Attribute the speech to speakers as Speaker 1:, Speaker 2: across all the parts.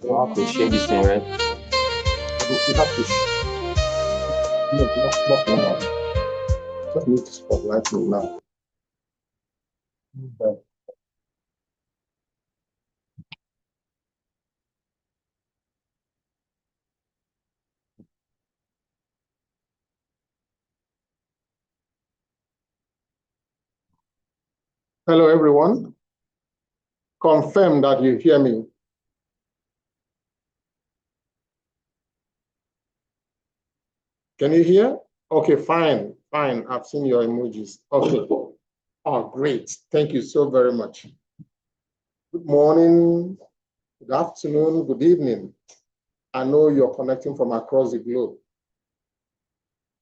Speaker 1: You have to share this thing, right?
Speaker 2: You have to. No, not now. Just need to spotlight me now. Okay. Hello, everyone. Confirm that you hear me. Can you hear? Okay, fine, fine. I've seen your emojis. Okay. Oh, great. Thank you so very much. Good morning, good afternoon, good evening. I know you're connecting from across the globe.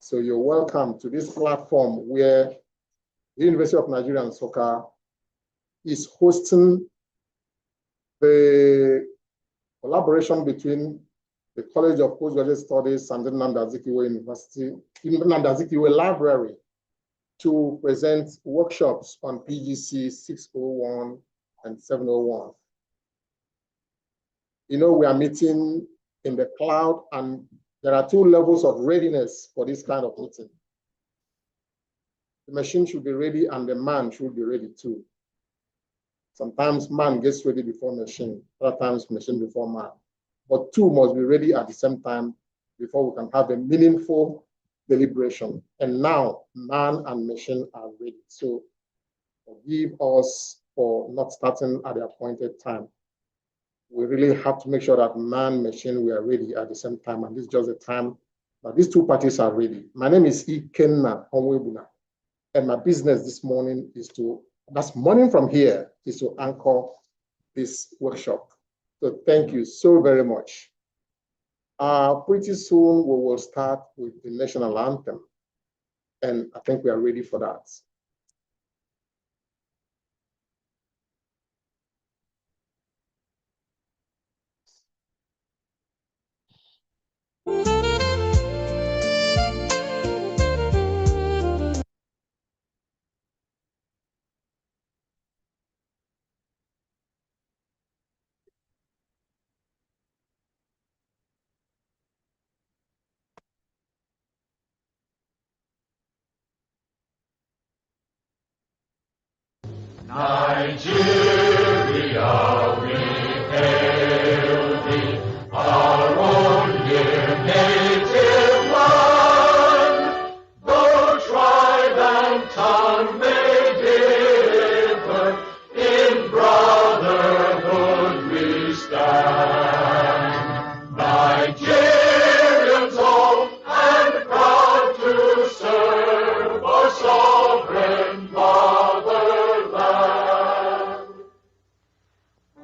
Speaker 2: So you're welcome to this platform where the University of Nigeria and Nsukka is hosting the collaboration between the College of Postgraduate Studies and the Nnamdi Azikiwe University, Nnamdi Azikiwe Library, to present workshops on PGC 601 and 701. You know, we are meeting in the cloud, and there are two levels of readiness for this kind of meeting. The machine should be ready and the man should be ready too. Sometimes man gets ready before machine, other times machine before man. But two must be ready at the same time before we can have a meaningful deliberation. And now man and machine are ready. So forgive us for not starting at the appointed time. We really have to make sure that man, machine, we are ready at the same time. And this is just the time that these two parties are ready. My name is Ikenna Onwebuna. And my business this morning is that's morning from here, is to anchor this workshop. So thank you so very much. Pretty soon we will start with the national anthem. And I think we are ready for that.
Speaker 3: Nigeria, we hail thee, our own dear native land. Though tribe and tongue may differ, in brotherhood we stand. Nigerians old and proud to serve our sovereign fatherland.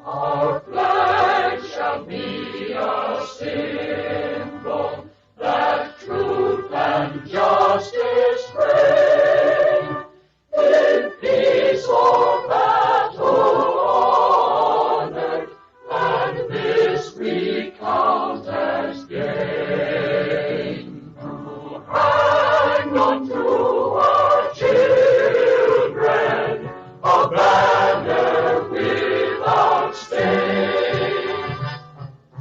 Speaker 3: Our flag shall be a symbol that truth and justice reign. In peace or battle honored, and this we count as gain. To hang on to our children a banner without stain.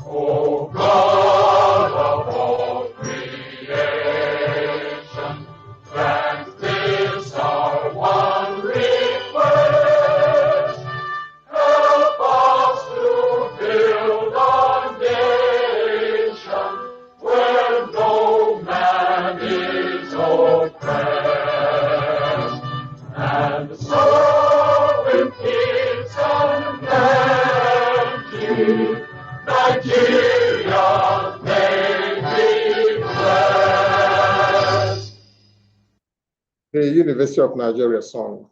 Speaker 3: O God of all creation, grant this our one request. Help us to build a nation where no man is oppressed. And so in peace and plenty, Nigeria may be blessed.
Speaker 2: The University of Nigeria song.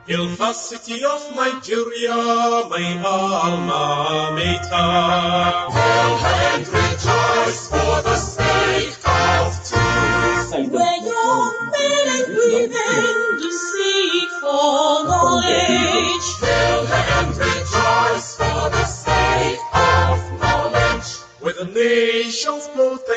Speaker 4: University of Nigeria, my alma mater.
Speaker 3: Hail and rejoice for the sake of truth.
Speaker 5: Where young men and women do seek for knowledge.
Speaker 3: Hail and rejoice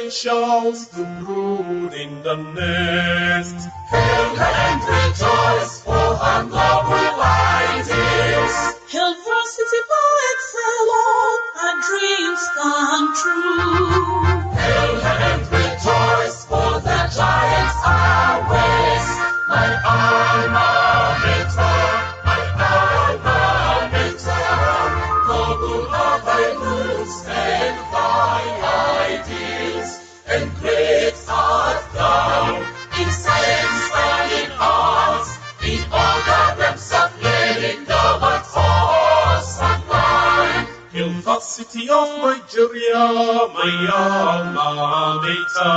Speaker 4: angels to brood in the nest.
Speaker 3: Hail and rejoice, for unlovely tidings.
Speaker 5: Hail from city poets, Lord, our dreams come true.
Speaker 3: Hail and rejoice, for the giants are raised. My alma mater, my alma mater, noble are thy roots and thy ideals, and great art thou in science and in arts, in all the realms of learning, thou art awesome mind.
Speaker 4: Hail the city of Nigeria, my alma mater.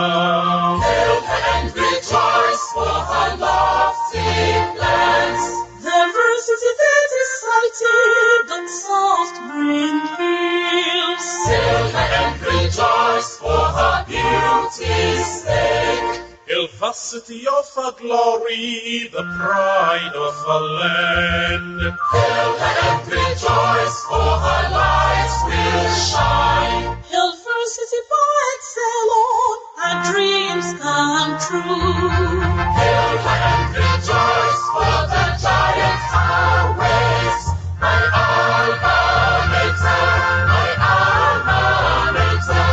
Speaker 3: Hail and rejoice, for her lofty plans.
Speaker 5: The versity that is sighted on soft green fields.
Speaker 3: Hail and rejoice, for her beauty's sake.
Speaker 4: Hail the city of our glory, the pride of our land.
Speaker 3: Hail and rejoice, for her light will shine.
Speaker 5: Hail from city poets, Lord, our dreams come true.
Speaker 3: Hail and rejoice, for the giants are raised. My alma mater, my alma mater,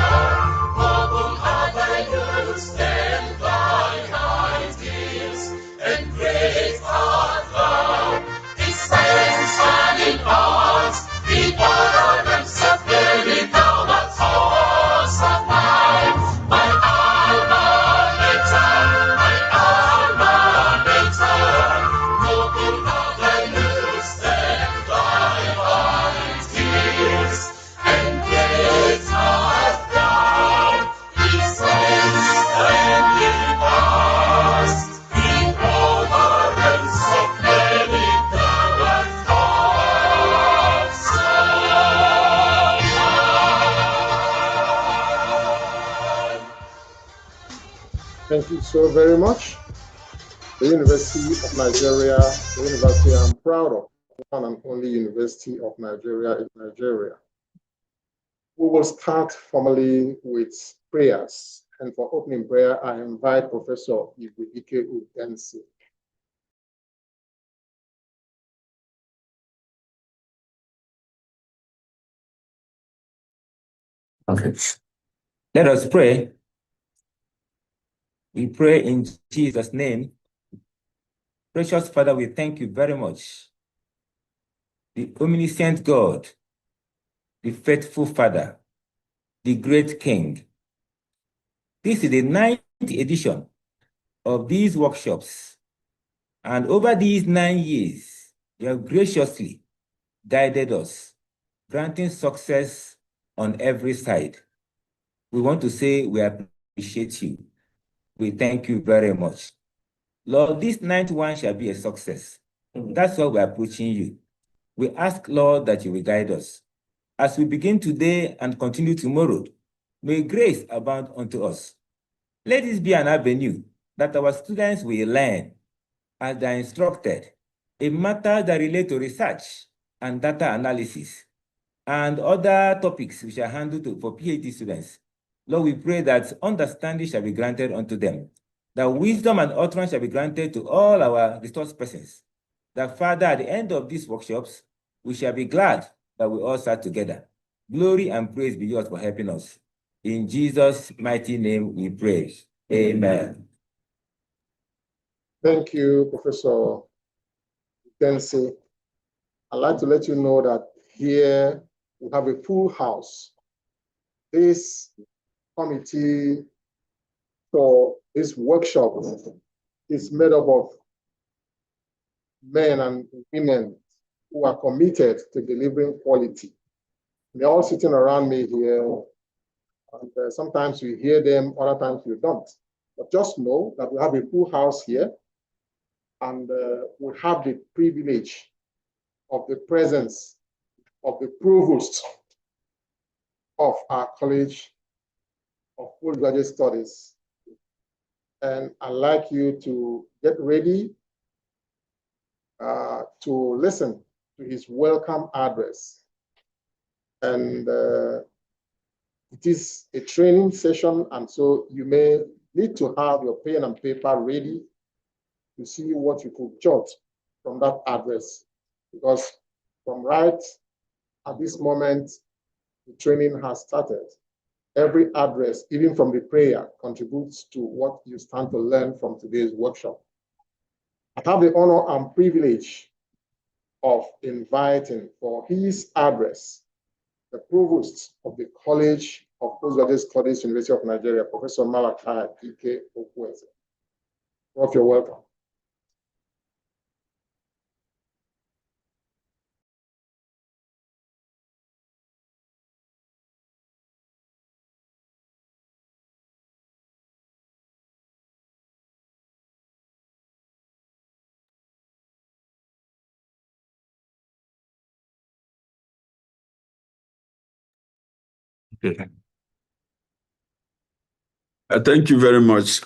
Speaker 3: noble are thy roots and thy ideals, and great art thou in science and in arts, in all the realms of learning, thou art awesome mind. My alma mater, my alma mater, noble are thy roots and thy ideals, and great art thou in science and in arts, in all the realms of learning, thou art awesome mind.
Speaker 2: Thank you so very much. The University of Nigeria, the university I'm proud of, one and only University of Nigeria in Nigeria. We will start formally with prayers. And for opening prayer, I invite Professor Ibudike Udensi.
Speaker 1: Okay. Let us pray. We pray in Jesus' name. Precious Father, we thank you very much. The omniscient God, the faithful Father, the great King. This is the 9th edition of these workshops. And over these 9 years, you have graciously guided us, granting success on every side. We want to say we appreciate you. We thank you very much. Lord, this 9th one shall be a success. That's why we're approaching you. We ask, Lord, that you will guide us. As we begin today and continue tomorrow, may grace abound unto us. Let this be an avenue that our students will learn as they are instructed in matters that relate to research and data analysis and other topics we shall handle for PhD students. Lord, we pray that understanding shall be granted unto them, that wisdom and utterance shall be granted to all our resource persons, that Father, at the end of these workshops, we shall be glad that we all sat together. Glory and praise be yours for helping us. In Jesus' mighty name we pray. Amen.
Speaker 2: Thank you, Professor Udensi. I'd like to let you know that here we have a full house. This committee for this workshop is made up of men and women who are committed to delivering quality. They're all sitting around me here, and sometimes you hear them, other times you don't. But just know that we have a full house here, and we have the privilege of the presence of the provost of our College of Postgraduate Studies. And I'd like you to get ready to listen to his welcome address. And It is a training session, and so you may need to have your pen and paper ready to see what you could jot from that address, because from right at this moment, the training has started. Every address, even from the prayer, contributes to what you stand to learn from today's workshop. I have the honor and privilege of inviting for his address the Provost of the College of Postgraduate Studies, University of Nigeria, Professor Malachi Ike Okwueze. Prof, you're welcome.
Speaker 6: Okay. Thank you very much,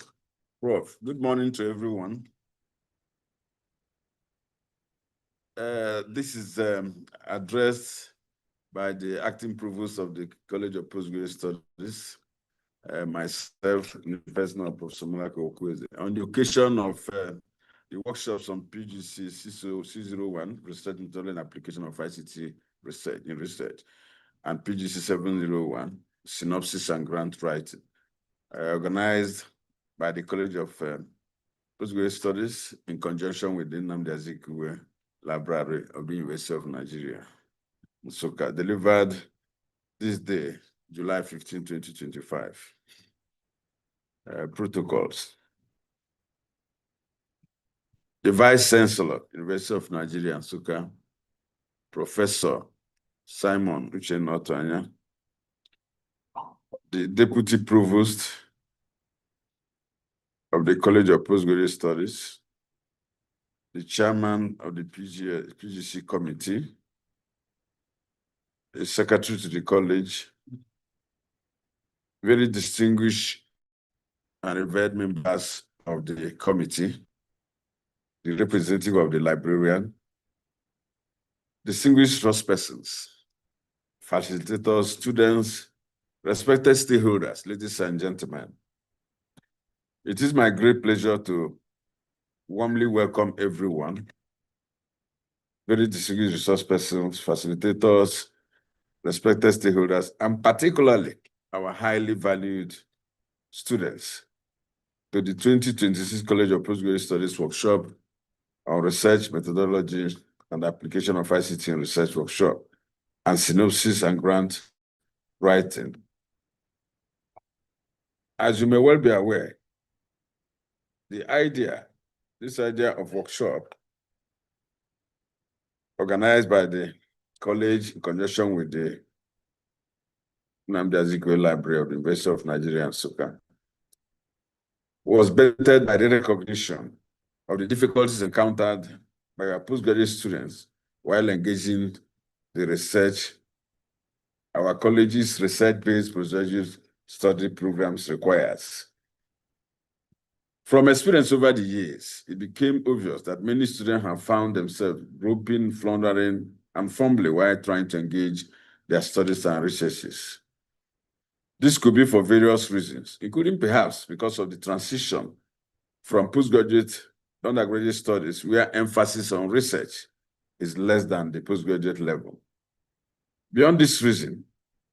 Speaker 6: Prof. Good morning to everyone. This is addressed by the acting provost of the College of Postgraduate Studies, myself, in the person of Professor Malachi Okwueze, on the occasion of the workshops on PGC 601, Research Methodology and Application of ICT Research, and PGC 701, Synopsis and Grant Writing, organized by the College of Postgraduate Studies in conjunction with the Nnamdi Azikiwe Library of the University of Nigeria, Nsukka, delivered this day, July 15, 2025. Protocols. The Vice Chancellor, University of Nigeria, Nsukka, Professor Simon Uchenna Otuanya, the Deputy Provost of the College of Postgraduate Studies, the Chairman of the PGC Committee, the Secretary to the College, very distinguished and revered members of the committee, the representative of the librarian, distinguished trust persons, facilitators, students, respected stakeholders, ladies and gentlemen. It is my great pleasure to warmly welcome everyone, very distinguished resource persons, facilitators, respected stakeholders, and particularly our highly valued students to the 2026 College of Postgraduate Studies workshop on research methodology and application of ICT in research workshop and synopsis and grant writing. As you may well be aware, this idea of workshop organized by the college in conjunction with the Nnamdi Azikiwe Library of the University of Nigeria, Nsukka, was bettered by the recognition of the difficulties encountered by our postgraduate students while engaging the research our college's research-based postgraduate study programs requires. From experience over the years, it became obvious that many students have found themselves groping, floundering, and fumbling while trying to engage their studies and researches. This could be for various reasons, including perhaps because of the transition from postgraduate to undergraduate studies, where emphasis on research is less than the postgraduate level. Beyond this reason,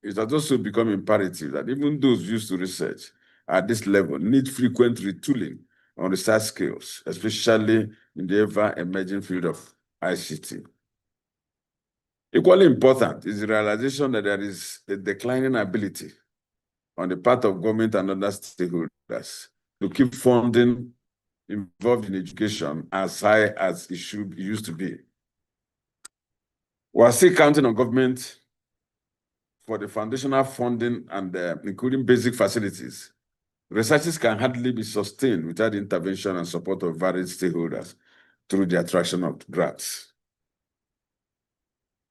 Speaker 6: it has also become imperative that even those used to research at this level need frequent retooling on research skills, especially in the ever-emerging field of ICT. Equally important is the realization that there is a declining ability on the part of government and other stakeholders to keep funding involved in education as high as it used to be. We are still counting on government for the foundational funding and including basic facilities. Researches can hardly be sustained without the intervention and support of varied stakeholders through the attraction of grants.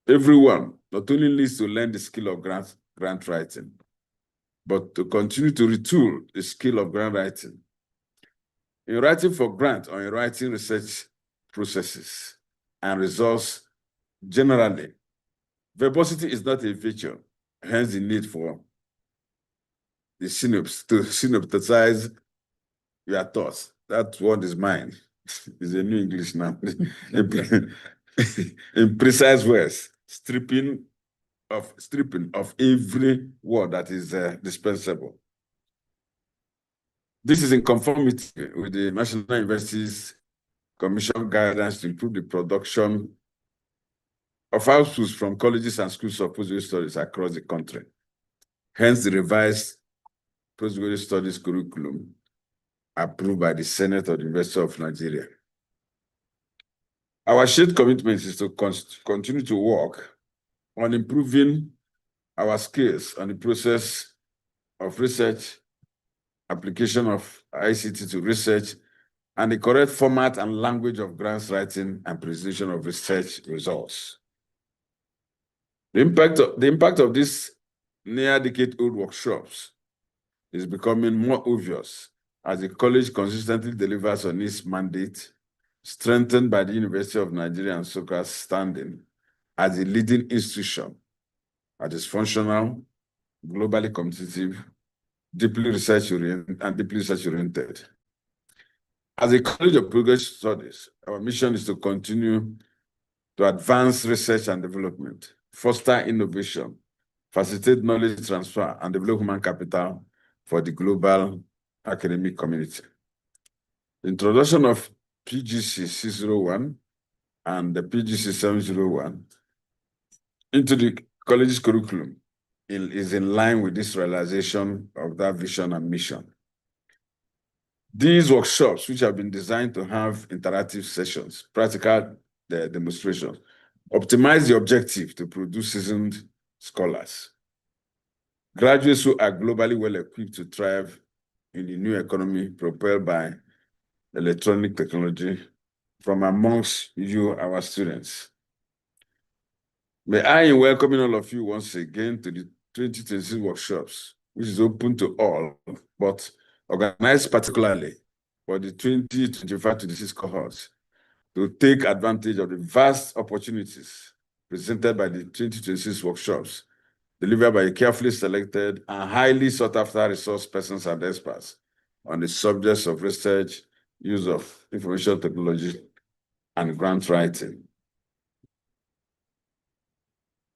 Speaker 6: Everyone not only needs to learn the skill of grant writing, but to continue to retool the skill of grant writing. In writing for grant or in writing research processes and results generally, verbosity is not a feature, hence the need for the synopsize your thoughts. That word is mine. It's a new English now. In precise words, stripping of every word that is dispensable. This is in conformity with the National Universities Commission guidelines to improve the production of outputs from colleges and schools of postgraduate studies across the country. Hence, the revised postgraduate studies curriculum approved by the Senate of the University of Nigeria. Our shared commitment is to continue to work on improving our skills on the process of research, application of ICT to research, and the correct format and language of grants writing and presentation of research results. The impact of these near-decade-old workshops is becoming more obvious as the college consistently delivers on its mandate, strengthened by the University of Nigeria and Nsukka's standing as a leading institution that is functional, globally competitive, deeply research-oriented. As a College of Postgraduate Studies, our mission is to continue to advance research and development, foster innovation, facilitate knowledge transfer, and develop human capital for the global academic community. The introduction of PGC 601 and the PGC 701 into the college's curriculum is in line with this realization of that vision and mission. These workshops, which have been designed to have interactive sessions, practical demonstrations, optimize the objective to produce seasoned scholars, graduates who are globally well equipped to thrive in the new economy propelled by electronic technology from amongst you, our students. May I, in welcoming all of you once again to the 2026 workshops, which is open to all, but organized particularly for the 2025-26 cohorts, to take advantage of the vast opportunities presented by the 2026 workshops, delivered by carefully selected and highly sought-after resource persons and experts on the subjects of research, use of information technology, and grant writing.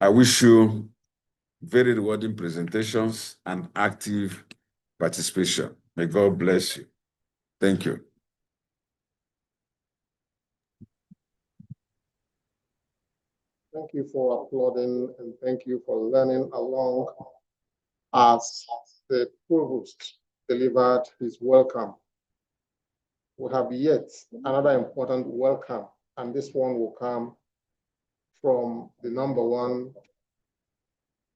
Speaker 6: I wish you very rewarding presentations and active participation. May God bless you. Thank you.
Speaker 2: Thank you for applauding and thank you for learning along as the provost delivered his welcome. We have yet another important welcome, and this one will come from the #1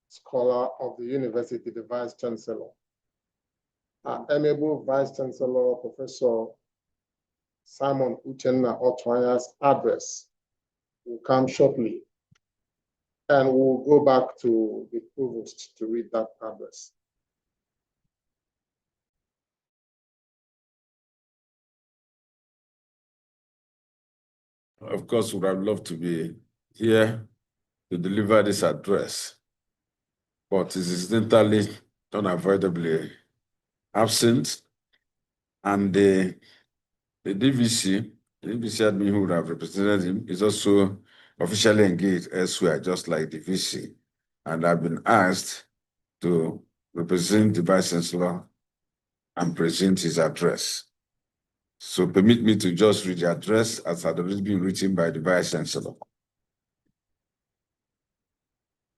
Speaker 2: scholar of the university, the Vice Chancellor. Our amiable Vice Chancellor, Professor Simon Uchenna Otwanya's address will come shortly, and we'll go back to the provost to read that address.
Speaker 6: Of course, would have loved to be here to deliver this address, but is incidentally, unavoidably absent, and the DVC admin who would have represented him is also officially engaged elsewhere, just like the VC, and I've been asked to represent the Vice Chancellor and present his address. So permit me to just read the address as had already been written by the Vice Chancellor.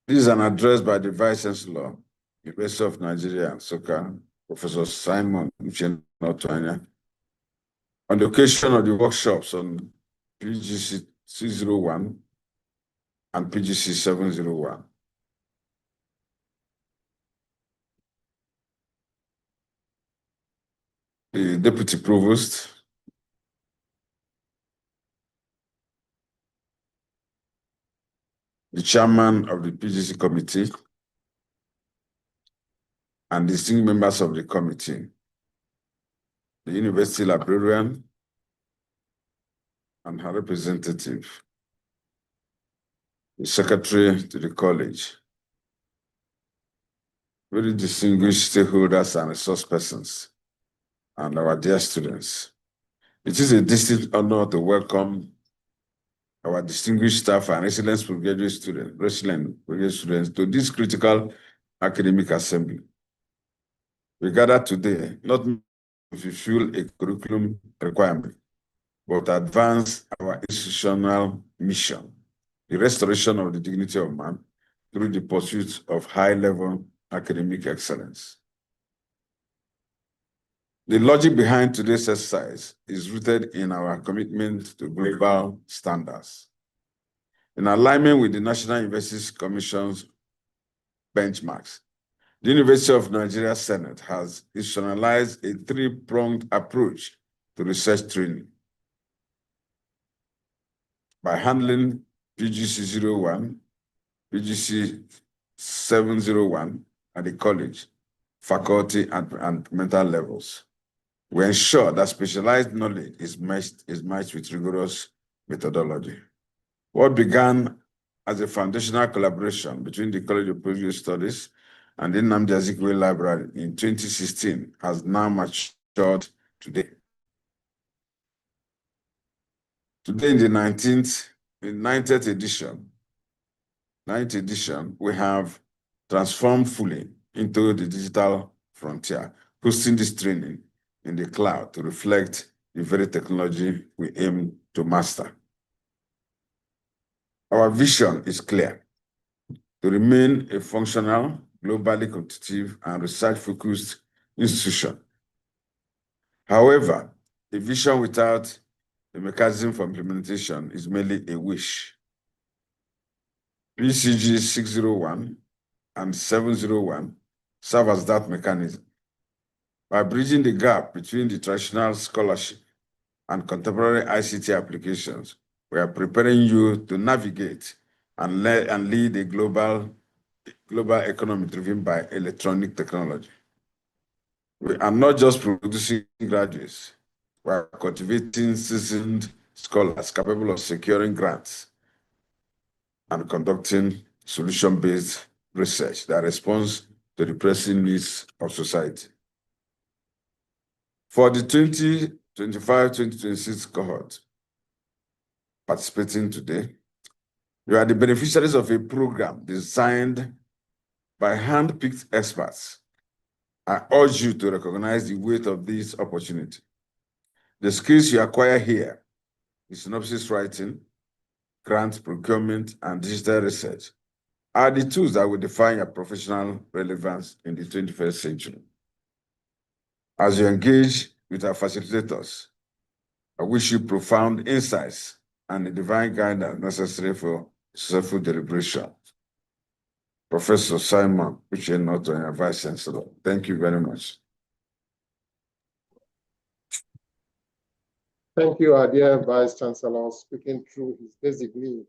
Speaker 6: This is an address by the Vice Chancellor, University of Nigeria and Nsukka, Professor Simon Uchenna Otwanya, on the occasion of the workshops on PGC 601 and PGC 701. The Deputy Provost, the Chairman of the PGC Committee, and distinguished members of the committee, the University Librarian, and her representative, the Secretary to the College, very distinguished stakeholders and resource persons, and our dear students. It is a distinct honor to welcome our distinguished staff and resident postgraduate students to this critical academic assembly. We gather today not to fulfill a curriculum requirement, but to advance our institutional mission, the restoration of the dignity of man through the pursuit of high-level academic excellence. The logic behind today's exercise is rooted in our commitment to global standards. In alignment with the National Universities Commission's benchmarks, the University of Nigeria Senate has institutionalized a three-pronged approach to research training. By handling PGC 01, PGC 701 at the college, faculty, and mental levels, we ensure that specialized knowledge is matched with rigorous methodology. What began as a foundational collaboration between the College of Postgraduate Studies and the Nnamdi Azikiwe Library in 2016 has now matured today. Today, in the 90th edition, we have transformed fully into the digital frontier, hosting this training in the cloud to reflect the very technology we aim to master. Our vision is clear: to remain a functional, globally competitive, and research-focused institution. However, a vision without a mechanism for implementation is merely a wish. PCG 601 and 701 serve as that mechanism. By bridging the gap between the traditional scholarship and contemporary ICT applications, we are preparing you to navigate and lead a global economy driven by electronic technology. We are not just producing graduates, we are cultivating seasoned scholars capable of securing grants and conducting solution-based research that responds to the pressing needs of society. For the 2025-2026 cohort participating today, you are the beneficiaries of a program designed by hand-picked experts. I urge you to recognize the weight of this opportunity. The skills you acquire here, the synopsis writing, grant procurement, and digital research, are the tools that will define your professional relevance in the 21st century. As you engage with our facilitators, I wish you profound insights and the divine guidance necessary for successful deliberation. Professor Simon Uche-Norton, Vice Chancellor, thank you very much.
Speaker 2: Thank you, our dear Vice Chancellor, speaking through his designee,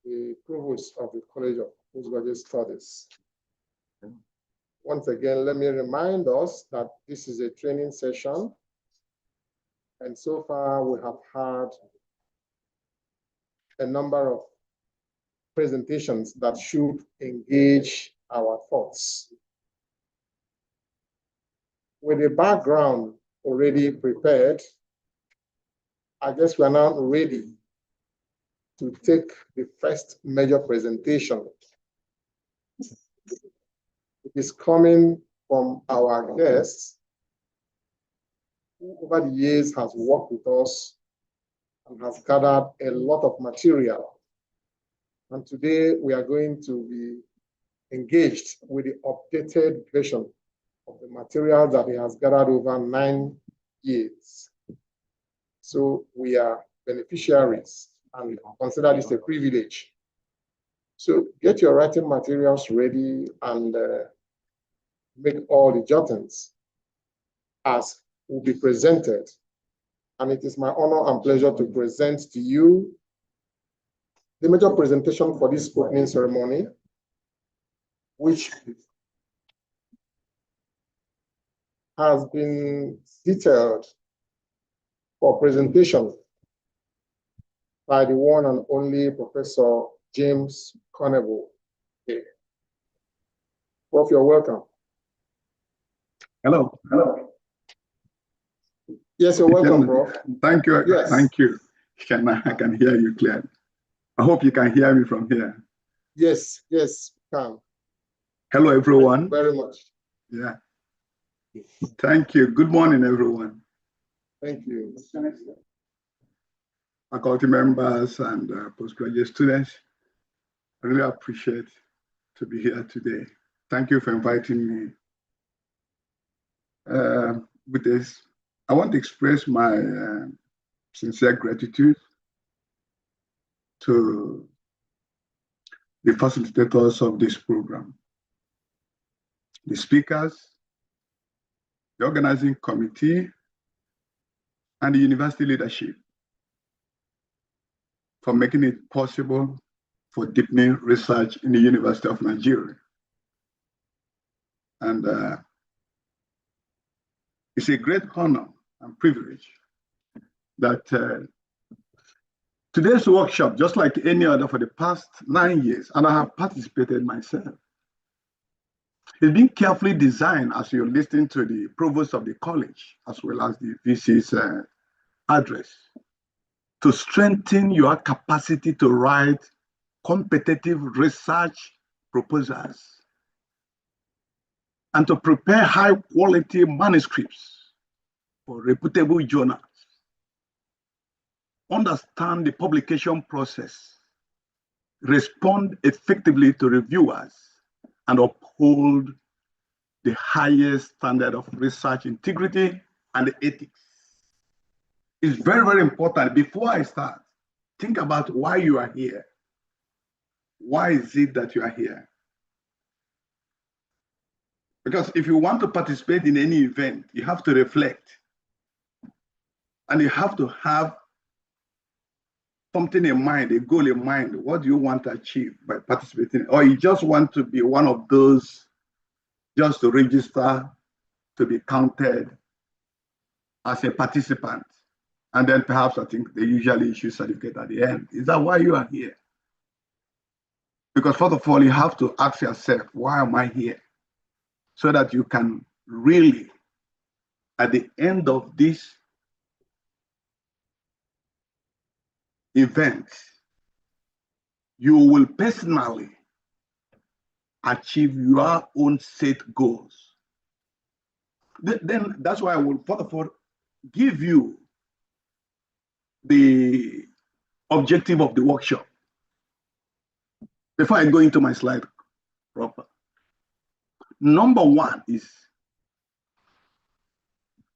Speaker 2: the Provost of the College of Postgraduate Studies. Once again, let me remind us that this is a training session, and so far we have had a number of presentations that should engage our thoughts. With the background already prepared, I guess we are now ready to take the first major presentation. It is coming from our guest, who over the years has worked with us and has gathered a lot of material. And today we are going to be engaged with the updated version of the material that he has gathered over 9 years. So we are beneficiaries and consider this a privilege. So get your writing materials ready and make all the jottings as will be presented. And it is my honor and pleasure to present to you the major presentation for this opening ceremony, which has been detailed for presentation by the one and only Professor James Conable. Prof, you're welcome.
Speaker 7: Hello.
Speaker 2: Yes, you're welcome, Prof.
Speaker 7: Thank you.
Speaker 2: Yes.
Speaker 7: Thank you. I can hear you clearly. I hope you can hear me from here.
Speaker 2: Yes, can.
Speaker 7: Hello, everyone.
Speaker 2: Very much.
Speaker 7: Yeah. Thank you. Good morning, everyone.
Speaker 2: Thank you.
Speaker 7: Faculty members and postgraduate students, I really appreciate to be here today. Thank you for inviting me. With this, I want to express my sincere gratitude to the facilitators of this program, the speakers, the organizing committee, and the university leadership for making it possible for deepening research in the University of Nigeria. And it's a great honor and privilege that today's workshop, just like any other for the past 9 years, and I have participated myself, it's been carefully designed as you're listening to the provost of the college, as well as the VC's address, to strengthen your capacity to write competitive research proposals and to prepare high quality manuscripts for reputable journals. Understand the publication process, respond effectively to reviewers, and uphold the highest standard of research integrity and ethics. It's very, very important. Before I start, think about why you are here. Why is it that you are here? Because if you want to participate in any event, you have to reflect. And you have to have something in mind, a goal in mind. What do you want to achieve by participating? Or you just want to be one of those just to register, to be counted as a participant. And then perhaps I think they usually issue certificate at the end. Is that why you are here? Because first of all, you have to ask yourself, why am I here? So that you can really, at the end of this event, you will personally achieve your own set goals. Then that's why I will, first of all, give you the objective of the workshop before I go into my slide proper. Number one is,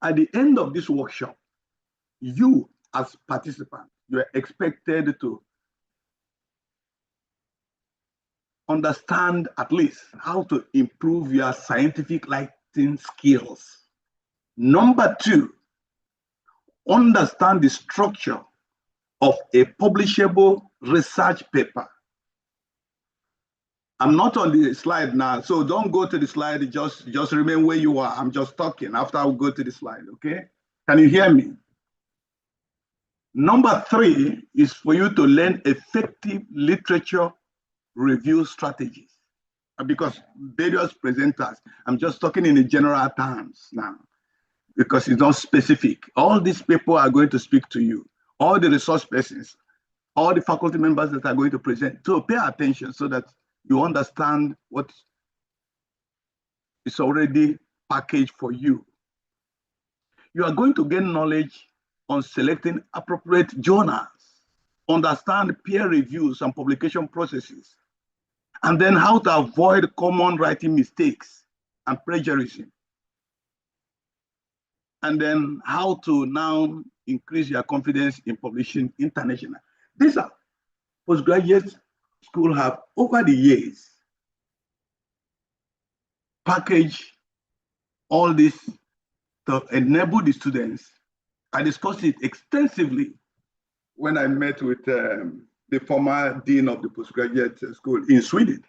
Speaker 7: at the end of this workshop, you as participants, you are expected to understand at least how to improve your scientific writing skills. Number two, understand the structure of a publishable research paper. I'm not on the slide now, so don't go to the slide, just remain where you are. I'm just talking. After I'll go to the slide, okay? Can you hear me? Number three is for you to learn effective literature review strategies. Because various presenters, I'm just talking in the general terms now, because it's not specific. All these people are going to speak to you, all the resource persons, all the faculty members that are going to present. So pay attention so that you understand what is already packaged for you. You are going to gain knowledge on selecting appropriate journals, understand peer reviews and publication processes, and then how to avoid common writing mistakes and plagiarism. And then how to now increase your confidence in publishing international. These are postgraduate school have over the years packaged all this to enable the students. I discussed it extensively when I met with the former dean of the postgraduate school in Sweden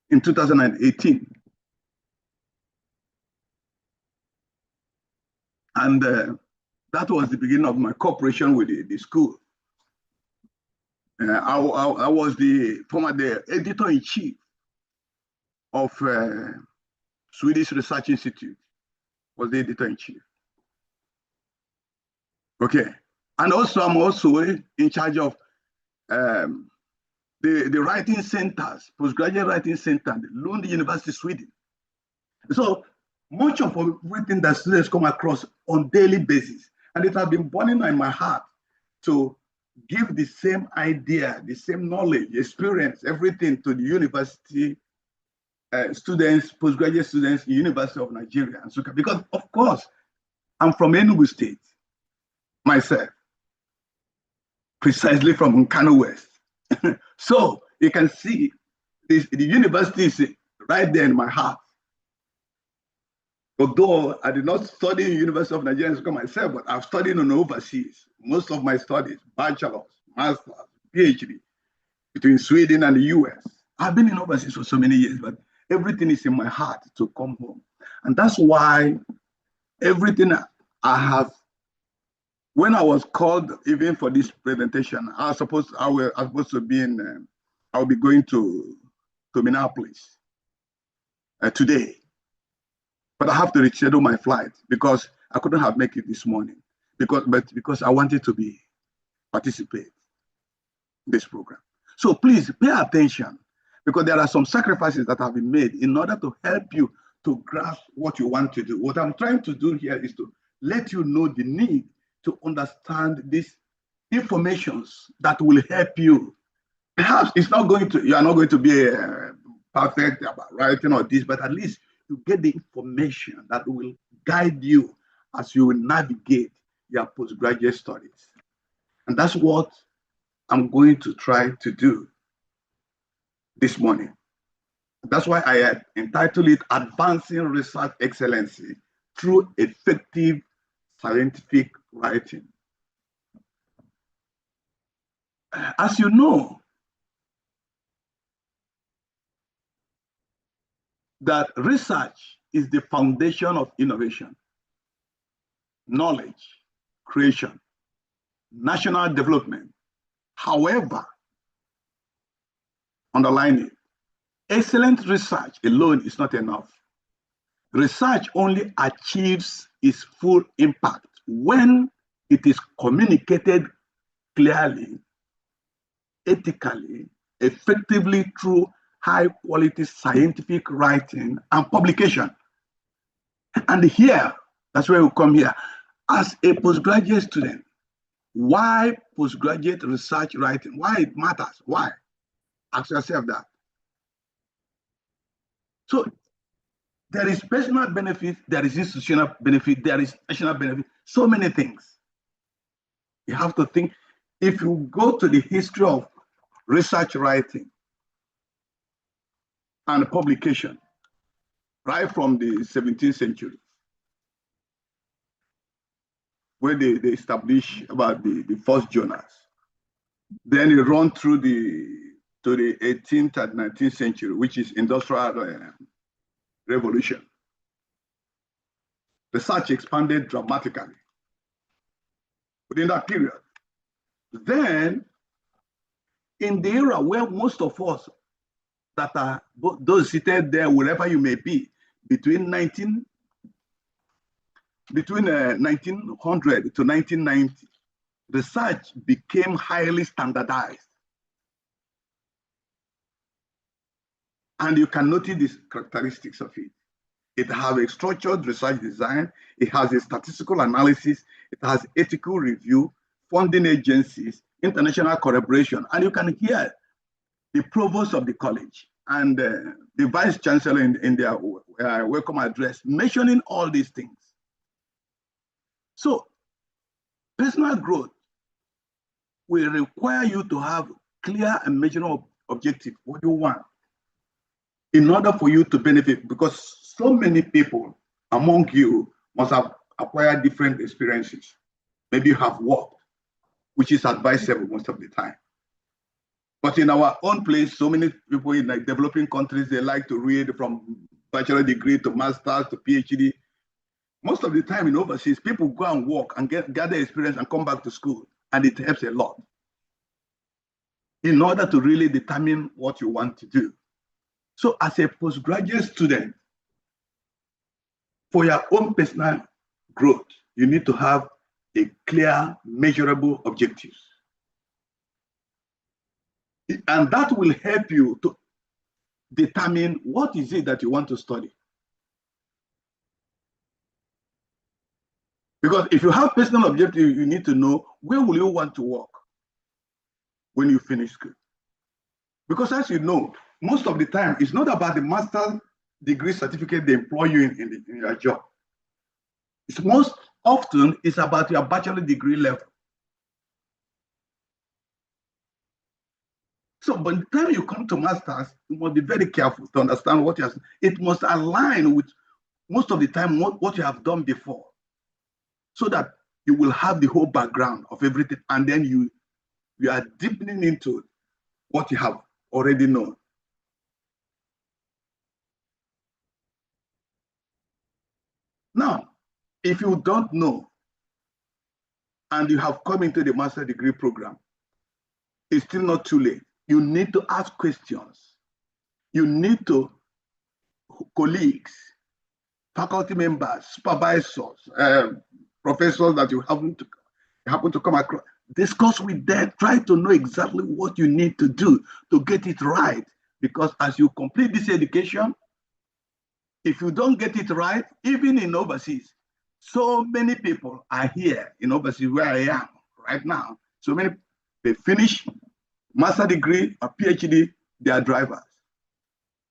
Speaker 7: in 2018. And that was the beginning of my cooperation with the school. I was the editor-in-chief of Swedish Research Institute, was the editor-in-chief. Okay. And also, I'm also in charge of the writing centers, postgraduate writing center, Lund University, Sweden. So much of everything that students come across on daily basis, and it has been burning in my heart to give the same idea, the same knowledge, experience, everything to the university students, postgraduate students, University of Nigeria, and Nsukka. Because of course, I'm from Enugu State, myself, precisely from Nkanu West. So you can see the university is right there in my heart. Although I did not study in University of Nigeria myself, but I've studied on overseas. Most of my studies, bachelor's, master's, PhD, between Sweden and the US. I've been in overseas for so many years, but everything is in my heart to come home. And that's why everything I have, when I was called even for this presentation, I was supposed to be in, I'll be going to Minneapolis today. But I have to reschedule my flight because I couldn't have made it this morning because I wanted to participate in this program. So please pay attention because there are some sacrifices that have been made in order to help you to grasp what you want to do. What I'm trying to do here is to let you know the need to understand these informations that will help you. Perhaps you are not going to be perfect about writing or this, but at least you get the information that will guide you as you will navigate your postgraduate studies. And that's what I'm going to try to do this morning. That's why I entitled it Advancing Research Excellency Through Effective Scientific Writing. As you know, that research is the foundation of innovation, knowledge, creation, national development. However, underline it, excellent research alone is not enough. Research only achieves its full impact when it is communicated clearly, ethically, effectively through high-quality scientific writing and publication. And here, that's where we come here. As a postgraduate student, why postgraduate research writing? Why it matters? Why? Ask yourself that. So there is personal benefit, there is institutional benefit, there is national benefit, so many things. You have to think, if you go to the history of research writing and publication, right from the 17th century, where they established about the first journals. Then it run through to the 18th and 19th century, which is industrial revolution. Research expanded dramatically within that period. Then, in the era where most of us that are those seated there, wherever you may be, between 1900 to 1990, research became highly standardized. And you can notice these characteristics of it. It has a structured research design, it has a statistical analysis, it has ethical review, funding agencies, international collaboration, and you can hear the provost of the college and the vice chancellor in their welcome address mentioning all these things. So personal growth will require you to have clear and measurable objective. What do you want? In order for you to benefit, because so many people among you must have acquired different experiences. Maybe you have worked, which is advisable most of the time. But in our own place, so many people in like developing countries, they like to read from bachelor degree to master's to PhD. Most of the time in overseas, people go and work and gather experience and come back to school, and it helps a lot in order to really determine what you want to do. So as a postgraduate student, for your own personal growth, you need to have a clear, measurable objectives. And that will help you to determine what is it that you want to study. Because if you have personal objectives, you need to know where will you want to work when you finish school. Because as you know, most of the time, it's not about the master's degree certificate they employ you in your job. It's most often it's about your bachelor degree level. So by the time you come to masters, you must be very careful to understand what you're saying. It must align with most of the time what you have done before, so that you will have the whole background of everything, and then you are deepening into what you have already known. Now, if you don't know and you have come into the master degree program, it's still not too late. You need to ask questions. You need to, colleagues, faculty members, supervisors, professors that you happen to come across, discuss with them, try to know exactly what you need to do to get it right. Because as you complete this education, if you don't get it right, even in overseas, so many people are here in overseas where I am right now. So many, they finish master degree or PhD, they are drivers.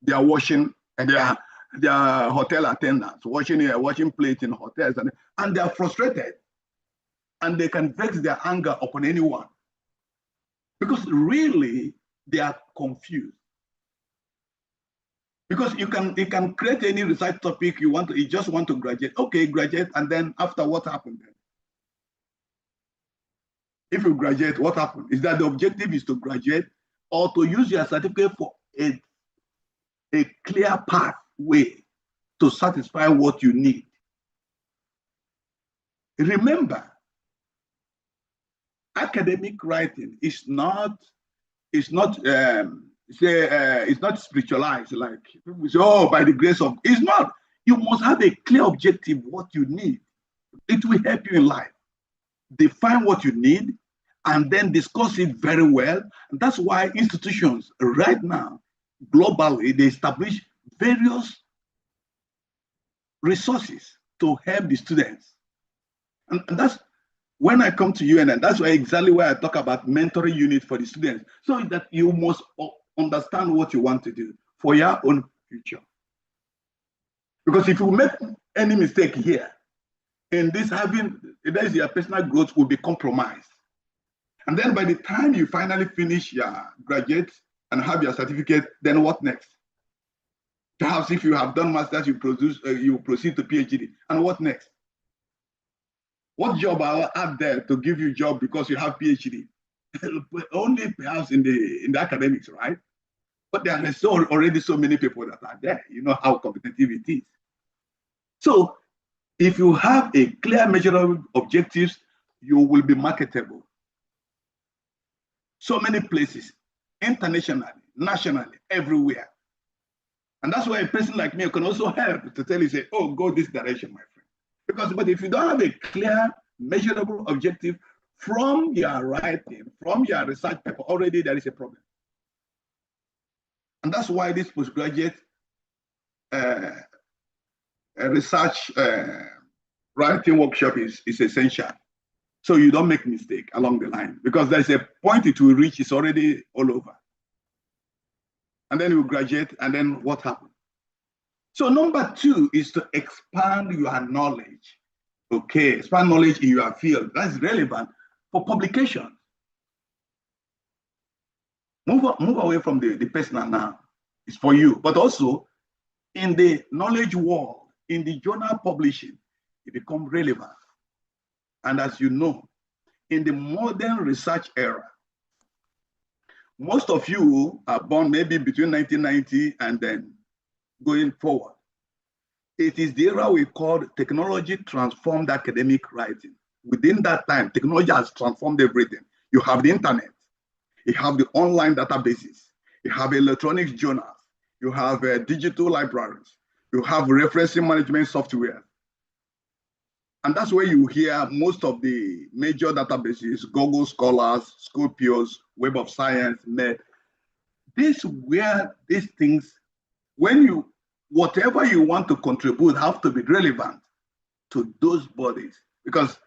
Speaker 7: They are washing, and they are hotel attendants, washing plates in hotels, and they are frustrated. And they can vex their anger upon anyone. Because really, they are confused. Because you can create any research topic you want to, you just want to graduate. Okay, graduate, and then after, what happened then? If you graduate, what happened? Is that the objective is to graduate or to use your certificate for a clear pathway to satisfy what you need? Remember, academic writing is not spiritualized, like people say, oh, by the grace of, it's not. You must have a clear objective, what you need. It will help you in life. Define what you need and then discuss it very well. And that's why institutions right now, globally, they establish various resources to help the students. And that's when I come to UN, and that's why exactly why I talk about mentoring unit for the students, so that you must understand what you want to do for your own future. Because if you make any mistake here, in this your personal growth will be compromised. And then by the time you finally finish your graduate and have your certificate, then what next? Perhaps if you have done masters, you proceed to PhD, and what next? What job are out there to give you a job because you have PhD? Only perhaps in the academics, right? But there are already so many people that are there. You know how competitive it is. So if you have a clear, measurable objectives, you will be marketable. So many places, internationally, nationally, everywhere. And that's why a person like me can also help to tell you, say, oh, go this direction, my friend. But if you don't have a clear, measurable objective from your writing, from your research paper, already there is a problem. And that's why this postgraduate research writing workshop is essential. So you don't make mistake along the line, because there's a point it will reach, it's already all over. And then you graduate, and then what happens? So number 2 is to expand your knowledge. Okay, expand knowledge in your field. That's relevant for publication. Move away from the personal now. It's for you, but also in the knowledge world, in the journal publishing, it becomes relevant. And as you know, in the modern research era, most of you are born maybe between 1990 and then going forward. It is the era we call technology transformed academic writing. Within that time, technology has transformed everything. You have the internet, you have the online databases, you have electronic journals, you have digital libraries, you have referencing management software, And that's where you hear most of the major databases, Google Scholars, Scopios, Web of Science, Net. This where these things, whatever you want to contribute have to be relevant to those bodies. Because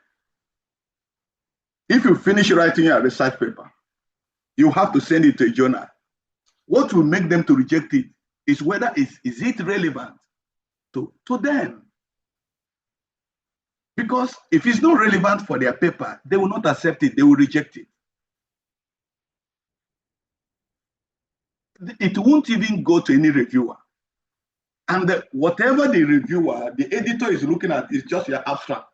Speaker 7: if you finish writing your research paper, you have to send it to a journal. What will make them to reject it is whether is it relevant to them. Because if it's not relevant for their paper, they will not accept it, they will reject it. It won't even go to any reviewer. And whatever the reviewer, the editor is looking at is just your abstract.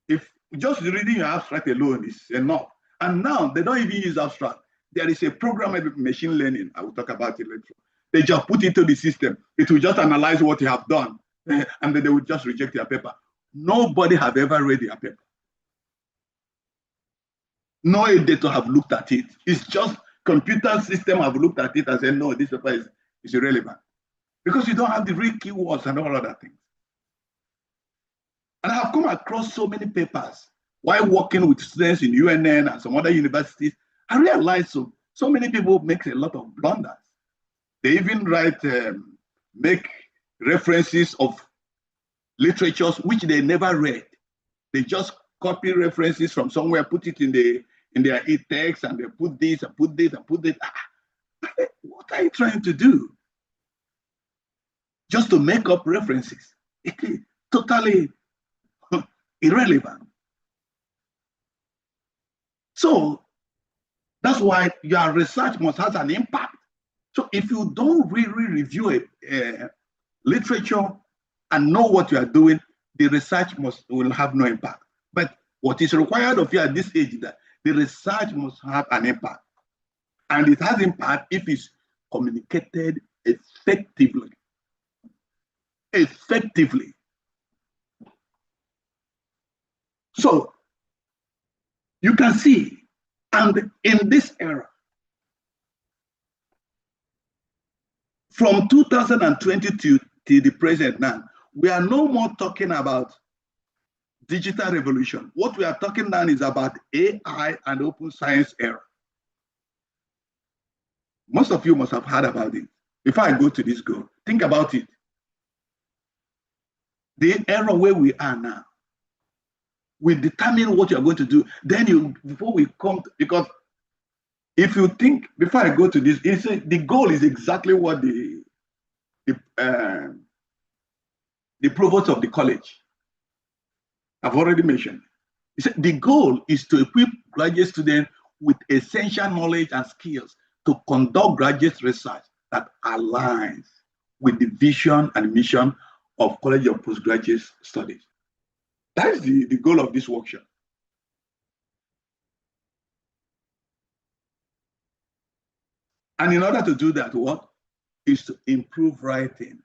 Speaker 7: If just reading your abstract alone is enough. And now they don't even use abstract. There is a program of machine learning. I will talk about it later. They just put it to the system. It will just analyze what you have done. And then they will just reject your paper. Nobody have ever read your paper. No editor have looked at it. It's just computer system have looked at it and said, no, this paper is irrelevant. Because you don't have the real keywords and all other things. And I have come across so many papers while working with students in UNN and some other universities. I realized so many people make a lot of blunders. They even make references of literatures which they never read. They just copy references from somewhere, put it in their e-text, and they put this and put this and put this. What are you trying to do? Just to make up references. It is totally irrelevant. So that's why your research must have an impact. So if you don't really review a literature and know what you are doing, the research will have no impact. But what is required of you at this age is that the research must have an impact. And it has impact if it's communicated effectively. So you can see, and in this era, from 2022 to the present now, we are no more talking about digital revolution. What we are talking now is about AI and open science era. Most of you must have heard about it. Before I go to this goal, think about it. The era where we are now, we determine what you're going to do. Then before we come to, because if you think, before I go to this, the goal is exactly what the provost of the college I've already mentioned. He said the goal is to equip graduate students with essential knowledge and skills to conduct graduate research that aligns with the vision and mission of College of Postgraduate Studies. That is the goal of this workshop. And in order to do that, what is to improve writing?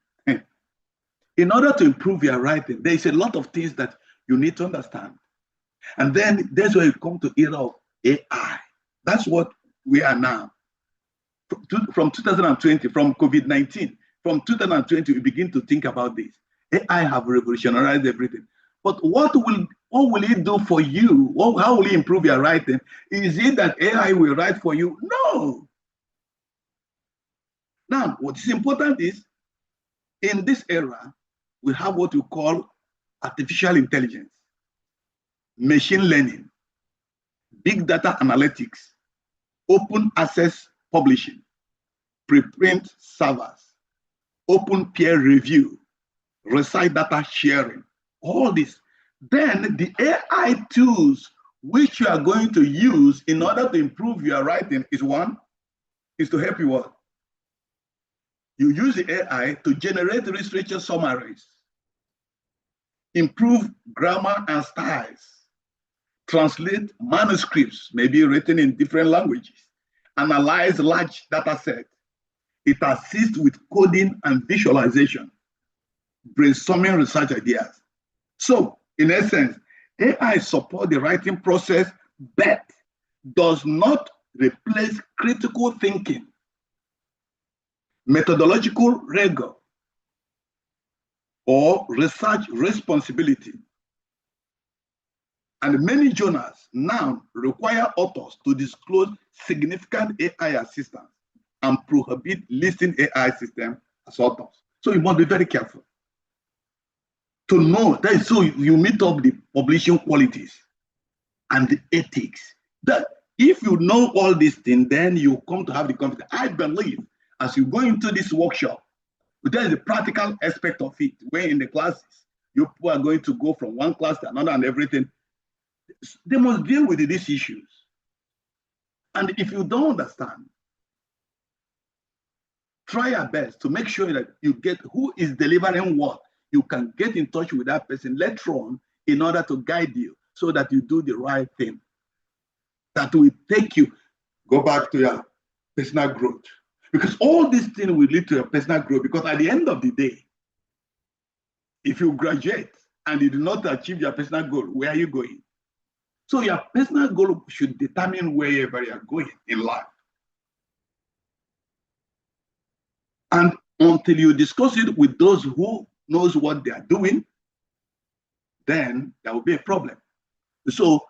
Speaker 7: In order to improve your writing, there is a lot of things that you need to understand. And then that's where you come to era of AI. That's what we are now. From 2020, from COVID-19, from 2020, we begin to think about this. AI have revolutionized everything. But what will it do for you? How will it improve your writing? Is it that AI will write for you? No. Now, what is important is, in this era, we have what we call artificial intelligence, machine learning, big data analytics, open access publishing, preprint servers, open peer review, research data sharing, all this. Then the AI tools which you are going to use in order to improve your writing is to help you what? You use the AI to generate literature summaries, improve grammar and styles, translate manuscripts, maybe written in different languages, analyze large data sets. It assists with coding and visualization, brainstorming research ideas. So, in essence, AI supports the writing process, but does not replace critical thinking, methodological rigor, or research responsibility. And many journals now require authors to disclose significant AI assistance and prohibit listing AI systems as authors. So you must be very careful to know that, so you meet up the publishing qualities and the ethics. That if you know all these things, then you come to have the confidence. I believe as you go into this workshop, there is a practical aspect of it, where in the classes, you are going to go from one class to another and everything. They must deal with these issues. And if you don't understand, try your best to make sure that you get who is delivering what. You can get in touch with that person later on in order to guide you so that you do the right thing. That will take you, go back to your personal growth. Because all these things will lead to your personal growth. Because at the end of the day, if you graduate and you do not achieve your personal goal, where are you going? So your personal goal should determine wherever you are going in life. And until you discuss it with those who knows what they are doing, then there will be a problem. So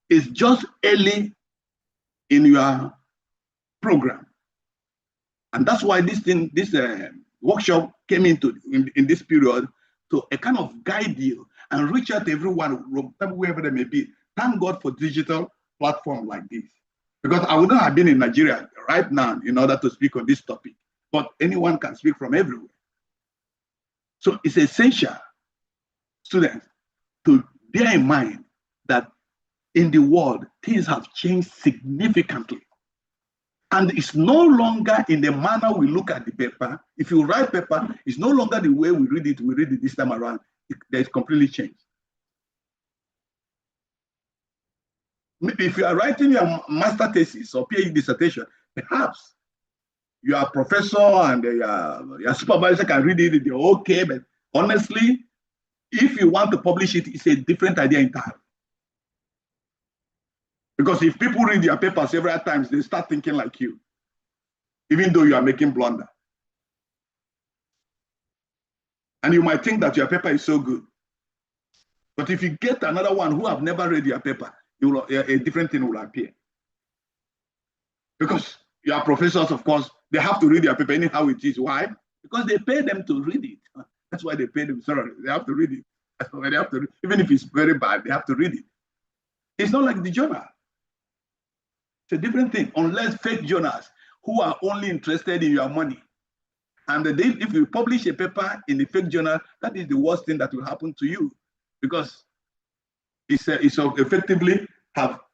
Speaker 7: it's just early in your program. And that's why this workshop came into in this period to a kind of guide you and reach out to everyone, wherever they may be. Thank God for digital platform like this. Because I wouldn't have been in Nigeria right now in order to speak on this topic. But anyone can speak from everywhere. So it's essential, students, to bear in mind that in the world, things have changed significantly. And it's no longer in the manner we look at the paper. If you write paper, it's no longer the way we read it this time around. There's completely changed. If you are writing your master thesis or PhD dissertation, perhaps your professor and your supervisor can read it, they're okay, but honestly, if you want to publish it, it's a different idea entirely. Because if people read your paper several times, they start thinking like you, even though you are making blunder. And you might think that your paper is so good. But if you get another one who have never read your paper, a different thing will appear. Because your professors, of course, they have to read your paper anyhow it is. Why? Because they pay them to read it. That's why they pay them. Sorry, they have to read it. That's why they have to read. Even if it's very bad, they have to read it. It's not like the journal. It's a different thing, unless fake journals who are only interested in your money. And if you publish a paper in the fake journal, that is the worst thing that will happen to you, because it's effectively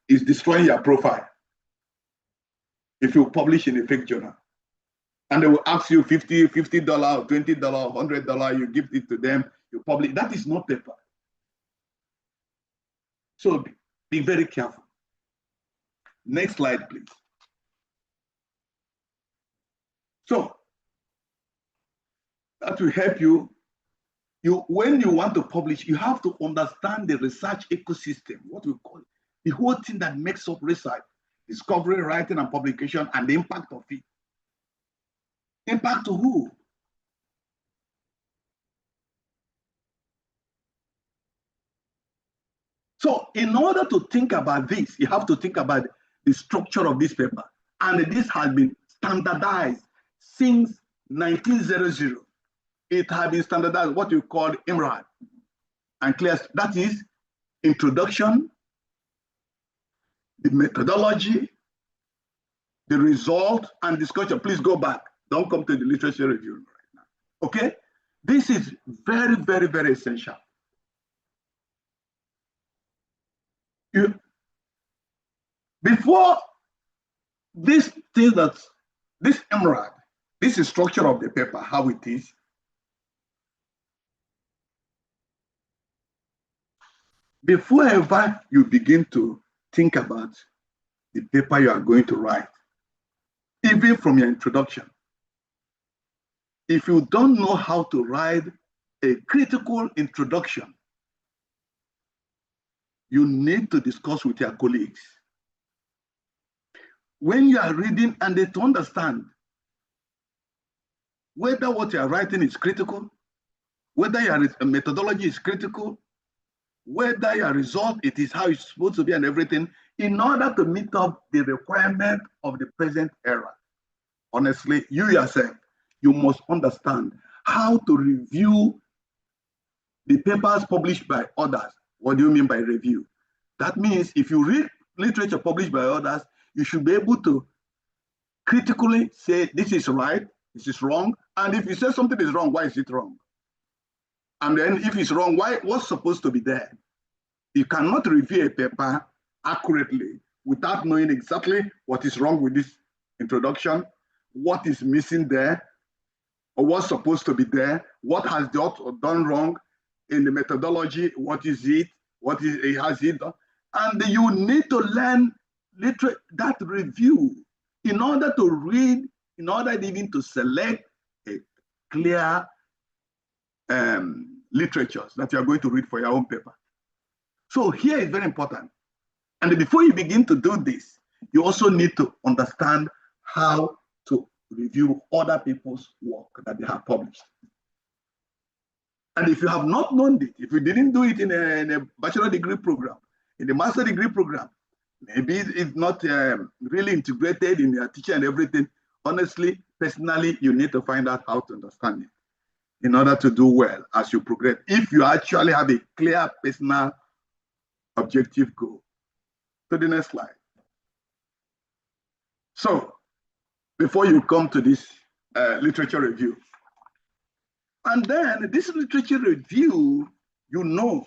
Speaker 7: is destroying your profile if you publish in a fake journal. And they will ask you $50 or $20 or $100, you give it to them, you publish. That is not paper. So be very careful. Next slide, please. So that will help you. When you want to publish, you have to understand the research ecosystem, what we call it, the whole thing that makes up research, discovery, writing, and publication, and the impact of it. Impact to who? So in order to think about this, you have to think about the structure of this paper. And this has been standardized since 1900. It has been standardized, what you call IMRAD. And clear, that is introduction, the methodology, the result, and discussion. Please go back. Don't come to the literature review right now. Okay? This is very, very, very essential. Before this thing this emerald, this is structure of the paper, how it is. Before ever you begin to think about the paper you are going to write, even from your introduction, if you don't know how to write a critical introduction, you need to discuss with your colleagues. When you are reading and they to understand whether what you are writing is critical, whether your methodology is critical, whether your result it is how it's supposed to be and everything, in order to meet up the requirement of the present era. Honestly, you yourself, you must understand how to review the papers published by others. What do you mean by review? That means if you read literature published by others, you should be able to critically say this is right, this is wrong, and if you say something is wrong, why is it wrong? And then if it's wrong, what's supposed to be there? You cannot review a paper accurately without knowing exactly what is wrong with this introduction, what is missing there, or what's supposed to be there, what has done wrong in the methodology, what is it, has it done. And you need to learn that review in order to read, in order even to select a clear literatures that you are going to read for your own paper. So here is very important. And before you begin to do this, you also need to understand how to review other people's work that they have published. And if you have not known it, if you didn't do it in a bachelor degree program, in the master degree program, maybe it's not really integrated in your teaching and everything. Honestly, personally, you need to find out how to understand it in order to do well as you progress. If you actually have a clear personal objective goal. To the next slide. So, before you come to this literature review, and then this literature review, you know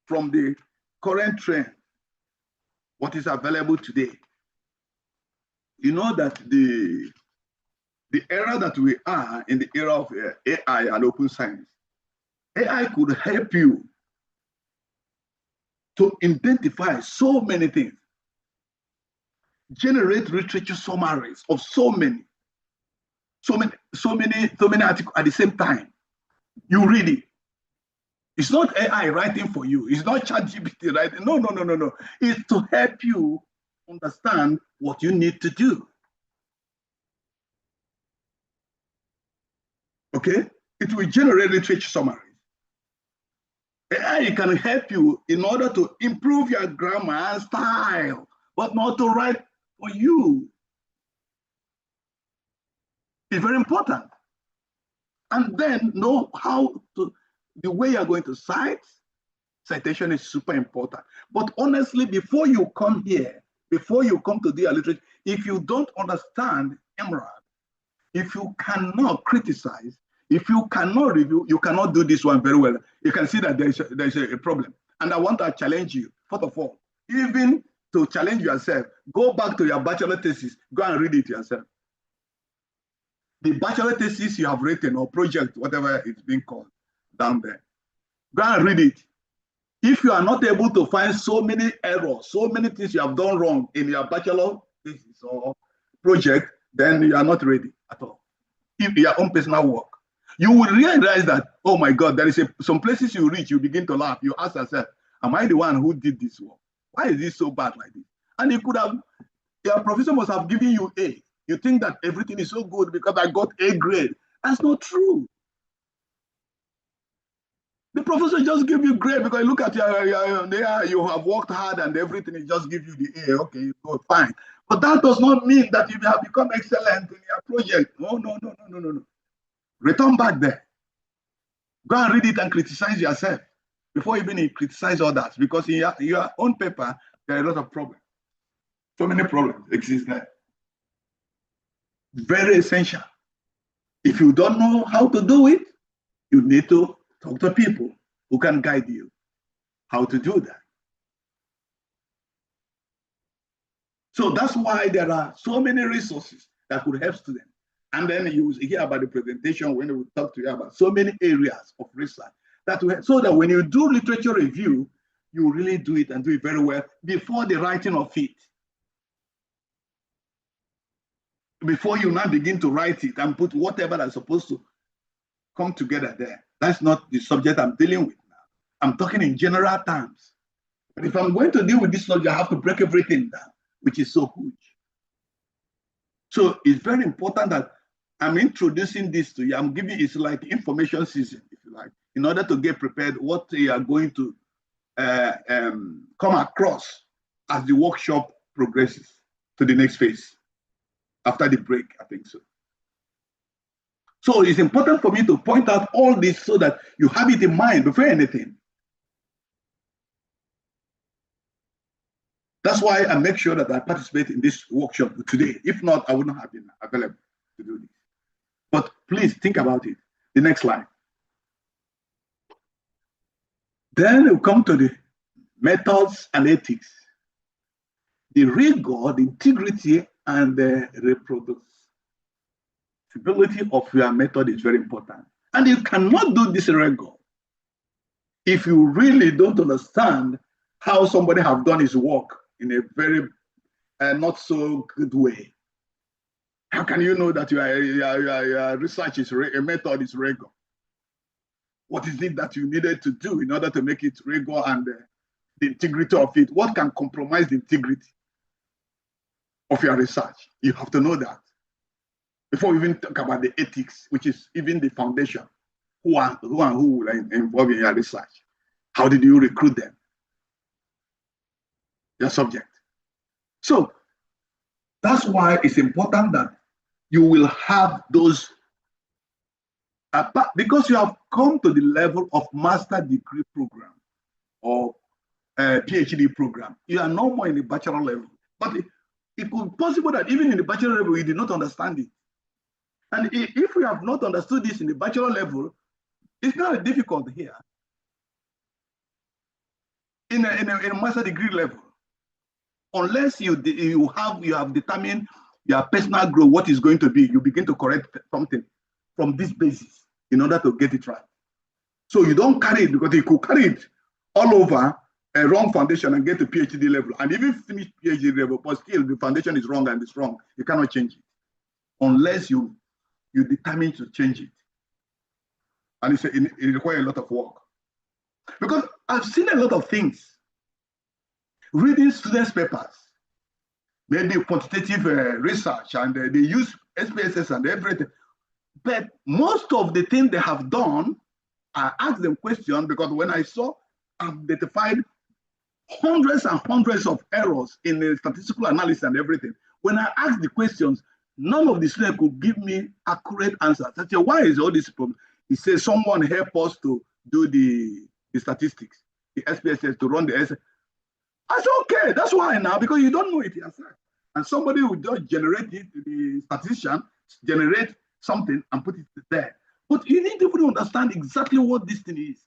Speaker 7: from the current trend, what is available today. You know that the era that we are in the era of AI and open science, AI could help you to identify so many things, generate literature summaries of so many articles at the same time. You read it. It's not AI writing for you. It's not ChatGPT writing. No. It's to help you understand what you need to do. Okay? It will generate literature summaries. AI can help you in order to improve your grammar and style, but not to write for you. It's very important. And then know how to, the way you're going to cite, citation is super important. But honestly, before you come here, before you come to the literature, if you don't understand Emerald, if you cannot criticize, if you cannot review, you cannot do this one very well. You can see that there's a problem. And I want to challenge you, first of all, even to challenge yourself, go back to your bachelor thesis, go and read it yourself. The bachelor thesis you have written or project, whatever it's being called down there, go and read it. If you are not able to find so many errors, so many things you have done wrong in your bachelor thesis or project, then you are not ready at all. If your own personal work, you will realize that, oh my God, there is some places you reach, you begin to laugh. You ask yourself, am I the one who did this work? Why is this so bad like this? And you could have, your professor must have given you A. You think that everything is so good because I got A grade. That's not true. The professor just give you grade because look at you have worked hard and everything, he just give you the A. Okay, you go fine. But that does not mean that you have become excellent in your project. No. Return back there. Go and read it and criticize yourself before even you criticize others, because in your own paper, there are a lot of problems. So many problems exist there. Very essential. If you don't know how to do it, you need to talk to people who can guide you how to do that. So that's why there are so many resources that could help students. And then you will hear about the presentation when we talk to you about so many areas of research that will, so that when you do literature review, you really do it and do it very well before the writing of it. Before you now begin to write it and put whatever that's supposed to come together there. That's not the subject I'm dealing with now. I'm talking in general terms. But if I'm going to deal with this subject, I have to break everything down, which is so huge. So it's very important that I'm introducing this to you. I'm giving it's like information season, if you like, in order to get prepared what you are going to come across as the workshop progresses to the next phase after the break, I think so. So it's important for me to point out all this so that you have it in mind before anything. That's why I make sure that I participate in this workshop today. If not, I wouldn't have been available to do this. But please think about it. The next slide. Then we come to the methods and ethics. The rigor, the integrity, and the reproducibility of your method is very important. And you cannot do this rigor if you really don't understand how somebody have done his work in a very not so good way. How can you know that your research is a method is rigor? What is it that you needed to do in order to make it rigor and the integrity of it? What can compromise the integrity of your research? You have to know that before we even talk about the ethics, which is even the foundation. Who will involve in your research? How did you recruit them? Your subject. So that's why it's important that you will have those, because you have come to the level of master degree program or PhD program. You are no more in the bachelor level. But it could be possible that even in the bachelor level, you did not understand it. And if we have not understood this in the bachelor level, it's not difficult here. In a master degree level, unless you have determined your personal growth, what is going to be, you begin to correct something from this basis in order to get it right. So you don't carry it, because you could carry it all over a wrong foundation and get to PhD level and even finish PhD level, but still the foundation is wrong and it's wrong. You cannot change it unless you determine to change it. And it requires a lot of work. Because I've seen a lot of things. Reading students' papers, maybe quantitative research, and they use SPSS and everything. But most of the things they have done, I asked them questions, because when I saw, I've identified hundreds and hundreds of errors in the statistical analysis and everything. When I asked the questions, none of the students could give me accurate answers. I said, why is all this problem? He says, someone help us to do the statistics, the SPSS, to run the SS. I said, okay, that's why now, because you don't know it yourself. And somebody will just generate it, the statistician, generate something and put it there. But you need to even understand exactly what this thing is.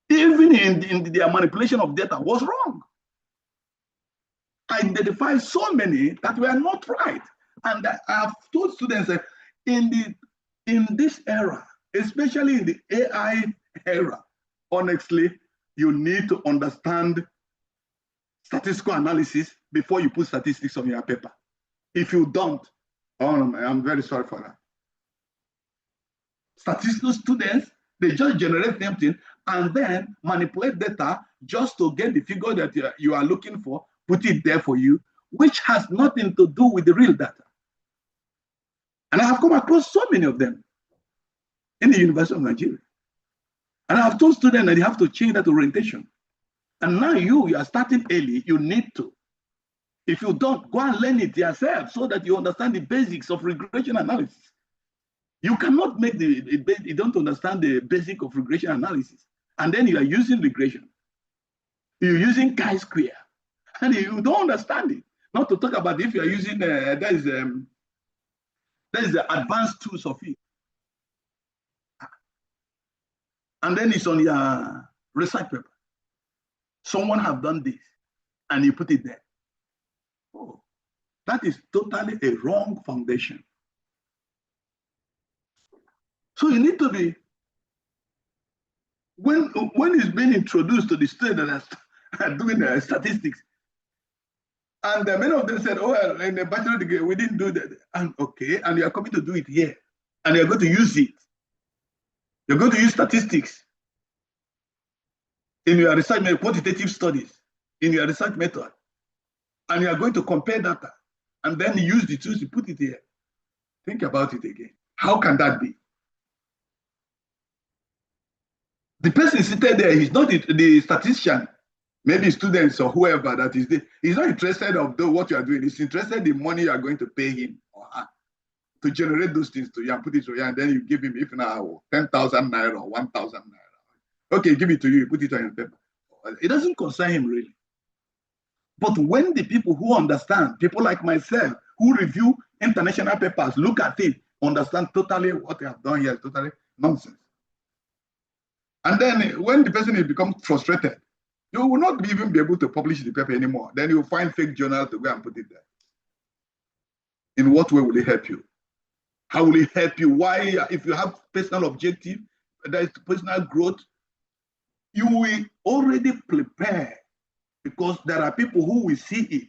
Speaker 7: Even in their manipulation of data was wrong. I identified so many that were not right. And I have told students that in this era, especially in the AI era, honestly, you need to understand statistical analysis before you put statistics on your paper. If you don't, I'm very sorry for that. Statistical students, they just generate something and then manipulate data just to get the figure that you are looking for, put it there for you, which has nothing to do with the real data. And I have come across so many of them in the University of Nigeria. And I have told students that they have to change that orientation. And now you are starting early, you need to. If you don't, go and learn it yourself so that you understand the basics of regression analysis. You cannot make you don't understand the basic of regression analysis. And then you are using regression. You're using chi-square. And you don't understand it. Not to talk about if you are using, there is the advanced tools of it. And then it's on your research paper. Someone have done this, and you put it there. Oh, that is totally a wrong foundation. So you need to be, when it's being introduced to the students that are doing the statistics, and many of them said, oh, well, in the bachelor degree, we didn't do that. And okay, and you are coming to do it here, and you're going to use it. You're going to use statistics in your research method, quantitative studies, in your research method, and you are going to compare data, and then use the tools to put it here. Think about it again. How can that be? The person seated there, he's not the statistician, maybe students or whoever that is there. He's not interested of what you are doing. He's interested in the money you are going to pay him or her to generate those things to you and put it to you, and then you give him, if now 10,000 naira or 1,000 naira. Okay, give it to you, you put it on your paper. It doesn't concern him really. But when the people who understand, people like myself, who review international papers, look at it, understand totally what they have done here is totally nonsense. And then when the person becomes frustrated, you will not even be able to publish the paper anymore. Then you find fake journal to go and put it there. In what way will it help you? How will it help you? Why, if you have personal objective, there is personal growth, you will already prepare, because there are people who will see it.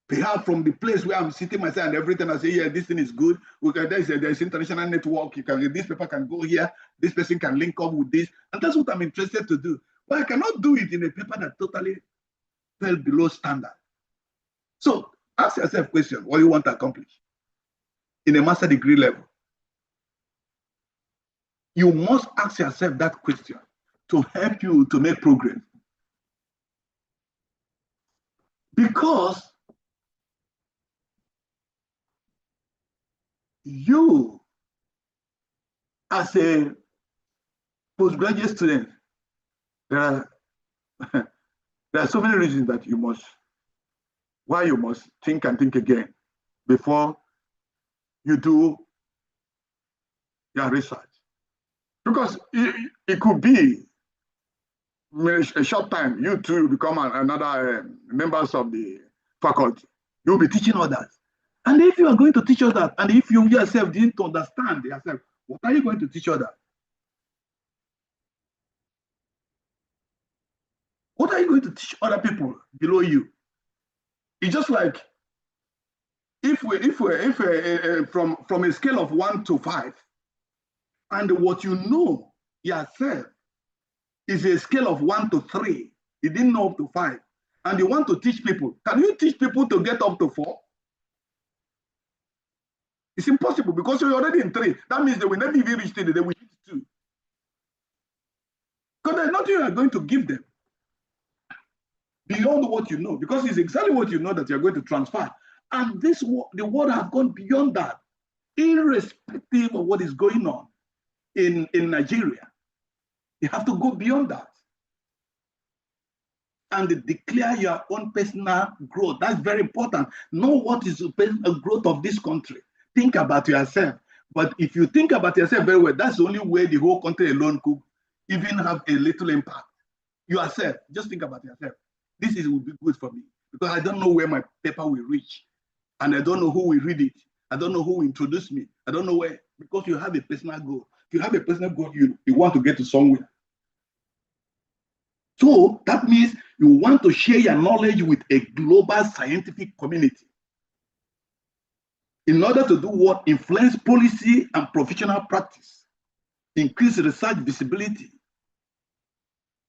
Speaker 7: Perhaps from the place where I'm sitting myself and everything, I say, yeah, this thing is good. There's international network. This paper can go here. This person can link up with this. And that's what I'm interested to do. But I cannot do it in a paper that totally fell below standard. So ask yourself a question, what do you want to accomplish in a master degree level? You must ask yourself that question to help you to make progress. Because you, as a postgraduate student, there are so many reasons that why you must think and think again before you do your research. Because it could be a short time, you too become another members of the faculty. You'll be teaching others. And if you are going to teach others, and if you yourself didn't understand yourself, what are you going to teach others? What are you going to teach other people below you? It's just like if from a scale of 1 to 5, and what you know yourself is a scale of 1 to 3, you didn't know up to 5, and you want to teach people, can you teach people to get up to 4? It's impossible, because you're already in 3. That means they will never even reach 3, they will hit 2. Because there's nothing you are going to give them beyond what you know, because it's exactly what you know that you're going to transfer. And the world has gone beyond that, irrespective of what is going on in Nigeria. You have to go beyond that and declare your own personal growth. That's very important. Know what is the personal growth of this country. Think about yourself. But if you think about yourself very well, that's the only way the whole country alone could even have a little impact. Yourself, just think about yourself. This will be good for me, because I don't know where my paper will reach, and I don't know who will read it. I don't know who will introduce me. I don't know where, because you have a personal goal. If you have a personal goal, you want to get to somewhere. So that means you want to share your knowledge with a global scientific community in order to do what? Influence policy and professional practice, increase research visibility.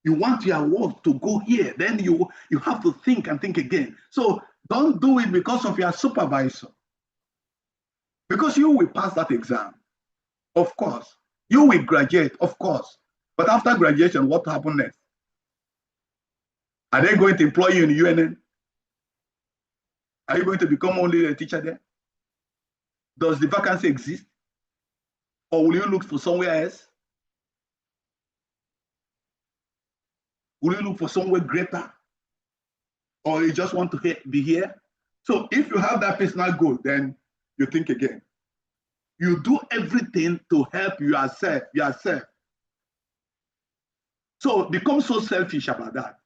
Speaker 7: You want your work to go here, then you have to think and think again. So don't do it because of your supervisor, because you will pass that exam, of course. You will graduate, of course. But after graduation, what happens next? Are they going to employ you in the UNN? Are you going to become only a teacher there? Does the vacancy exist? Or will you look for somewhere else? Will you look for somewhere greater? Or you just want to be here? So if you have that personal goal, then you think again. You do everything to help yourself. So become so selfish about that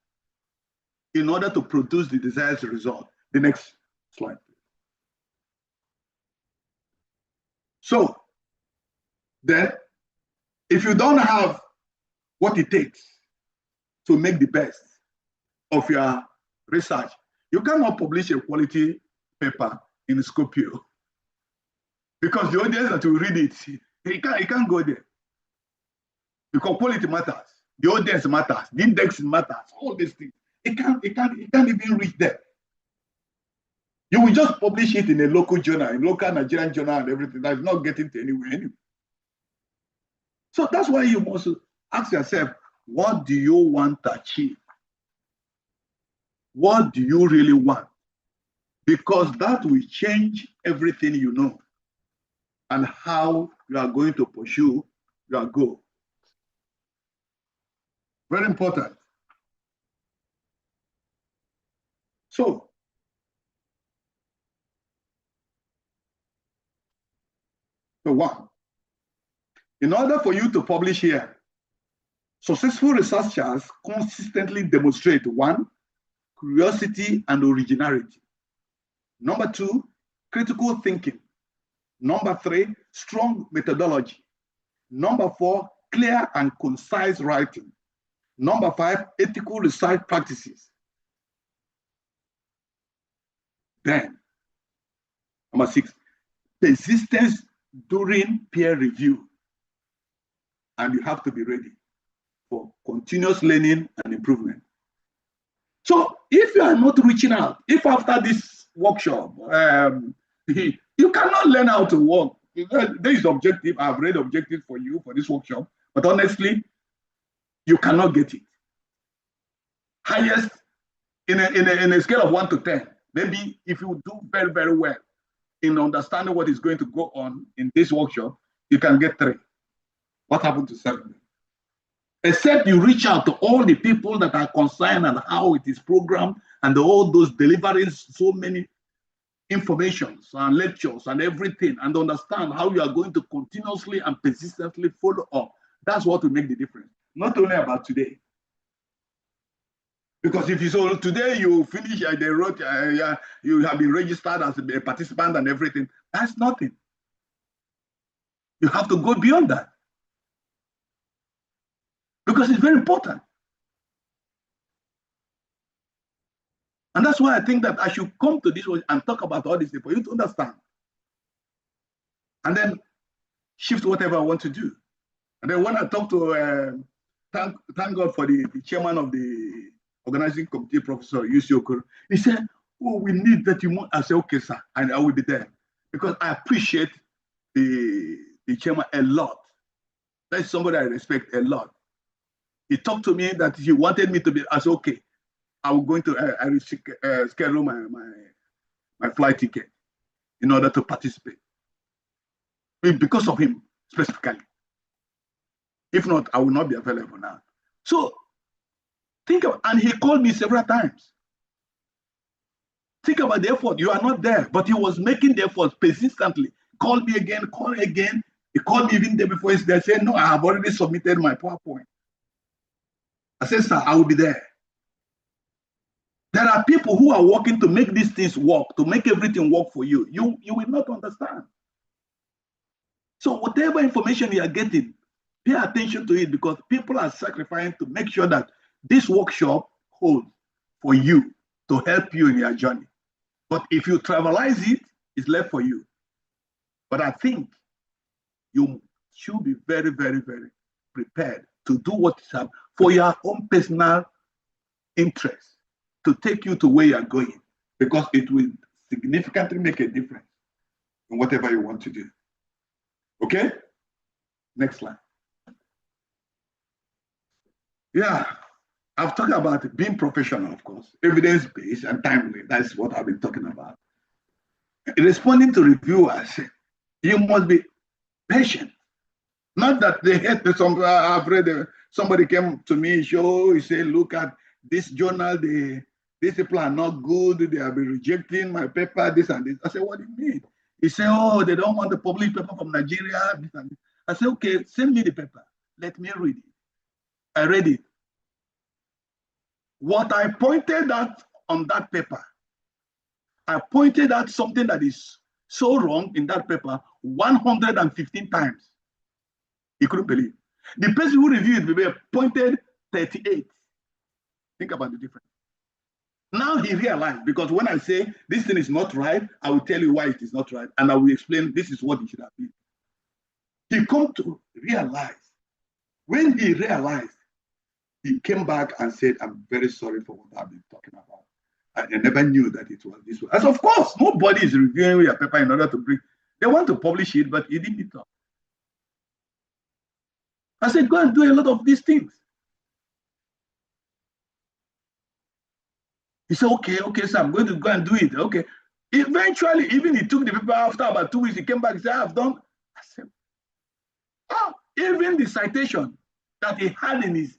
Speaker 7: in order to produce the desired result. The next slide, please. So then, if you don't have what it takes to make the best of your research, you cannot publish a quality paper in Skopje, because the audience that will read it, he can't go there. Because quality matters, the audience matters, the index matters, all these things. It can't even reach there. You will just publish it in a local journal, in local Nigerian journal and everything. That's not getting to anywhere anyway. So that's why you must Ask yourself, what do you want to achieve? What do you really want? Because that will change everything you know and how you are going to pursue your goal. Very important. So, one, in order for you to publish here, successful researchers consistently demonstrate one, curiosity and originality. Number two, critical thinking. Number three, strong methodology. Number four, clear and concise writing. Number five, ethical research practices. Then, number six, persistence during peer review. And you have to be ready for continuous learning and improvement. So if you are not reaching out, if after this workshop, you cannot learn how to work. There is objective, I've read objective for you for this workshop, but honestly, you cannot get it. Highest in a scale of 1 to 10, maybe if you do very, very well in understanding what is going to go on in this workshop, you can get 3. What happened to 7? Except you reach out to all the people that are concerned and how it is programmed and all those delivering so many informations and lectures and everything, and understand how you are going to continuously and persistently follow up. That's what will make the difference. Not only about today. Because if you saw today you finish, they wrote, you have been registered as a participant and everything, that's nothing. You have to go beyond that. Because it's very important. And that's why I think that I should come to this and talk about all this for you to understand. And then shift whatever I want to do. And then when I talk to, thank God for the chairman of the organizing committee, Professor Yusi Okoro, he said, oh, we need that you. I said, okay, sir, and I will be there. Because I appreciate the chairman a lot. That's somebody I respect a lot. He talked to me that he wanted me to be, I said, okay, I will go into, I will schedule my flight ticket in order to participate. Because of him, specifically. If not, I will not be available now. So, think of, and he called me several times. Think about the effort. You are not there, but he was making the effort persistently. Call me again, call again. He called me even day before he's there, said, no, I have already submitted my PowerPoint. I said, sir, I will be there. There are people who are working to make these things work, to make everything work for you. You will not understand. So whatever information you are getting, pay attention to it, because people are sacrificing to make sure that this workshop holds for you to help you in your journey. But if you travelize it, it's left for you. But I think you should be very, very, very prepared to do what is happening for your own personal interest, to take you to where you're going, because it will significantly make a difference in whatever you want to do. Okay? Next slide. Yeah, I've talked about being professional, of course, evidence-based and timely. That's what I've been talking about. Responding to reviewers, you must be patient. Not that they hate some. I've read somebody came to me, he said, look at this journal, these people are not good, they have been rejecting my paper, this and this. I said, what do you mean? He said, oh, they don't want the public paper from Nigeria, this and this. I said, okay, send me the paper. Let me read it. I read it. What I pointed out on that paper, I pointed out something that is so wrong in that paper 115 times. He couldn't believe. The person who reviewed it pointed 38. Think about the difference. Now he realized, because when I say this thing is not right, I will tell you why it is not right, and I will explain this is what it should have been. He come to realize. When he realized, he came back and said, I'm very sorry for what I've been talking about. I never knew that it was this way. As of course, nobody is reviewing your paper in order to bring. They want to publish it, but he didn't talk. I said, go and do a lot of these things. He said, okay, sir, I'm going to go and do it. Okay. Eventually, even he took the paper after about 2 weeks, he came back and said, I've done. I said, oh, even the citation that he had in his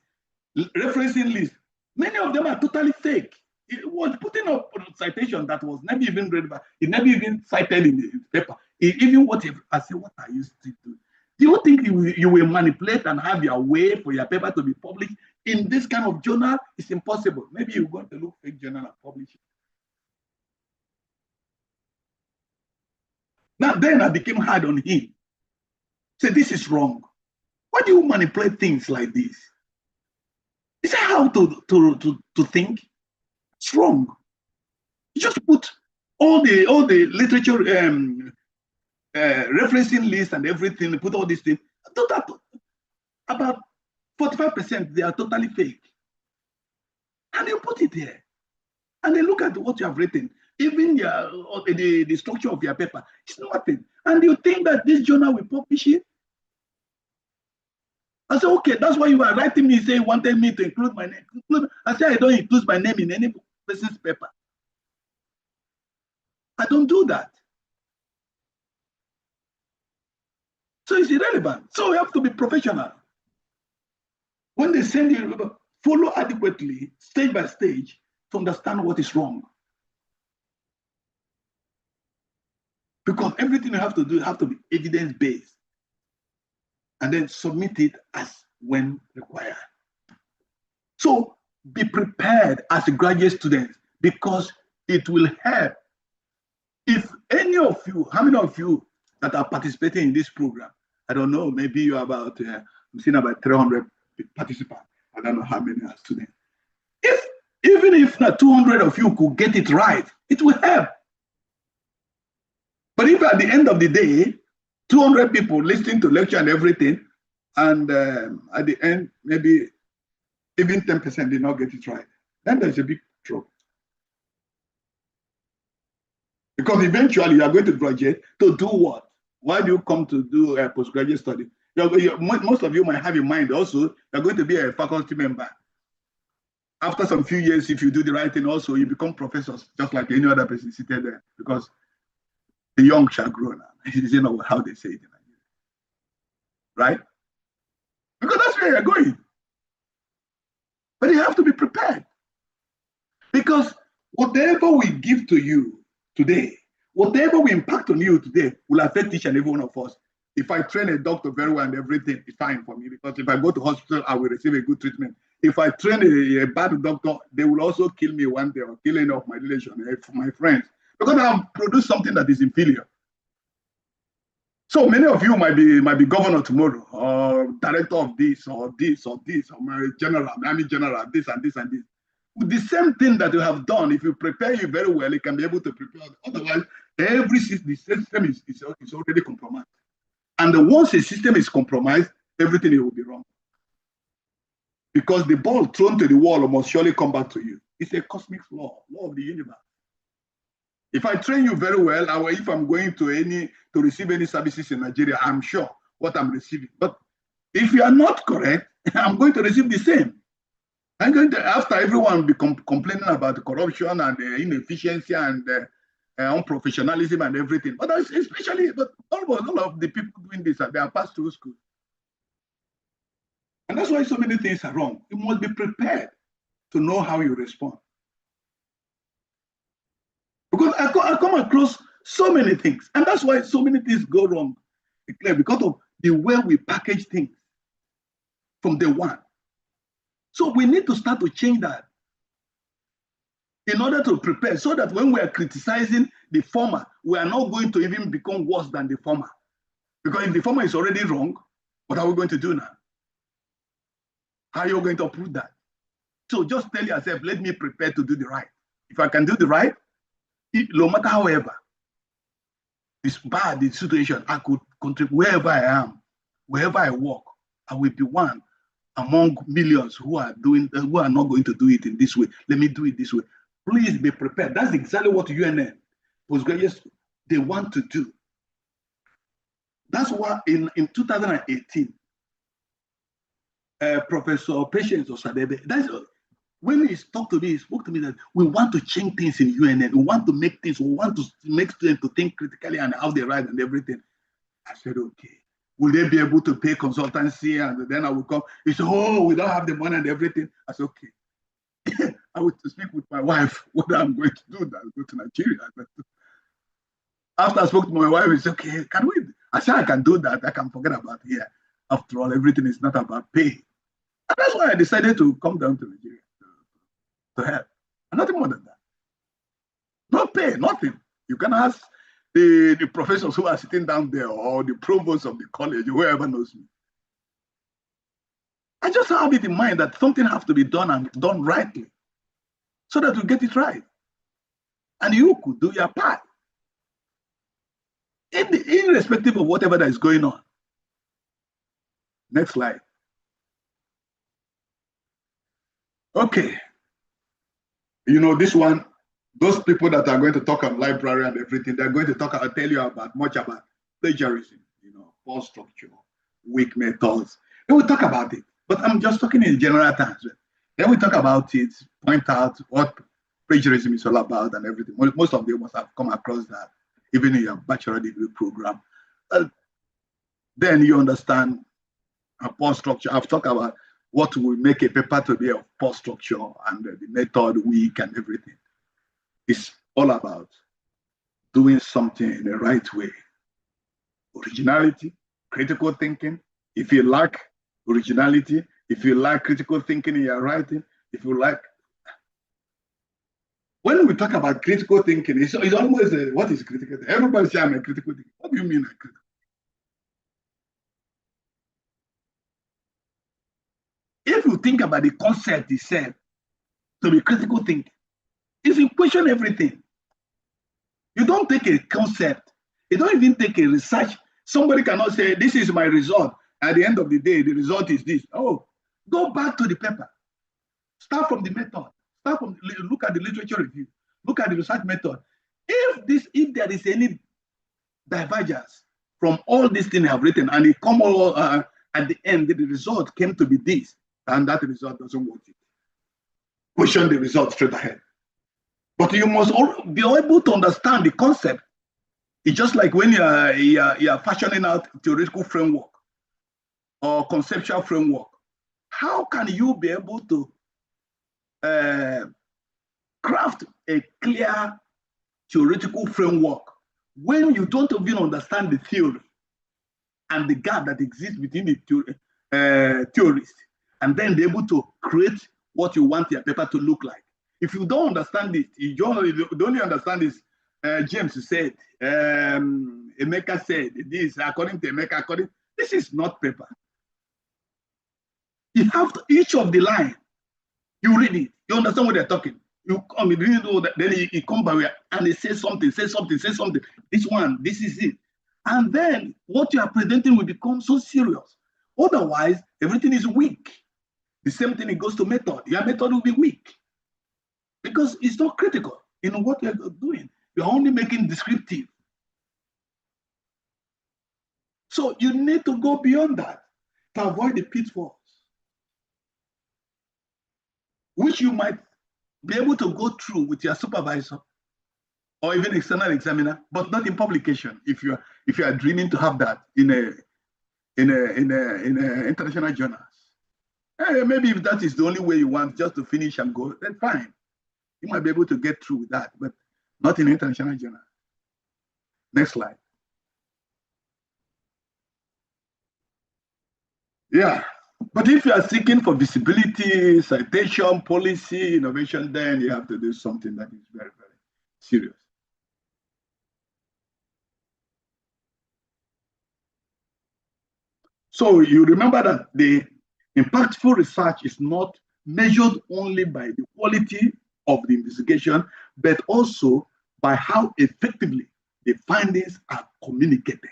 Speaker 7: referencing list, many of them are totally fake. It was putting up a citation that was never even read by, it never even cited in the paper. Even whatever, I said, what are you still doing? Do you think you will manipulate and have your way for your paper to be published in this kind of journal? It's impossible. Maybe you're going to look fake journal and publish it. Now then I became hard on him. Say, this is wrong. Why do you manipulate things like this? Is that how to think? It's wrong. You just put all the literature referencing list and everything, put all these things. About 45% they are totally fake. And you put it there. And then look at what you have written. Even the structure of your paper, it's nothing. And you think that this journal will publish it? I said, okay, that's why you are writing me, say you wanted me to include my name. I said, I don't include my name in any person's paper. I don't do that. So it's irrelevant. So we have to be professional. When they send you, follow adequately, stage by stage, to understand what is wrong. Because everything you have to do have to be evidence-based. And then submit it as when required. So be prepared as a graduate student, because it will help. If any of you, how many of you that are participating in this program, I don't know, maybe you're about, I'm seeing about 300 participants. I don't know how many are students. Even if not 200 of you could get it right, it will help. But if at the end of the day, 200 people listening to lecture and everything, and at the end, maybe even 10% did not get it right, then there's a big trouble. Because eventually you are going to graduate to do what? Why do you come to do a postgraduate study? Most of you might have in mind also, you're going to be a faculty member. After some few years, if you do the right thing also, you become professors, just like any other person seated there, because the young shall grow now. You know how they say it in Nigeria. Right? Because that's where you're going. But you have to be prepared. Because whatever we give to you today, whatever we impact on you today will affect each and every one of us. If I train a doctor very well and everything, it's fine for me, because if I go to hospital, I will receive a good treatment. If I train a bad doctor, they will also kill me one day or kill any of my relations, my friends, because I have produced something that is inferior. So many of you might be governor tomorrow, or director of this, or this, or this, or my general, army general, this and this and this. With the same thing that you have done, if you prepare you very well, you can be able to prepare. Otherwise, the system is already compromised. And once a system is compromised, everything will be wrong. Because the ball thrown to the wall must surely come back to you. It's a cosmic law of the universe. If I train you very well, if I'm going to receive any services in Nigeria, I'm sure what I'm receiving. But if you are not correct, I'm going to receive the same. I'm going to, after everyone be complaining about the corruption and the inefficiency and unprofessionalism and everything. But especially, almost all of the people doing this, they are passed through school. And that's why so many things are wrong. You must be prepared to know how you respond. Because I come across so many things, and that's why so many things go wrong, because of the way we package things from day one. So we need to start to change that in order to prepare, so that when we are criticizing the former, we are not going to even become worse than the former. Because if the former is already wrong, what are we going to do now? How are you going to prove that? So just tell yourself, let me prepare to do the right. If I can do the right, no matter however it's bad, the situation, I could contribute wherever I am, wherever I work, I will be one among millions who are not going to do it in this way. Let me do it this way. Please be prepared. That's exactly what UNN, postgraduates, they want to do. That's why in 2018, Professor Patience Osadebe, that's when he spoke to me that we want to change things in UNN. We want to make things, we want to make students to think critically and how they write and everything. I said, okay. Will they be able to pay consultancy? And then I will come. He said, oh, we don't have the money and everything. I said, okay. I will speak with my wife whether I'm going to do that. Go to Nigeria. After I spoke to my wife, he said, okay, can we? I said, I can do that. I can forget about here. After all, everything is not about pay. And that's why I decided to come down to Nigeria to help. And nothing more than that. No pay, nothing. You can ask the professors who are sitting down there or the provost of the college, whoever knows me. I just have it in mind that something has to be done and done rightly so that we get it right. And you could do your part. Irrespective of whatever that is going on. Next slide. Okay. You know, this one, those people that are going to talk on library and everything, they're going to talk, I'll tell you much about plagiarism, you know, poor structure, weak methods. They will talk about it, but I'm just talking in general terms. Then we talk about it, point out what plagiarism is all about and everything. Most of you must have come across that, even in your bachelor degree program. Then you understand a poor structure. I've talked about what will make a paper to be of poor structure and the method weak and everything. It's all about doing something in the right way. Originality, critical thinking. If you lack originality, if you lack critical thinking in your writing, if you like. When we talk about critical thinking, it's almost what is critical thinking? Everybody say I'm a critical thinker. What do you mean a critical? If you think about the concept itself, to be critical thinking, is you question everything. You don't take a concept, you don't even take a research. Somebody cannot say, this is my result. At the end of the day, the result is this. Oh, go back to the paper. Start from the method. Start from, look at the literature review. Look at the research method. If there is any divergence from all these things I have written, and it come all at the end, the result came to be this, and that result doesn't work. Question the result straight ahead. But you must be able to understand the concept. It's just like when you're fashioning out theoretical framework or conceptual framework. How can you be able to craft a clear theoretical framework when you don't even understand the theory and the gap that exists between the theorists, and then be able to create what you want your paper to look like? If you don't understand it, you only understand this. James said, Emeka said this, according to Emeka, this is not paper. You have to, each of the line, you read it, you understand what they're talking. You come, you know that, then he come by and he says something, say something. This one, this is it. And then what you are presenting will become so serious. Otherwise, everything is weak. The same thing, it goes to method. Your method will be weak because it's not critical in what you're doing. You're only making descriptive. So you need to go beyond that to avoid the pitfalls, which you might be able to go through with your supervisor or even external examiner, but not in publication. If you are dreaming to have that in international journals, maybe if that is the only way you want, just to finish and go, then fine. You might be able to get through with that, but not in international journal. Next slide. Yeah, but if you are seeking for visibility, citation, policy, innovation, then you have to do something that is very, very serious. So you remember that the impactful research is not measured only by the quality of the investigation, but also by how effectively the findings are communicated.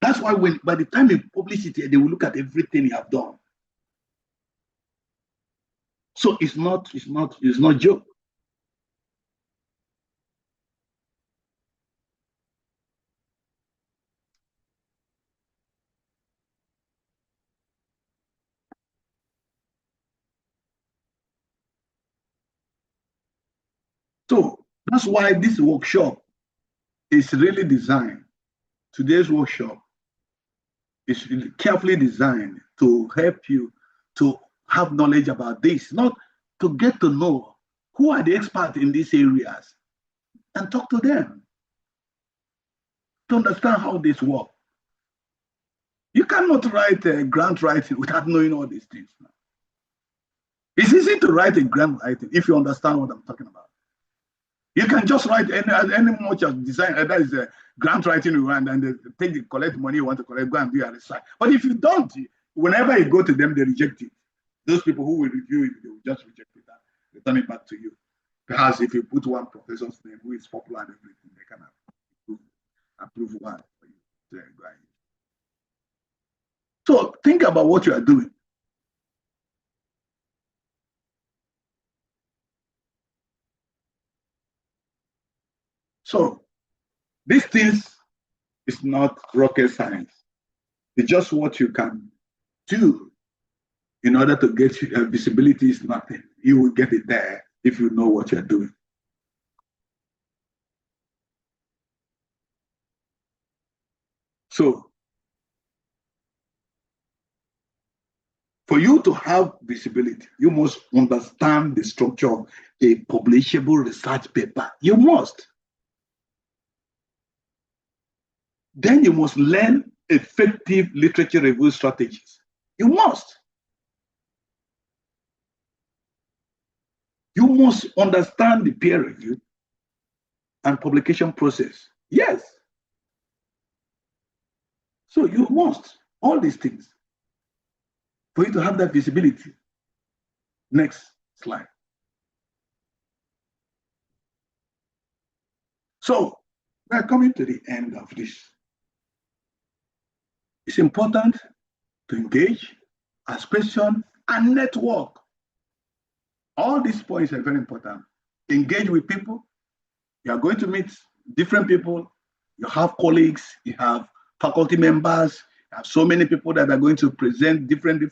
Speaker 7: That's why by the time you publish it, they will look at everything you have done. So it's not joke. So that's why this workshop is really designed. Today's workshop is really carefully designed to help you to have knowledge about this, not to get to know who are the experts in these areas and talk to them to understand how this works. You cannot write a grant writing without knowing all these things. It's easy to write a grant writing if you understand what I'm talking about. You can just write any much of design, that is a grant writing you want, and they collect money you want to collect, go and do a research. But if you don't, whenever you go to them, they reject it. Those people who will review it, they will just reject it and return it back to you. Perhaps if you put one professor's name who is popular and everything, they can approve one for you to go ahead. So think about what you are doing. So these things is not rocket science. It's just what you can do in order to get visibility is nothing. You will get it there if you know what you're doing. So for you to have visibility, you must understand the structure of a publishable research paper. You must. Then you must learn effective literature review strategies. You must. You must understand the peer review and publication process. Yes. So you must, all these things, for you to have that visibility. Next slide. So we are coming to the end of this. It's important to engage, ask questions, and network. All these points are very important. Engage with people. You are going to meet different people. You have colleagues, you have faculty members, you have so many people that are going to present different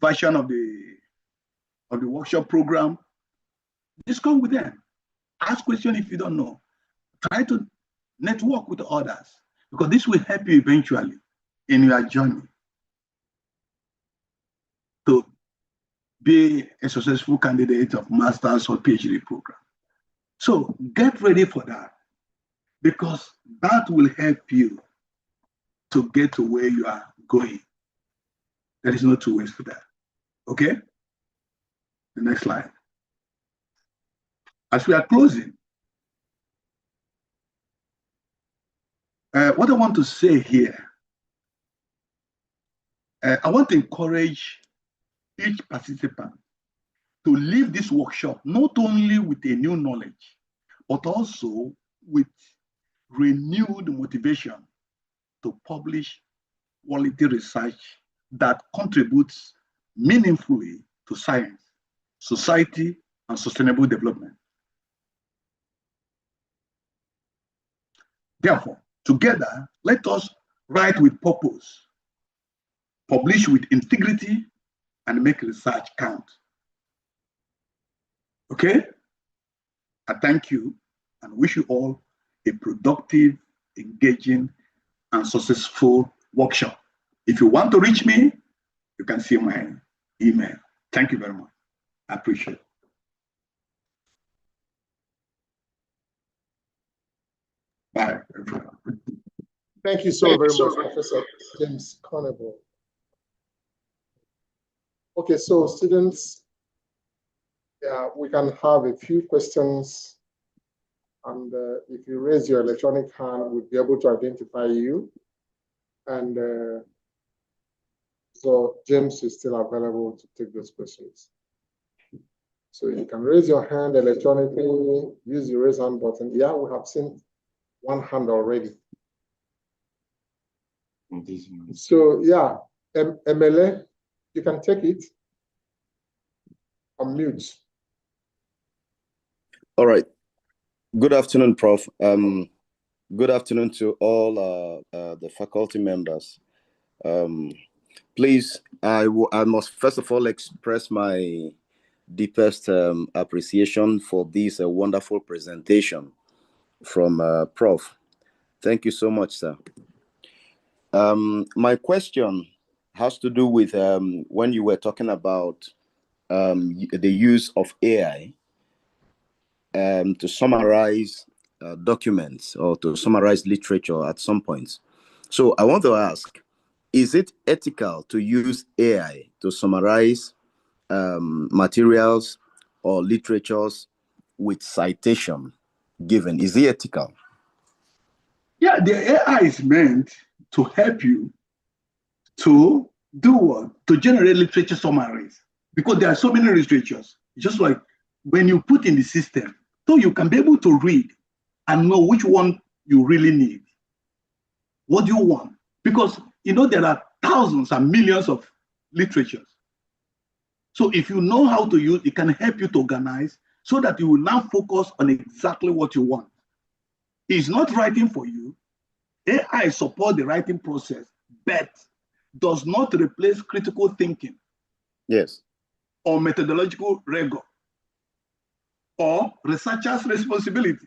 Speaker 7: versions of the workshop program. Discuss with them. Ask questions if you don't know. Try to network with others, because this will help you eventually in your journey to be a successful candidate of master's or PhD program. So get ready for that, because that will help you to get to where you are going. There is no two ways to that. Okay? The next slide. As we are closing, what I want to say here, I want to encourage each participant to leave this workshop not only with a new knowledge, but also with renewed motivation to publish quality research that contributes meaningfully to science, society, and sustainable development. Therefore, together, let us write with purpose, publish with integrity, and make research count. Okay? I thank you and wish you all a productive, engaging, and successful workshop. If you want to reach me, you can see my email. Thank you very much. I appreciate it. Bye.
Speaker 2: Thank you so very much, Professor James Carnival. Okay, so students, we can have a few questions, and if you raise your electronic hand, we'll be able to identify you. And so James is still available to take those questions. So you can raise your hand electronically, use the raise hand button. Yeah, we have seen one hand already. So yeah, MLA, you can take it. Unmute.
Speaker 8: All right. Good afternoon, Prof. Good afternoon to all the faculty members. Please, I must first of all express my deepest appreciation for this wonderful presentation from Prof. Thank you so much, sir. My question has to do with when you were talking about the use of AI to summarize documents or to summarize literature at some points. So I want to ask, is it ethical to use AI to summarize materials or literatures with citation given? Is it ethical?
Speaker 7: Yeah, the AI is meant to help you to do what? To generate literature summaries, because there are so many literatures. Just like when you put in the system, so you can be able to read and know which one you really need. What do you want? Because you know there are thousands and millions of literatures. So if you know how to use, it can help you to organize so that you will now focus on exactly what you want. It's not writing for you. AI support the writing process, but does not replace critical thinking.
Speaker 8: Yes.
Speaker 7: Or methodological rigor, or researcher's responsibility.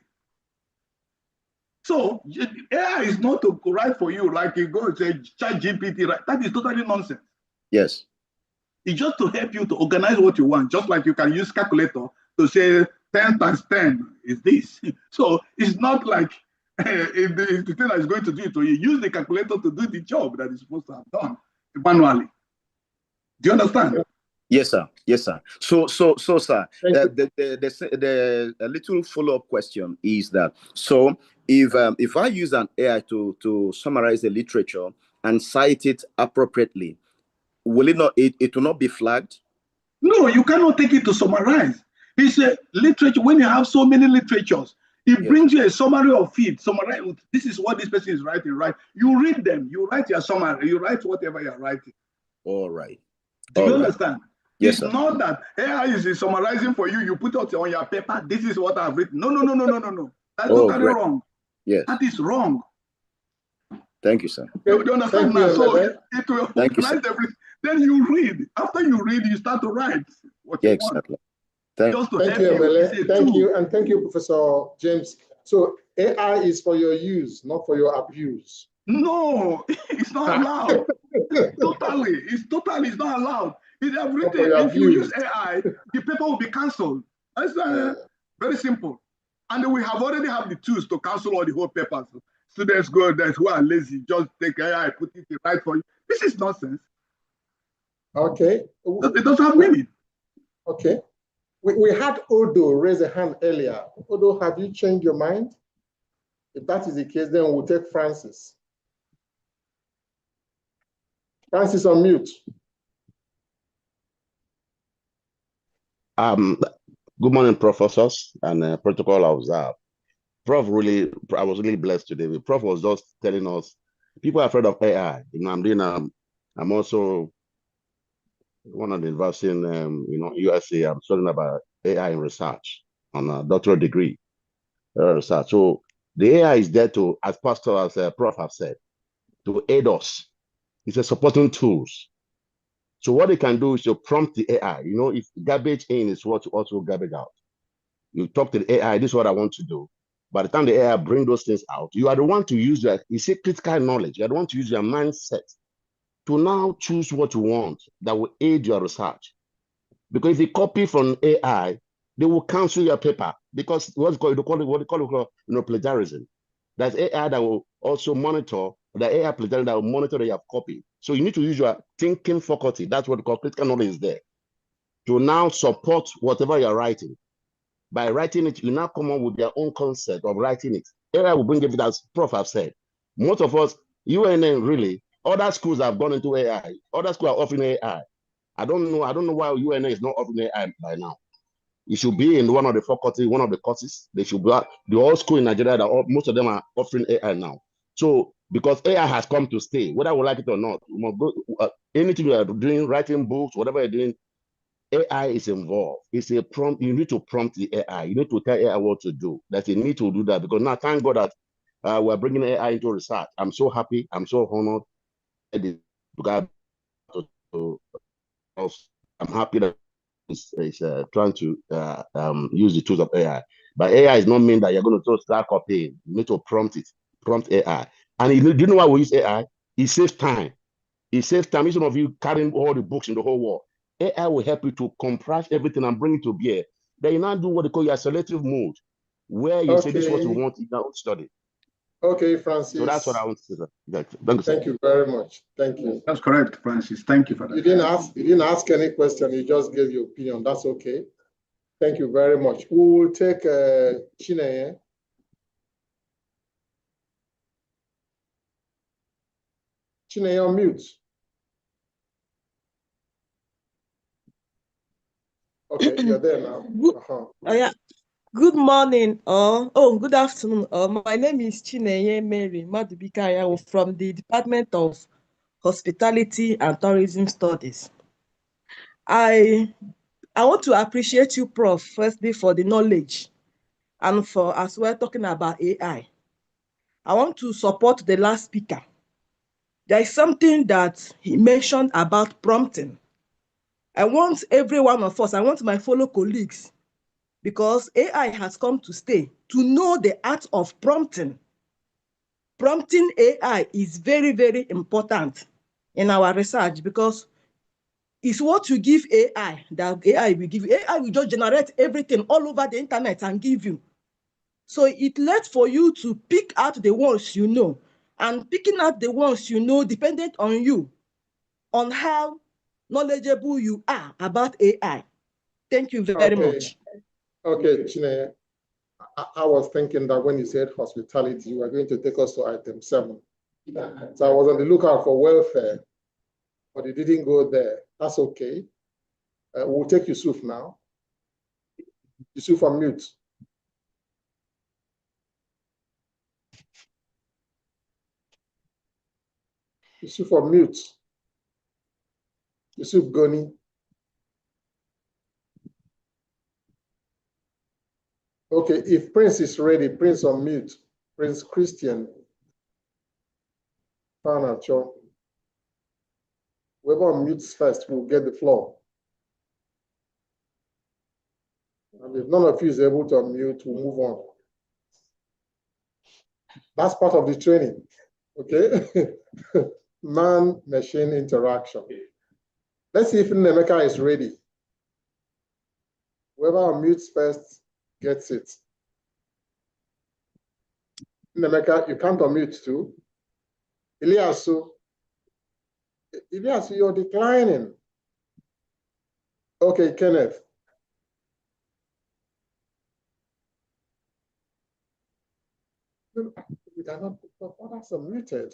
Speaker 7: So AI is not to write for you like you go and say ChatGPT, right? That is totally nonsense.
Speaker 8: Yes.
Speaker 7: It's just to help you to organize what you want, just like you can use calculator to say 10 times 10 is this. So it's not like the thing that is going to do it, so you use the calculator to do the job that is supposed to have done manually. Do you understand?
Speaker 8: Yes, sir. Yes, sir. So, sir, the little follow-up question is that, so if I use an AI to summarize the literature and cite it appropriately, will it not? It will not be flagged?
Speaker 7: No, you cannot take it to summarize. It's a literature. When you have so many literatures, it brings you a summary of it. Summarize. This is what this person is writing, right? You read them. You write your summary. You write whatever you're writing.
Speaker 8: All right.
Speaker 7: Do you understand?
Speaker 8: Yes,
Speaker 7: it's
Speaker 8: sir.
Speaker 7: not that AI is summarizing for you. You put it on your paper. This is what I've written. No. That's totally wrong.
Speaker 8: Yes.
Speaker 7: That is wrong.
Speaker 8: Thank you, sir.
Speaker 7: Do you understand now? So it will organize everything. Then you read. After you read, you start to write what you want.
Speaker 2: Thank you, Emele. Thank you, and thank you, Professor James. So AI is for your use, not for your abuse.
Speaker 7: No, it's not allowed. It's not allowed. If you use AI, the paper will be cancelled. That's very simple. And we have already have the tools to cancel all the whole papers. Students go there who are lazy, just take AI, put it right for you. This is nonsense.
Speaker 2: Okay.
Speaker 7: It doesn't have meaning.
Speaker 2: Okay. We had Odo raise a hand earlier. Odo, have you changed your mind? If that is the case, then we'll take Francis. Francis, on mute.
Speaker 9: Good morning, professors and protocol observed. Prof, I was really blessed today. Prof was just telling us people are afraid of AI. You know, I'm also one of the university in USA. I'm studying about AI in research on a doctoral degree research. So the AI is there to, as Prof have said, to aid us. It's a supporting tools. So what they can do is to prompt the AI. You know, if garbage in is what also garbage out. You talk to the AI, this is what I want to do. By the time the AI bring those things out, you are the one to use critical knowledge. You are the one to use your mindset to now choose what you want that will aid your research. Because if you copy from AI, they will cancel your paper because what they call plagiarism. There's AI that will also monitor, the AI plagiarism that will monitor that you have copied. So you need to use your thinking faculty. That's what we call critical knowledge is there to now support whatever you're writing. By writing it, you now come up with their own concept of writing it. AI will bring it, as Prof have said. Most of us, UNN really, other schools have gone into AI. Other schools are offering AI. I don't know why UNN is not offering AI by now. It should be in one of the faculty, one of the courses. They should be the whole school in Nigeria. Most of them are offering AI now. So because AI has come to stay, whether we like it or not, we must go, anything you are doing, writing books, whatever you're doing, AI is involved. It's a prompt. You need to prompt the AI. You need to tell AI what to do. That you need to do that because now, thank God that we're bringing AI into research. I'm so happy. I'm so honored. I'm happy that is trying to use the tools of AI. But AI does not mean that you're going to just start copying. You need to prompt it, prompt AI. And do you know why we use AI? It saves time. It saves time. Some of you carrying all the books in the whole world. AI will help you to compress everything and bring it to bear. Then you now do what they call your selective mode, where you say this is what you want in your own study.
Speaker 2: Okay, Francis.
Speaker 9: So that's what I want to say.
Speaker 2: Thank you very much. Thank you.
Speaker 7: That's correct, Francis. Thank you for that.
Speaker 2: You didn't ask any question. You just gave your opinion. That's okay. Thank you very much. We will take Chineye. Chineye, on mute. Okay, you're there now.
Speaker 10: Yeah. Good morning, good afternoon. My name is Chineye Mary Madubikaya from the Department of Hospitality and Tourism Studies. I want to appreciate you, Prof, firstly for the knowledge and for as well talking about AI. I want to support the last speaker. There is something that he mentioned about prompting. I want every one of us, I want my fellow colleagues, because AI has come to stay, to know the art of prompting. Prompting AI is very, very important in our research because it's what you give AI that AI will give you. AI will just generate everything all over the internet and give you. So it lets for you to pick out the ones you know, and picking out the ones you know dependent on you, on how knowledgeable you are about AI. Thank you very much.
Speaker 2: Okay, Chineye. I was thinking that when you said hospitality, you were going to take us to item 7. So I was on the lookout for welfare, but you didn't go there. That's okay. We'll take Yusuf now. Yusuf, on mute. Yusuf, on mute. Yusuf Goni. Okay, if Prince is ready, Prince on mute. Prince Christian. Whoever unmutes first will get the floor. And if none of you is able to unmute, we'll move on. That's part of the training, okay? Man-machine interaction. Let's see if Nemeka is ready. Whoever unmutes first gets it. Nemeka, you can't unmute too. Eliasu, you're declining. Okay, Kenneth. We are not, others are muted.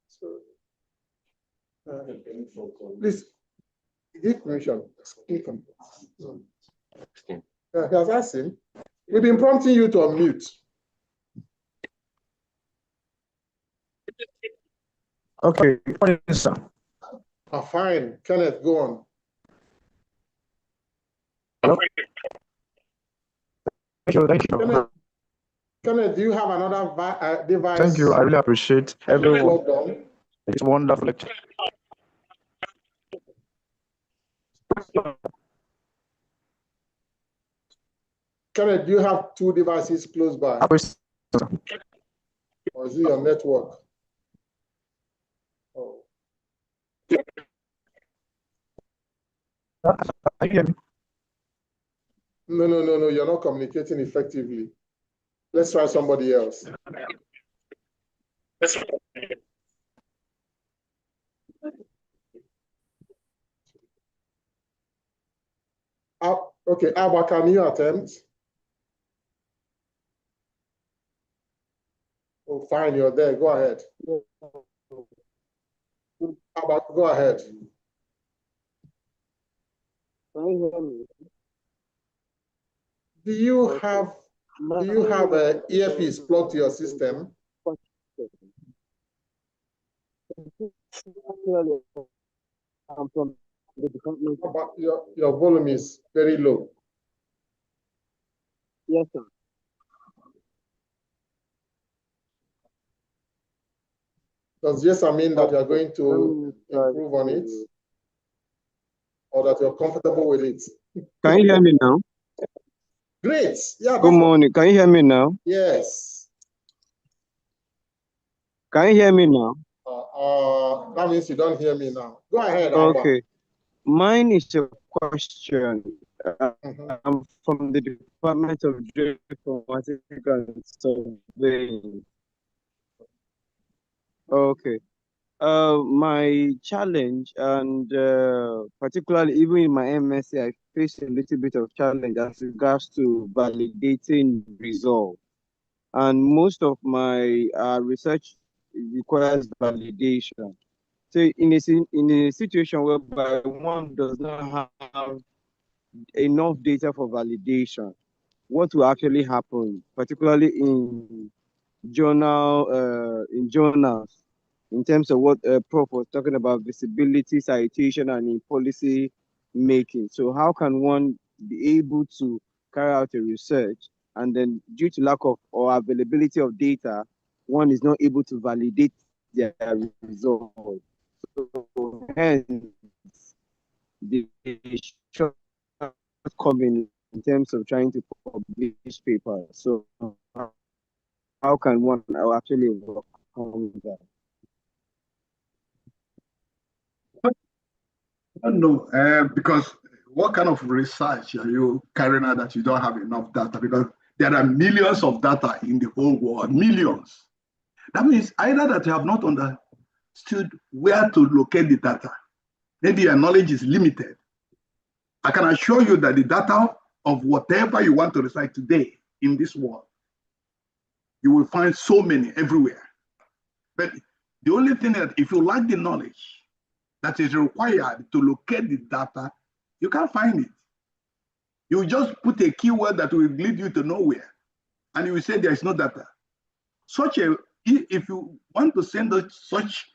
Speaker 2: So, please give permission. He has asked him. We've been prompting you to unmute.
Speaker 11: Okay, fine, sir.
Speaker 2: Fine. Kenneth, go on.
Speaker 11: Hello? Thank you.
Speaker 2: Kenneth, do you have another device?
Speaker 11: Thank you. I really appreciate everyone. It's wonderful.
Speaker 2: Kenneth, do you have 2 devices close by? Or is it your network? Oh. No, you're not communicating effectively. Let's try somebody else. Okay, Abba, can you attempt? Oh, fine, you're there. Go ahead. Abba, go ahead. Do you have an earpiece plugged to your system? Your volume is very low.
Speaker 12: Yes, sir.
Speaker 2: Does yes mean that you are going to improve on it? or that you're comfortable with it?
Speaker 12: Can you hear me now?
Speaker 2: Great. Yeah.
Speaker 12: Good morning. Can you hear me now?
Speaker 2: Yes.
Speaker 12: Can you hear me now?
Speaker 2: That means you don't hear me now. Go ahead.
Speaker 12: Okay. Mine is a question. I'm from the Department of Geoinformatics and Surveying. Okay. My challenge, and particularly even in my MSc, I face a little bit of challenge as regards to validating results. And most of my research requires validation. So in a situation whereby one does not have enough data for validation, what will actually happen, particularly in journals, in terms of what Prof was talking about, visibility, citation, and in policy making. So how can one be able to carry out a research, and then due to lack of or availability of data, one is not able to validate their results? So hence the shortcoming in terms of trying to publish papers. So how can one actually overcome that?
Speaker 7: I don't know, because what kind of research are you carrying out that you don't have enough data? Because there are millions of data in the whole world, millions. That means either that you have not understood where to locate the data. Maybe your knowledge is limited. I can assure you that the data of whatever you want to research today in this world, you will find so many everywhere. But the only thing that if you lack the knowledge that is required to locate the data, you can't find it. You just put a keyword that will lead you to nowhere, and you will say there is no data. If you want to send such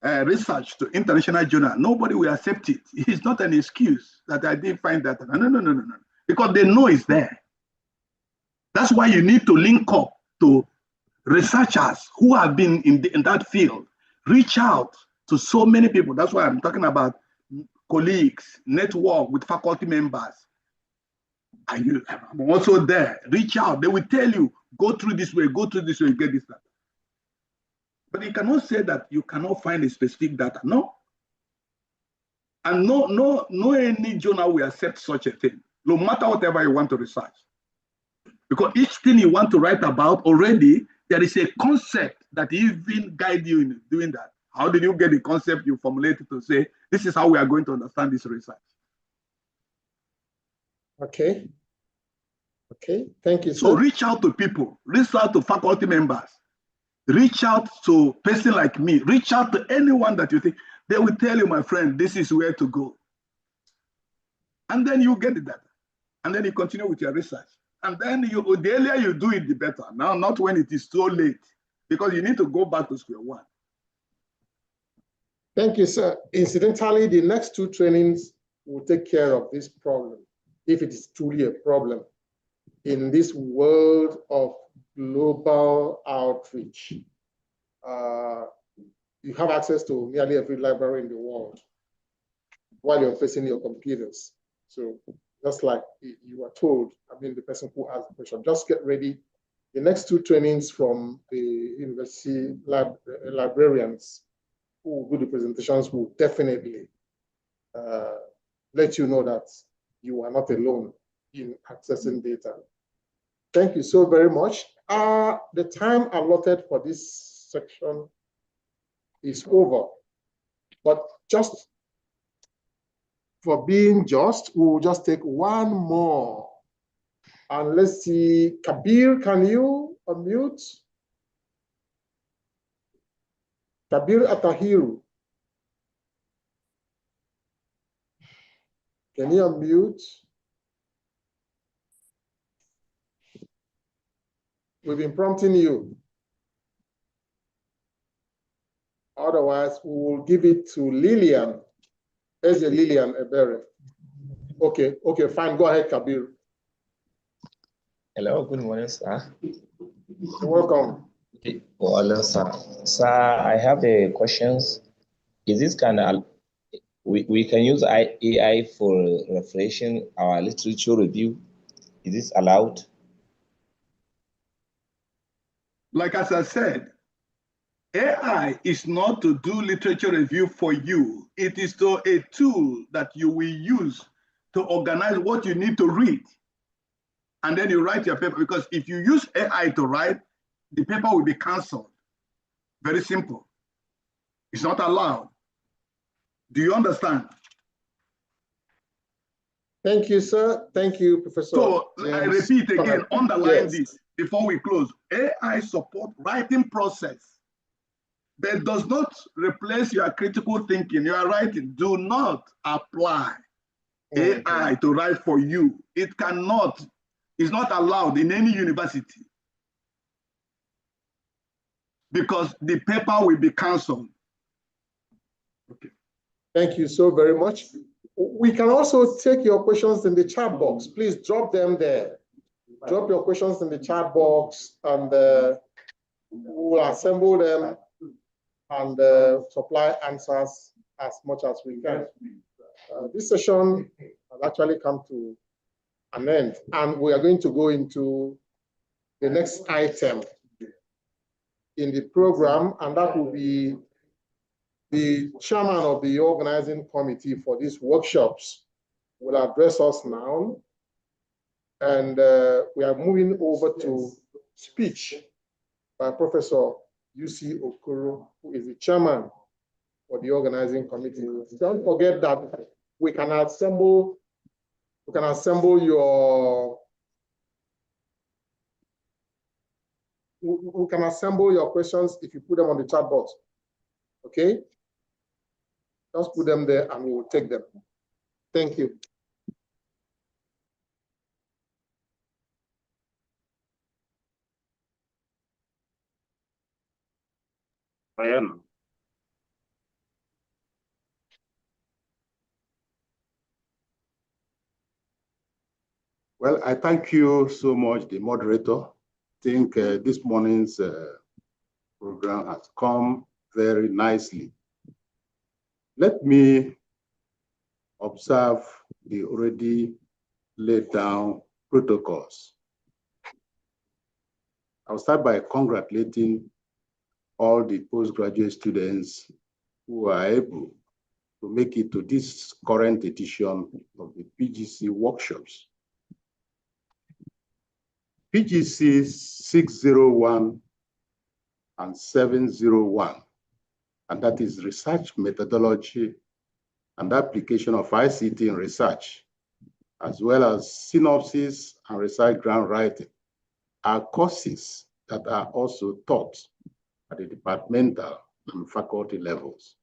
Speaker 7: research to international journal, nobody will accept it. It's not an excuse that I didn't find data. No. Because they know it's there. That's why you need to link up to researchers who have been in that field. Reach out to so many people. That's why I'm talking about colleagues, network with faculty members. I'm also there. Reach out. They will tell you, go through this way, get this data. But you cannot say that you cannot find a specific data. No. And no any journal will accept such a thing, no matter whatever you want to research. Because each thing you want to write about already, there is a concept that even guide you in doing that. How did you get the concept you formulated to say, this is how we are going to understand this research?
Speaker 2: Okay, thank you, sir.
Speaker 7: So reach out to people, reach out to faculty members, reach out to a person like me, reach out to anyone that you think, they will tell you, my friend, this is where to go. And then you get the data. And then you continue with your research. And then the earlier you do it, the better. Now, not when it is so late, because you need to go back to square one.
Speaker 2: Thank you, sir. Incidentally, the next two trainings will take care of this problem, if it is truly a problem in this world of global outreach. You have access to nearly every library in the world while you're facing your computers. So just like you were told, I mean, the person who asked the question, just get ready. The next two trainings from the university librarians who will do the presentations will definitely let you know that you are not alone in accessing data. Thank you so very much. The time allotted for this section is over, but just for being just, we will just take one more. And let's see, Kabir, can you unmute? Kabir Atahiru. Can you unmute? We've been prompting you. Otherwise, we will give it to Lillian. There's a Lillian Ebere. Okay, fine. Go ahead, Kabir.
Speaker 13: Hello, good morning, sir.
Speaker 2: You're welcome.
Speaker 13: Okay. Well, sir. Sir, I have a questions. Is this kind of we can use AI for refreshing our literature review. Is this allowed?
Speaker 7: Like as I said, AI is not to do literature review for you. It is a tool that you will use to organize what you need to read. And then you write your paper, because if you use AI to write, the paper will be canceled. Very simple. It's not allowed. Do you understand?
Speaker 2: Thank you, sir. Thank you, Professor.
Speaker 7: So
Speaker 2: James.
Speaker 7: I repeat again, underline
Speaker 2: Yes.
Speaker 7: this before we close. AI support writing process, but does not replace your critical thinking. You are writing. Do not apply AI to write for you. It cannot. It's not allowed in any university, because the paper will be canceled.
Speaker 2: Okay. Thank you so very much. We can also take your questions in the chat box. Please drop them there. Drop your questions in the chat box, and we'll assemble them and supply answers as much as we can. This session has actually come to an end, and we are going to go into the next item in the program, and that will be the chairman of the organizing committee for these workshops will address us now. And we are moving over to speech by Professor UC Okoro, who is the chairman for the organizing committee. Don't forget that we can assemble your questions if you put them on the chat box. Okay? Just put them there and we will take them. Thank you.
Speaker 14: Well, I thank you so much, the moderator. I think this morning's program has come very nicely. Let me observe the already laid down protocols. I'll start by congratulating all the postgraduate students who are able to make it to this current edition of the PGC workshops. PGC 601 and 701, and that is research methodology and application of ICT in research, as well as synopsis and research grant writing, are courses that are also taught at the departmental and faculty levels.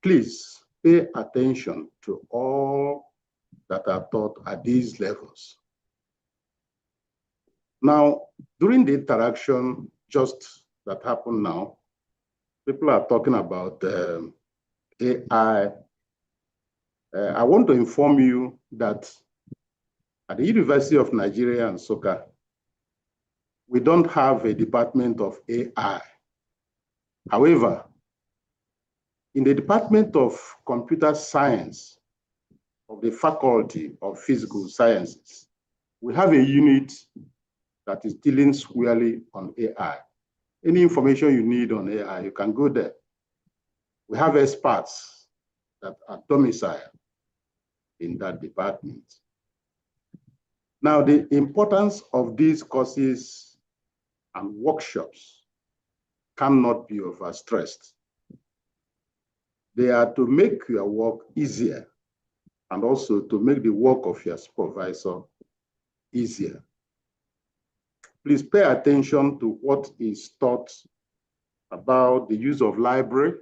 Speaker 14: Please pay attention to all that are taught at these levels. Now, during the interaction just that happened now, people are talking about AI. I want to inform you that at the University of Nigeria and Nsukka, we don't have a department of AI. However, in the Department of Computer Science of the Faculty of Physical Sciences, we have a unit that is dealing squarely on AI. Any information you need on AI, you can go there. We have experts that are domiciled in that department. Now, the importance of these courses and workshops cannot be overstressed. They are to make your work easier and also to make the work of your supervisor easier. Please pay attention to what is taught about the use of library,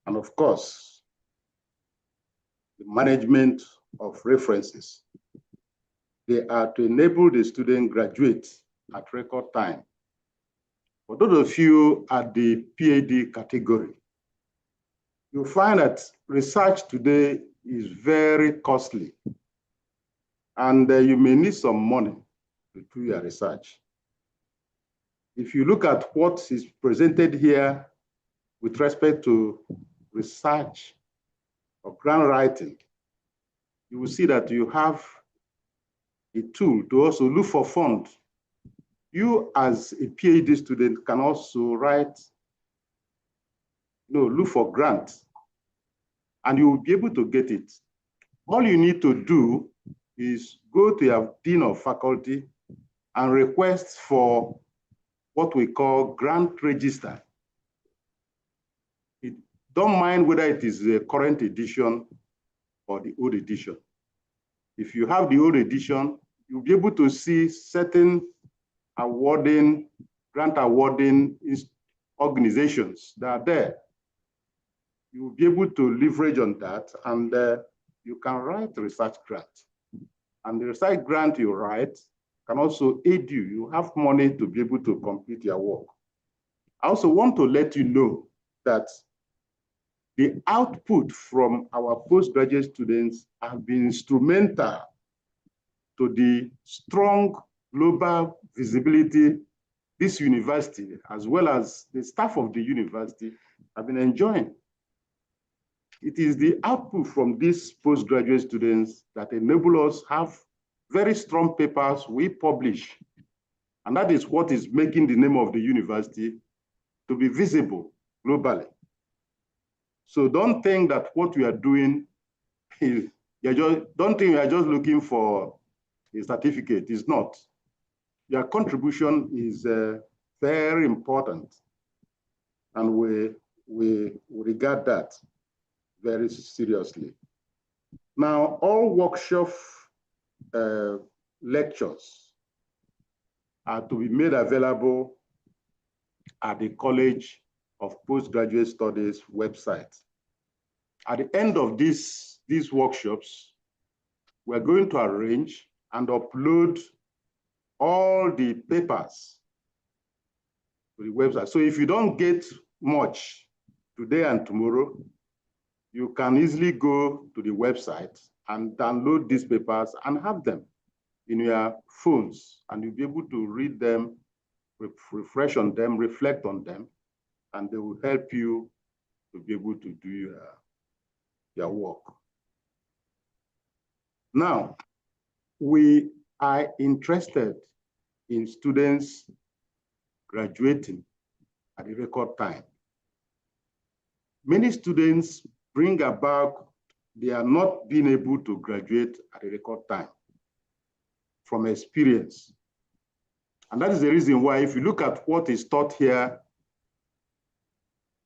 Speaker 14: and of course, the management of references. They are to enable the student graduate at record time. For those of you at the PhD category, you'll find that research today is very costly, and you may need some money to do your research. If you look at what is presented here with respect to research or grant writing, you will see that you have a tool to also look for funds. You as a PhD student can also write, look for grants, and you will be able to get it. All you need to do is go to your dean of faculty and request for what we call grant register. Don't mind whether it is the current edition or the old edition. If you have the old edition, you'll be able to see certain grant awarding organizations that are there. You will be able to leverage on that, and you can write research grant. And the research grant you write can also aid you. You have money to be able to complete your work. I also want to let you know that the output from our postgraduate students have been instrumental to the strong global visibility this university, as well as the staff of the university, have been enjoying. It is the output from these postgraduate students that enable us have very strong papers we publish. And that is what is making the name of the university to be visible globally. So don't think that what we are doing is, don't think we are just looking for a certificate. It's not. Your contribution is very important, and we regard that very seriously. Now, all workshop lectures are to be made available at the College of Postgraduate Studies website. At the end of these workshops, we're going to arrange and upload all the papers to the website. So if you don't get much today and tomorrow, you can easily go to the website and download these papers and have them in your phones, and you'll be able to read them, refresh on them, reflect on them, and they will help you to be able to do your work. Now, we are interested in students graduating at a record time. Many students bring about they are not being able to graduate at a record time from experience. And that is the reason why, if you look at what is taught here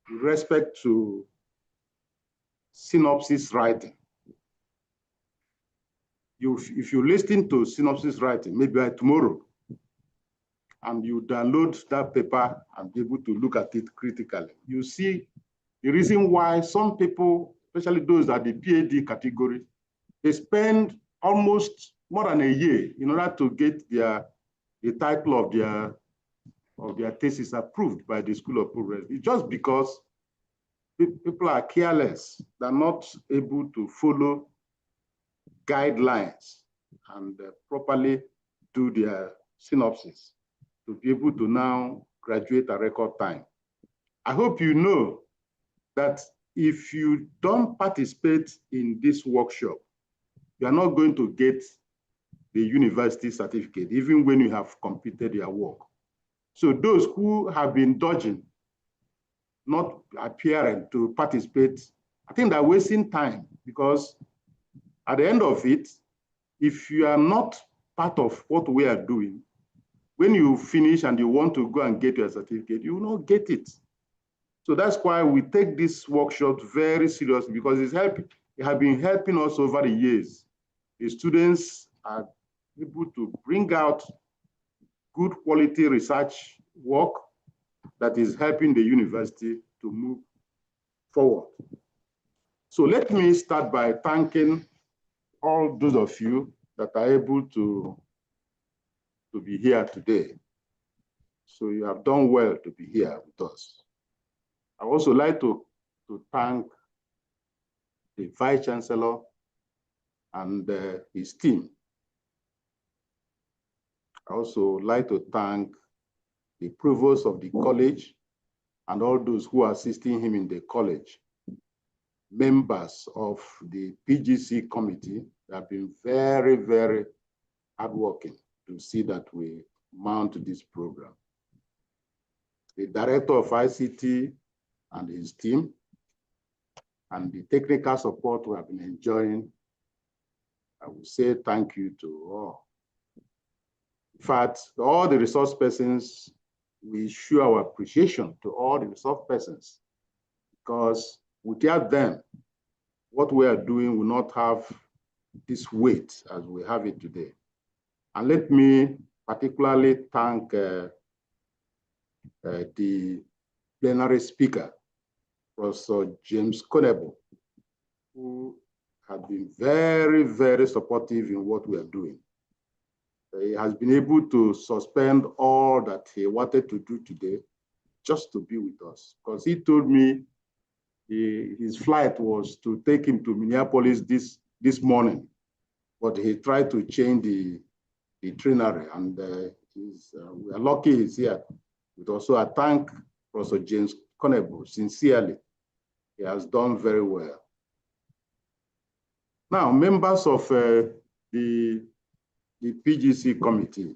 Speaker 14: with respect to synopsis writing, if you listen to synopsis writing, maybe by tomorrow, and you download that paper and be able to look at it critically, you see the reason why some people, especially those at the PhD category, they spend almost more than a year in order to get the title of their thesis approved by the School of Progress. It's just because people are careless. They're not able to follow guidelines and properly do their synopsis to be able to now graduate at record time. I hope you know that if you don't participate in this workshop, you are not going to get the university certificate, even when you have completed your work. So those who have been dodging, not appearing to participate, I think they're wasting time, because at the end of it, if you are not part of what we are doing, when you finish and you want to go and get your certificate, you will not get it. So that's why we take this workshop very seriously, because it has been helping us over the years. The students are able to bring out good quality research work that is helping the university to move forward. So let me start by thanking all those of you that are able to be here today. So you have done well to be here with us. I would also like to thank the Vice Chancellor and his team. I also like to thank the Provost of the college and all those who are assisting him in the college. members of the PGC committee have been very, very hardworking to see that we mount this program. The director of ICT and his team, and the technical support we have been enjoying, I will say thank you to all. In fact, all the resource persons, we show our appreciation to all the resource persons, because without them, what we are doing will not have this weight as we have it today. And let me particularly thank the plenary speaker, Professor James Konebo, who has been very, very supportive in what we are doing. He has been able to suspend all that he wanted to do today just to be with us, because he told me his flight was to take him to Minneapolis this morning, but he tried to change the itinerary, and we are lucky he's here. But also I thank Professor James Konebo sincerely. He has done very well. Now, members of the PGC committee,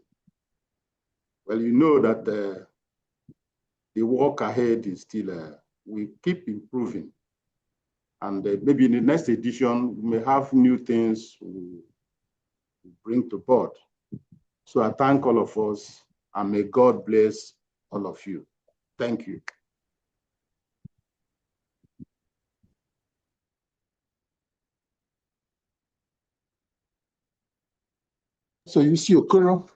Speaker 14: well, you know that the work ahead is still, we keep improving. And maybe in the next edition, we may have new things we bring to board. So I thank all of us, and may God bless all of you. Thank you. So you see Okoro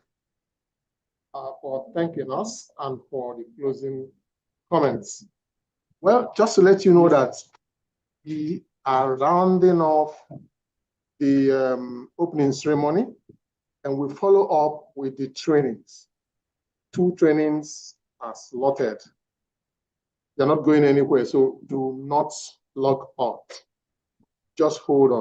Speaker 14: for thanking us and for the closing comments. Well, just to let you know that we are rounding off the opening ceremony, and we follow up with the trainings. 2 trainings are slotted. They're not going anywhere, so do not log out. Just hold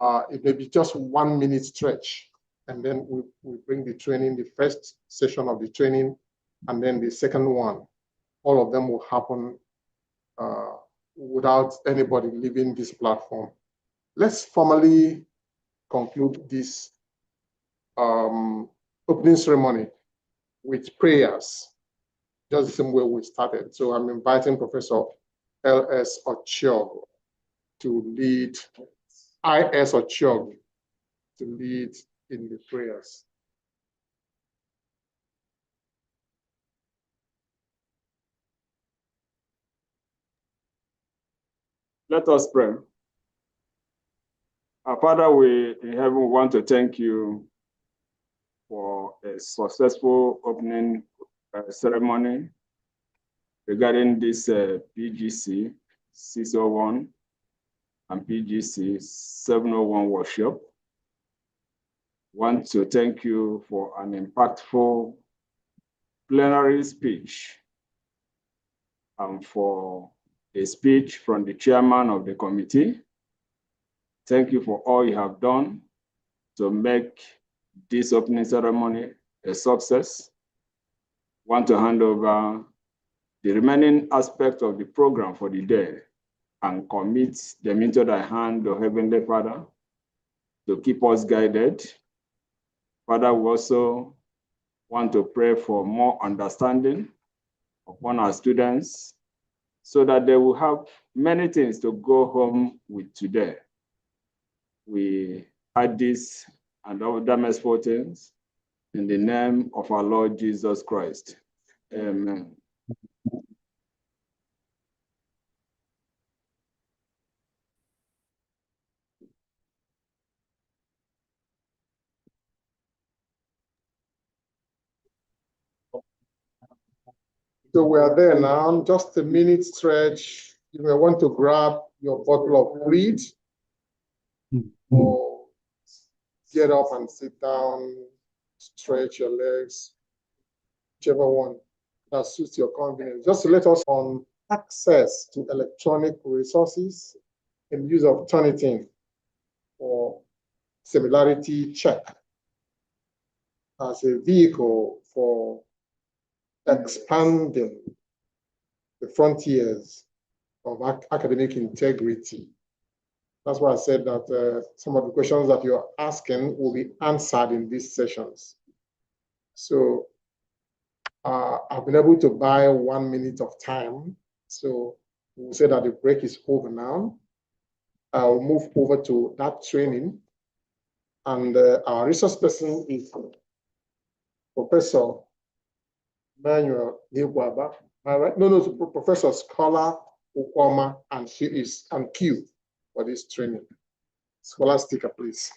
Speaker 14: on. It may be just 1 minute stretch, and then we bring the training, the first session of the training, and then the second one. All of them will happen without anybody leaving this platform. Let's formally conclude this opening ceremony with prayers, just the same way we started. So I'm inviting Professor L.S. Ochiog to lead, I.S. Ochiog to lead in the prayers.
Speaker 15: Let us pray. Our Father, we in heaven want to thank you for a successful opening ceremony regarding this PGC 601 and PGC 701 workshop. Want to thank you for an impactful plenary speech and for a speech from the chairman of the committee. Thank you for all you have done to make this opening ceremony a success. Want to hand over the remaining aspect of the program for the day and commit them into thy hand, O Heavenly Father, to keep us guided. Father, we also want to pray for more understanding upon our students so that they will have many things to go home with today. We add this and other merciful things in the name of our Lord Jesus Christ. Amen.
Speaker 2: So we are there now, just a minute stretch. You may want to grab your bottle of fluid or get up and sit down, stretch your legs, whichever one that suits your convenience. Just to let us on access to electronic resources and use of Turnitin for similarity check as a vehicle for expanding the frontiers of academic integrity. That's why I said that some of the questions that you're asking will be answered in these sessions. So I've been able to buy 1 minute of time. So we'll say that the break is over now. I'll move over to that training. And our resource person is Professor Manuel Niwaba. All right? No, Professor Scholar Ukwama, and she is on cue for this training. Scholastica, please.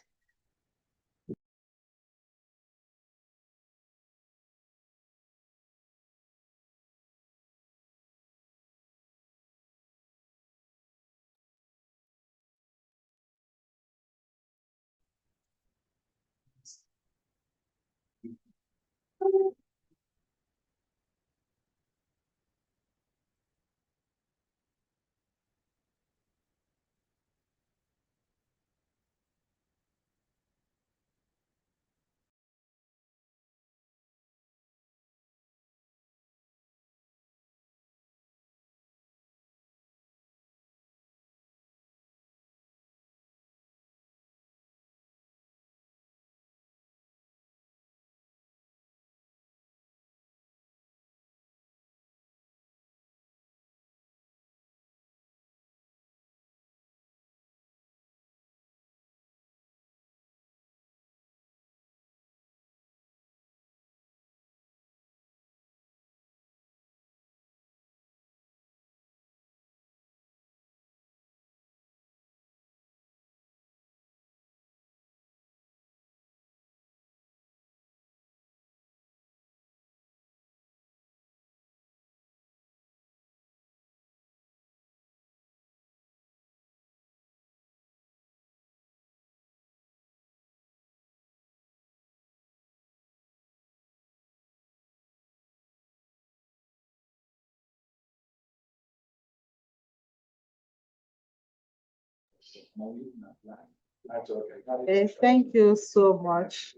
Speaker 16: Thank you so much.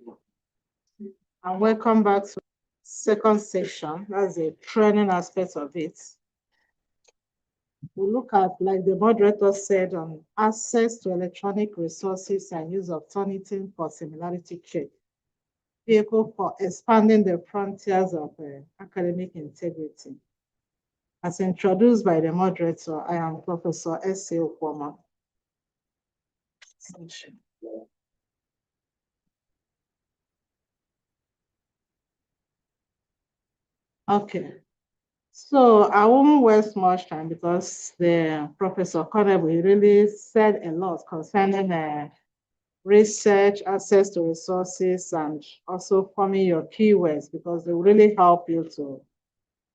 Speaker 16: And welcome back to second section. That's the training aspect of it. We look at, like the moderator said, on access to electronic resources and use of Turnitin for similarity check. Vehicle for expanding the frontiers of academic integrity. As introduced by the moderator, I am Professor S.A. Ukwama. Okay, so I won't waste much time because the Professor Conable really said a lot concerning research, access to resources, and also forming your keywords, because they will really help you to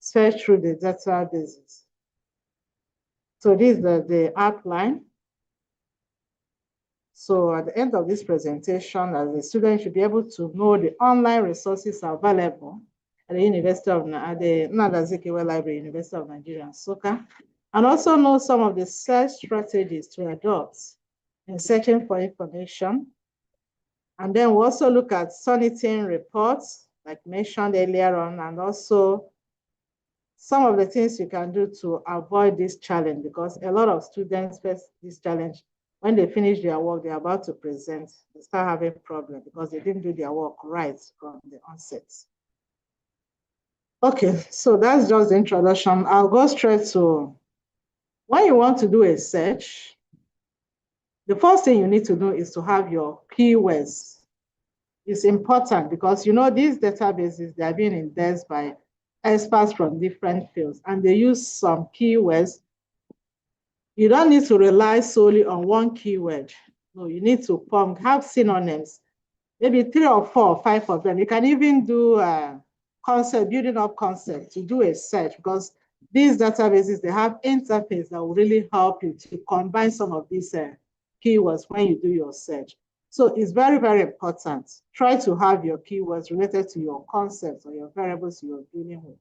Speaker 16: search through the databases. So this is the outline. So at the end of this presentation, as a student should be able to know the online resources available at the University of the Nnamdi Library, University of Nigeria, Nsukka, and also know some of the search strategies to adopt in searching for information. And then we'll also look at Turnitin reports, like mentioned earlier on, and also some of the things you can do to avoid this challenge, because a lot of students face this challenge. When they finish their work, they're about to present, they start having problems because they didn't do their work right from the onset. Okay, so that's just the introduction. I'll go straight to, when you want to do a search, the first thing you need to do is to have your keywords. It's important because, you know, these databases, they are being indexed by experts from different fields, and they use some keywords. You don't need to rely solely on one keyword. No, you need to have synonyms, maybe 3 or 4 or 5 of them. You can even do building up concept to do a search, because these databases, they have interface that will really help you to combine some of these keywords when you do your search. So it's very, very important. Try to have your keywords related to your concepts or your variables you're dealing with.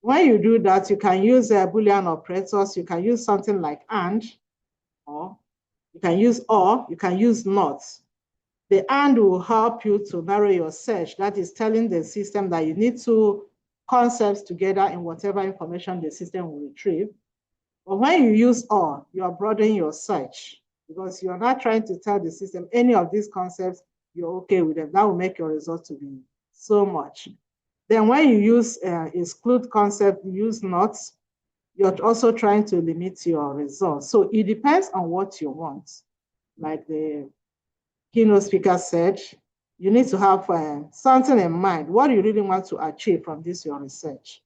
Speaker 16: When you do that, you can use Boolean operators. You can use something like and, or you can use or, you can use not. The and will help you to narrow your search. That is telling the system that you need 2 concepts together in whatever information the system will retrieve. But when you use all, you are broadening your search because you're not trying to tell the system any of these concepts, you're okay with them. That will make your result to be so much. Then when you use exclude concept, you use not, you're also trying to limit your results. So it depends on what you want. Like the keynote speaker said, you need to have something in mind. What do you really want to achieve from this, your research?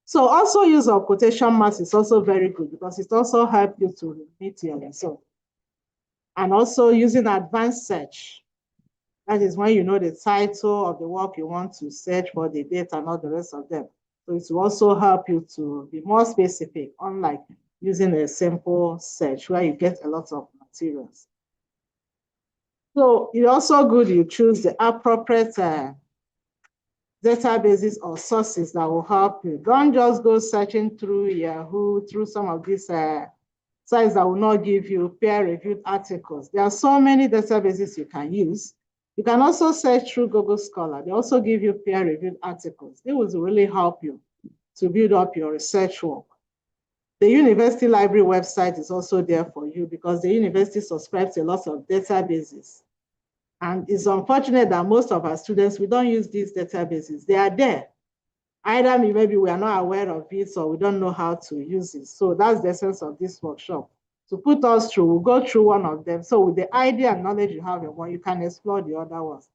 Speaker 16: So also use of quotation marks is also very good because it also helps you to limit your result. And also using advanced search. That is when you know the title of the work you want to search for, the date and all the rest of them. So it will also help you to be more specific, unlike using a simple search where you get a lot of materials. So it's also good you choose the appropriate databases or sources that will help you. Don't just go searching through Yahoo, through some of these sites that will not give you peer-reviewed articles. There are so many databases you can use. You can also search through Google Scholar. They also give you peer-reviewed articles. They will really help you to build up your research work. The university library website is also there for you because the university subscribes to a lot of databases. And it's unfortunate that most of our students, we don't use these databases. They are there. Either maybe we are not aware of it or we don't know how to use it. So that's the essence of this workshop. To put us through, we'll go through one of them. So with the idea and knowledge you have in one, you can explore the other ones.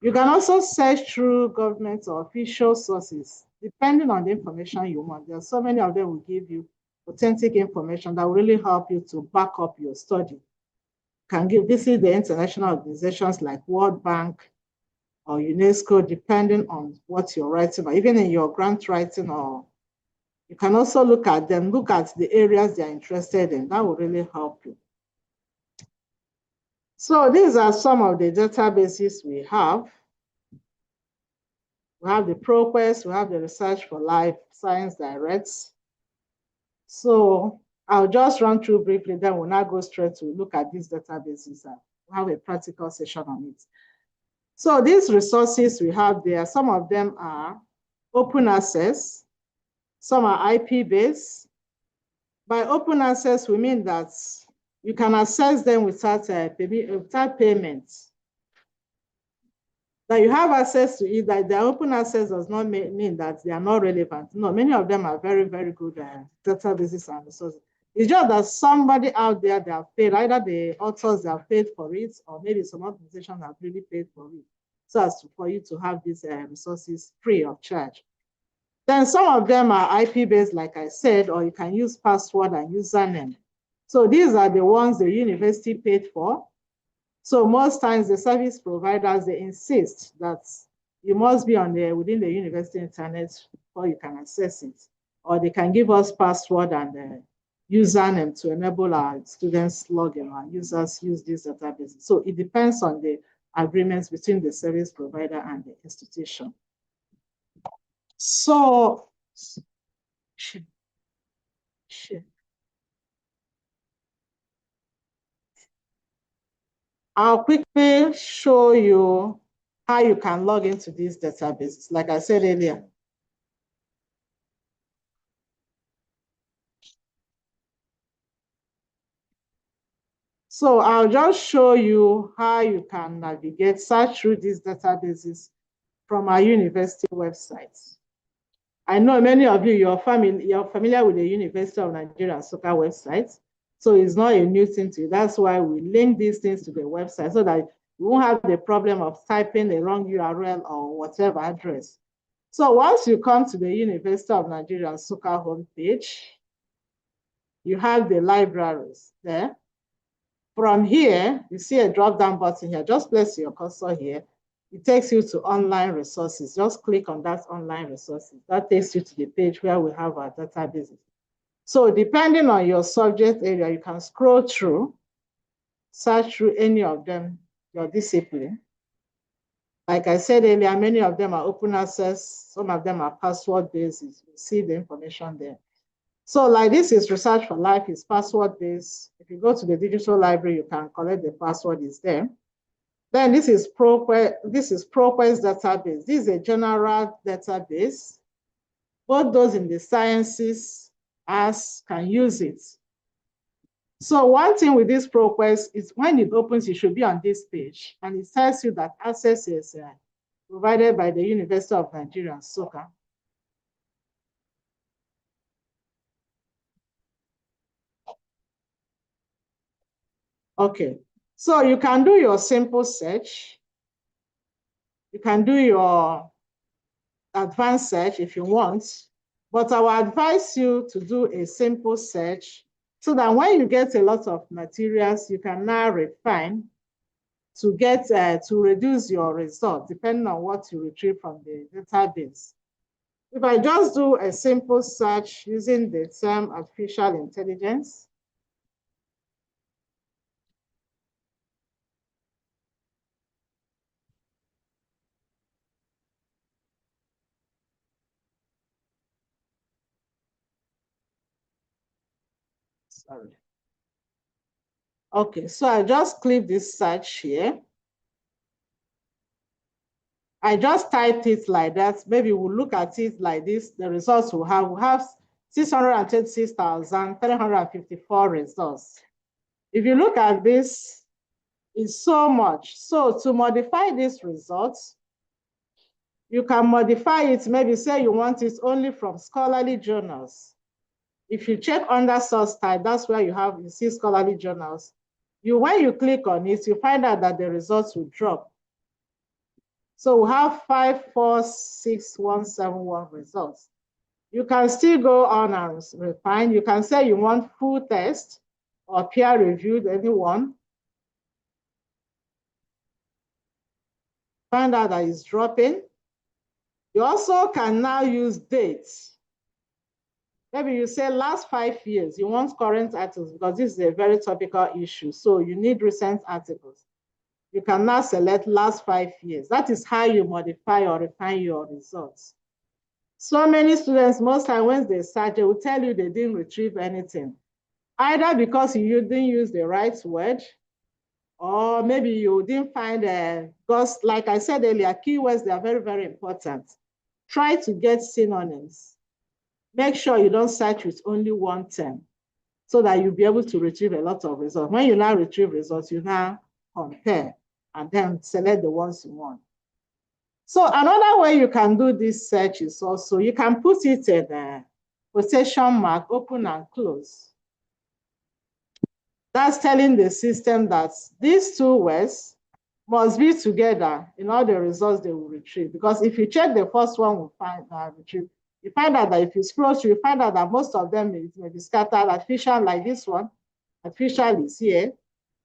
Speaker 16: You can also search through government or official sources, depending on the information you want. There are so many of them will give you authentic information that will really help you to back up your study. Visit the international organizations like World Bank or UNESCO, depending on what you're writing, or even in your grant writing, or you can also look at them, look at the areas they're interested in. That will really help you. So these are some of the databases we have. We have the ProQuest, we have the Research for Life, Science Directs. So I'll just run through briefly, then we'll now go straight to look at these databases and have a practical session on it. So these resources we have there, some of them are open access, some are IP-based. By open access, we mean that you can access them without payment. That you have access to it, that the open access does not mean that they are not relevant. No, many of them are very, very good databases and resources. It's just that somebody out there, they have paid, either the authors have paid for it, or maybe some organizations have really paid for it, so as for you to have these resources free of charge. Then some of them are IP-based, like I said, or you can use password and username. So these are the ones the university paid for. So most times the service providers, they insist that you must be on within the university internet before you can access it. Or they can give us password and username to enable our students log in and users use these databases. So it depends on the agreements between the service provider and the institution. So, I'll quickly show you how you can log into these databases. Like I said earlier, so I'll just show you how you can navigate, search through these databases from our university websites. I know many of you, you're familiar with the University of Nigeria Nsukka website, so it's not a new thing to you. That's why we link these things to the website so that you won't have the problem of typing the wrong URL or whatever address. So once you come to the University of Nigeria Nsukka homepage, you have the libraries there. From here, you see a drop-down button here. Just place your cursor here. It takes you to online resources. Just click on that online resources. That takes you to the page where we have our databases. So depending on your subject area, you can scroll through, search through any of them, your discipline. Like I said earlier, many of them are open access. Some of them are password-based. You see the information there. So like this is Research for Life, is password-based. If you go to the digital library, you can collect the password, is there. Then this is ProQuest database. This is a general database, both those in the sciences us can use it. So one thing with this ProQuest is when it opens, it should be on this page, and it tells you that access is provided by the University of Nigeria, Nsukka. Okay, so you can do your simple search. You can do your advanced search if you want, but I will advise you to do a simple search so that when you get a lot of materials, you can now refine to get to reduce your result depending on what you retrieve from the database. If I just do a simple search using the term artificial intelligence, sorry. Okay, so I just click this search here. I just typed it like that. Maybe we'll look at it like this. The results we'll have 626,354 results. If you look at this, it's so much. So to modify these results, you can modify it. Maybe say you want it only from scholarly journals. If you check under source type, that's where you see scholarly journals. When you click on it, you find out that the results will drop. So we have 546,171 results. You can still go on and refine. You can say you want full text or peer reviewed, anyone. Find out that it's dropping. You also can now use dates. Maybe you say last 5 years, you want current articles because this is a very topical issue. So you need recent articles. You can now select last 5 years. That is how you modify or refine your results. So many students, most times when they search, they will tell you they didn't retrieve anything. Either because you didn't use the right word, or maybe you didn't find, because like I said earlier, keywords, they are very, very important. Try to get synonyms. Make sure you don't search with only one term so that you'll be able to retrieve a lot of results. When you now retrieve results, you now compare and then select the ones you want. So another way you can do this search is also, you can put it in a quotation mark, open and close. That's telling the system that these two words must be together in all the results they will retrieve. Because if you check the first one, we'll find retrieve. You find out that if you scroll through, you find out that most of them may be scattered. Artificial, like this one, artificial is here.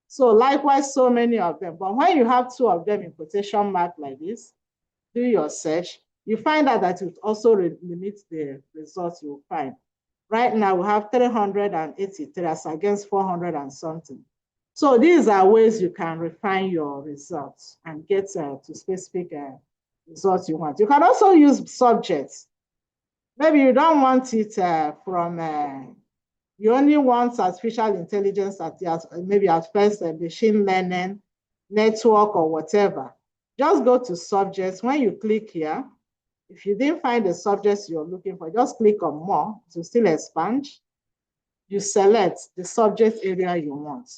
Speaker 16: So likewise, so many of them. But when you have two of them in quotation mark like this, do your search, you find out that it also limits the results you will find. Right now, we have 383 as against 400 and something. So these are ways you can refine your results and get to specific results you want. You can also use subjects. Maybe you don't want it from, you only want artificial intelligence maybe at first machine learning, network or whatever. Just go to subjects. When you click here, if you didn't find the subjects you're looking for, just click on more to still expand. You select the subject area you want.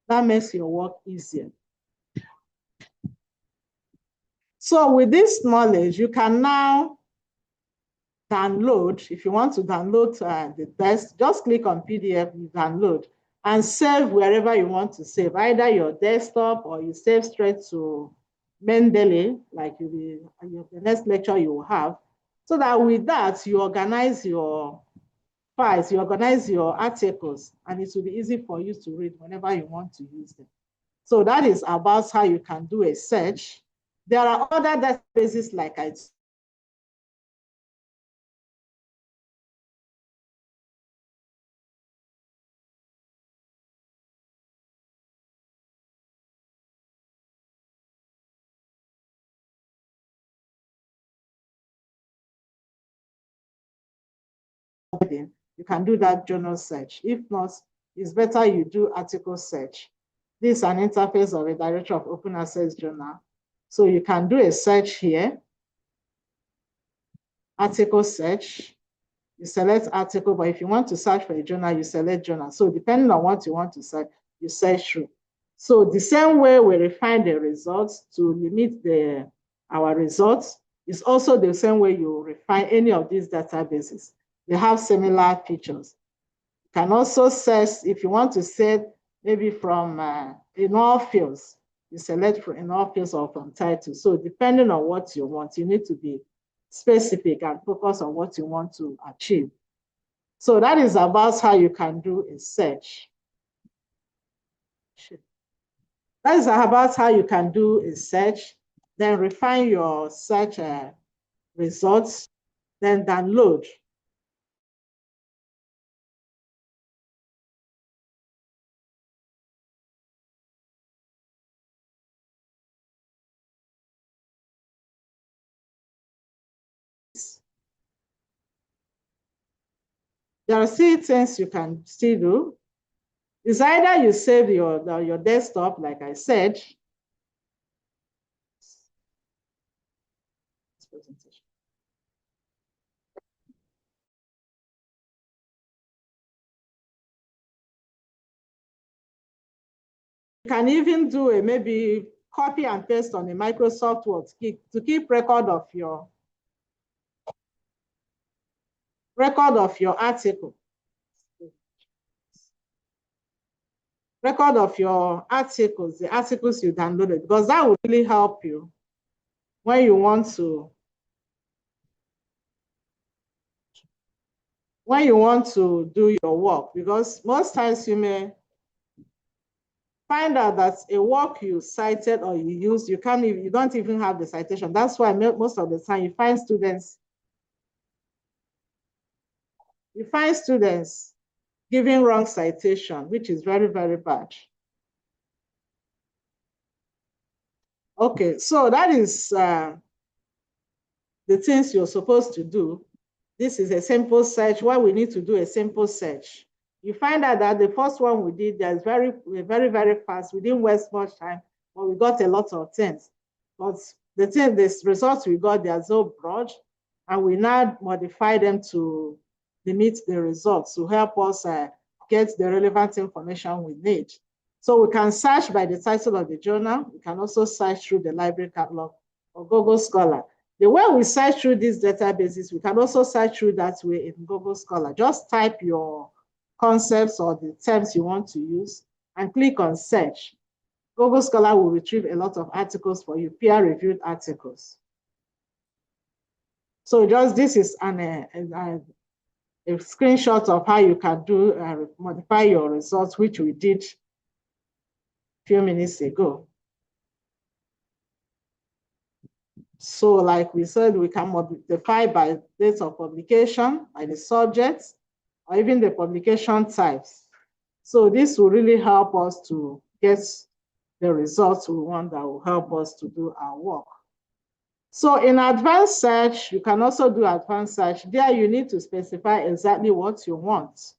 Speaker 16: That makes your work easier. So with this knowledge, you can now download. If you want to download the test, just click on PDF, you download, and save wherever you want to save, either your desktop or you save straight to Mendeley, like the next lecture you will have, so that with that, you organize your files, you organize your articles, and it will be easy for you to read whenever you want to use them. So that is about how you can do a search. There are other databases like I you can do that journal search. If not, it's better you do article search. This is an interface of a directory of open access journal. So you can do a search here, article search. you select article, but if you want to search for a journal, you select journal. So depending on what you want to search, you search through. So the same way we refine the results to limit our results is also the same way you refine any of these databases. They have similar features. You can also search, if you want to set maybe from in all fields, you select from in all fields or from title. So depending on what you want, you need to be specific and focus on what you want to achieve. So that is about how you can do a search. That is about how you can do a search, then refine your search results, then download. There are still things you can still do. It's either you save your desktop, like I said. You can even do a maybe copy and paste on a Microsoft Word to keep record of your article. Record of your articles, the articles you downloaded, because that will really help you when you want to do your work, because most times you may find out that a work you cited or you used, you don't even have the citation. That's why most of the time you find students giving wrong citation, which is very, very bad. Okay, so that is the things you're supposed to do. This is a simple search. Why we need to do a simple search? You find out that the first one we did that's very, very fast. We didn't waste much time, but we got a lot of things. But the results we got, they are so broad, and we now modify them to limit the results to help us get the relevant information we need. So we can search by the title of the journal. We can also search through the library catalog or Google Scholar. The way we search through these databases, we can also search through that way in Google Scholar. Just type your concepts or the terms you want to use and click on search. Google Scholar will retrieve a lot of articles for you, peer-reviewed articles. So this is a screenshot of how you can modify your results, which we did a few minutes ago. So like we said, we can modify by date of publication, by the subject, or even the publication types. So this will really help us to get the results we want that will help us to do our work. So in advanced search, you can also do advanced search. There you need to specify exactly what you want.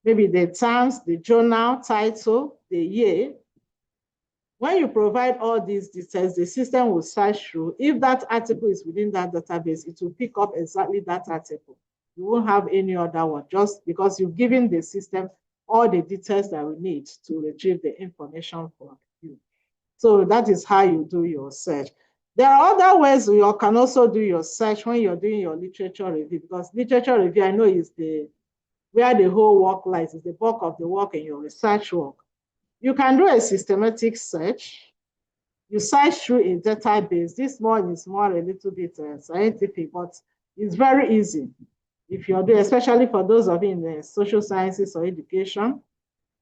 Speaker 16: Maybe the terms, the journal title, the year. When you provide all these details, the system will search through. If that article is within that database, it will pick up exactly that article. You won't have any other one, just because you've given the system all the details that we need to retrieve the information for you. So that is how you do your search. There are other ways you can also do your search when you're doing your literature review, because literature review, I know, is where the whole work lies, is the bulk of the work in your research work. You can do a systematic search. You search through a database. This one is more a little bit scientific, but it's very easy. If you're doing, especially for those of you in the social sciences or education,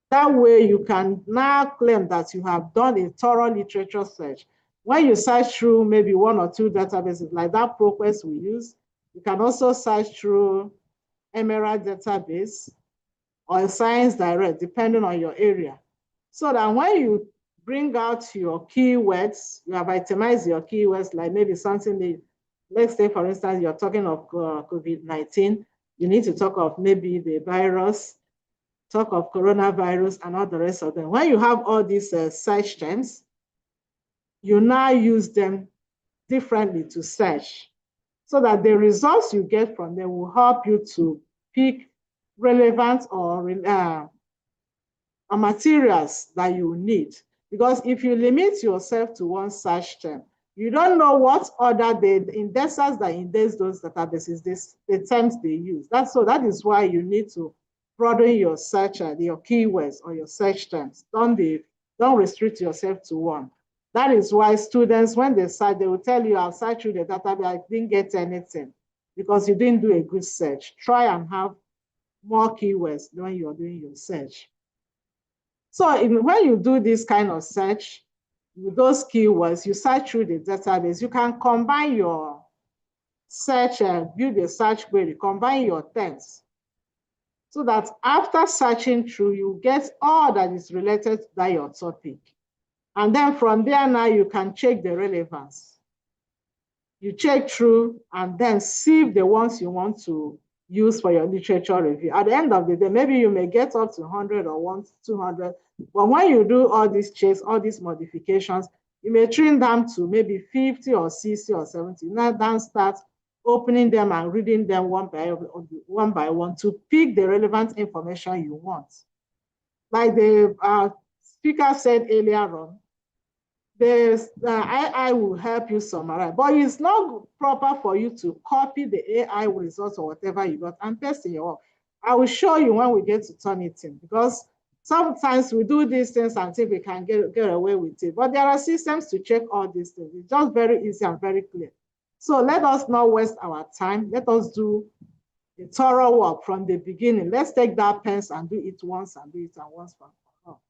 Speaker 16: that way you can now claim that you have done a thorough literature search. When you search through maybe one or two databases, like that ProQuest we use, you can also search through Emerald database or Science Direct, depending on your area. So that when you bring out your keywords, you have itemized your keywords, like maybe something, let's say, for instance, you're talking of COVID-19, you need to talk of maybe the virus, talk of coronavirus, and all the rest of them. When you have all these search terms, you now use them differently to search. so that the results you get from them will help you to pick relevant or materials that you need. Because if you limit yourself to one search term, you don't know what other the indexers that index those databases, the terms they use. That is why you need to broaden your search, your keywords or your search terms. Don't restrict yourself to one. That is why students, when they search, they will tell you, I'll search through the database, I didn't get anything because you didn't do a good search. Try and have more keywords when you're doing your search. So when you do this kind of search, with those keywords, you search through the database, you can combine your search, build a search query, combine your terms, so that after searching through, you get all that is related to that your topic. And then from there now, you can check the relevance. You check through and then see the ones you want to use for your literature review. At the end of the day, maybe you may get up to 100 or 200, but when you do all these checks, all these modifications, you may trim them to maybe 50 or 60 or 70. Now then start opening them and reading them one by one to pick the relevant information you want. Like the speaker said earlier on, AI will help you summarize, but it's not proper for you to copy the AI results or whatever you got and paste in your work. I will show you when we get to Turnitin, because sometimes we do these things and think we can get away with it, but there are systems to check all these things. It's just very easy and very clear. So let us not waste our time. Let us do a thorough work from the beginning. Let's take that pens and do it once and do it once for all.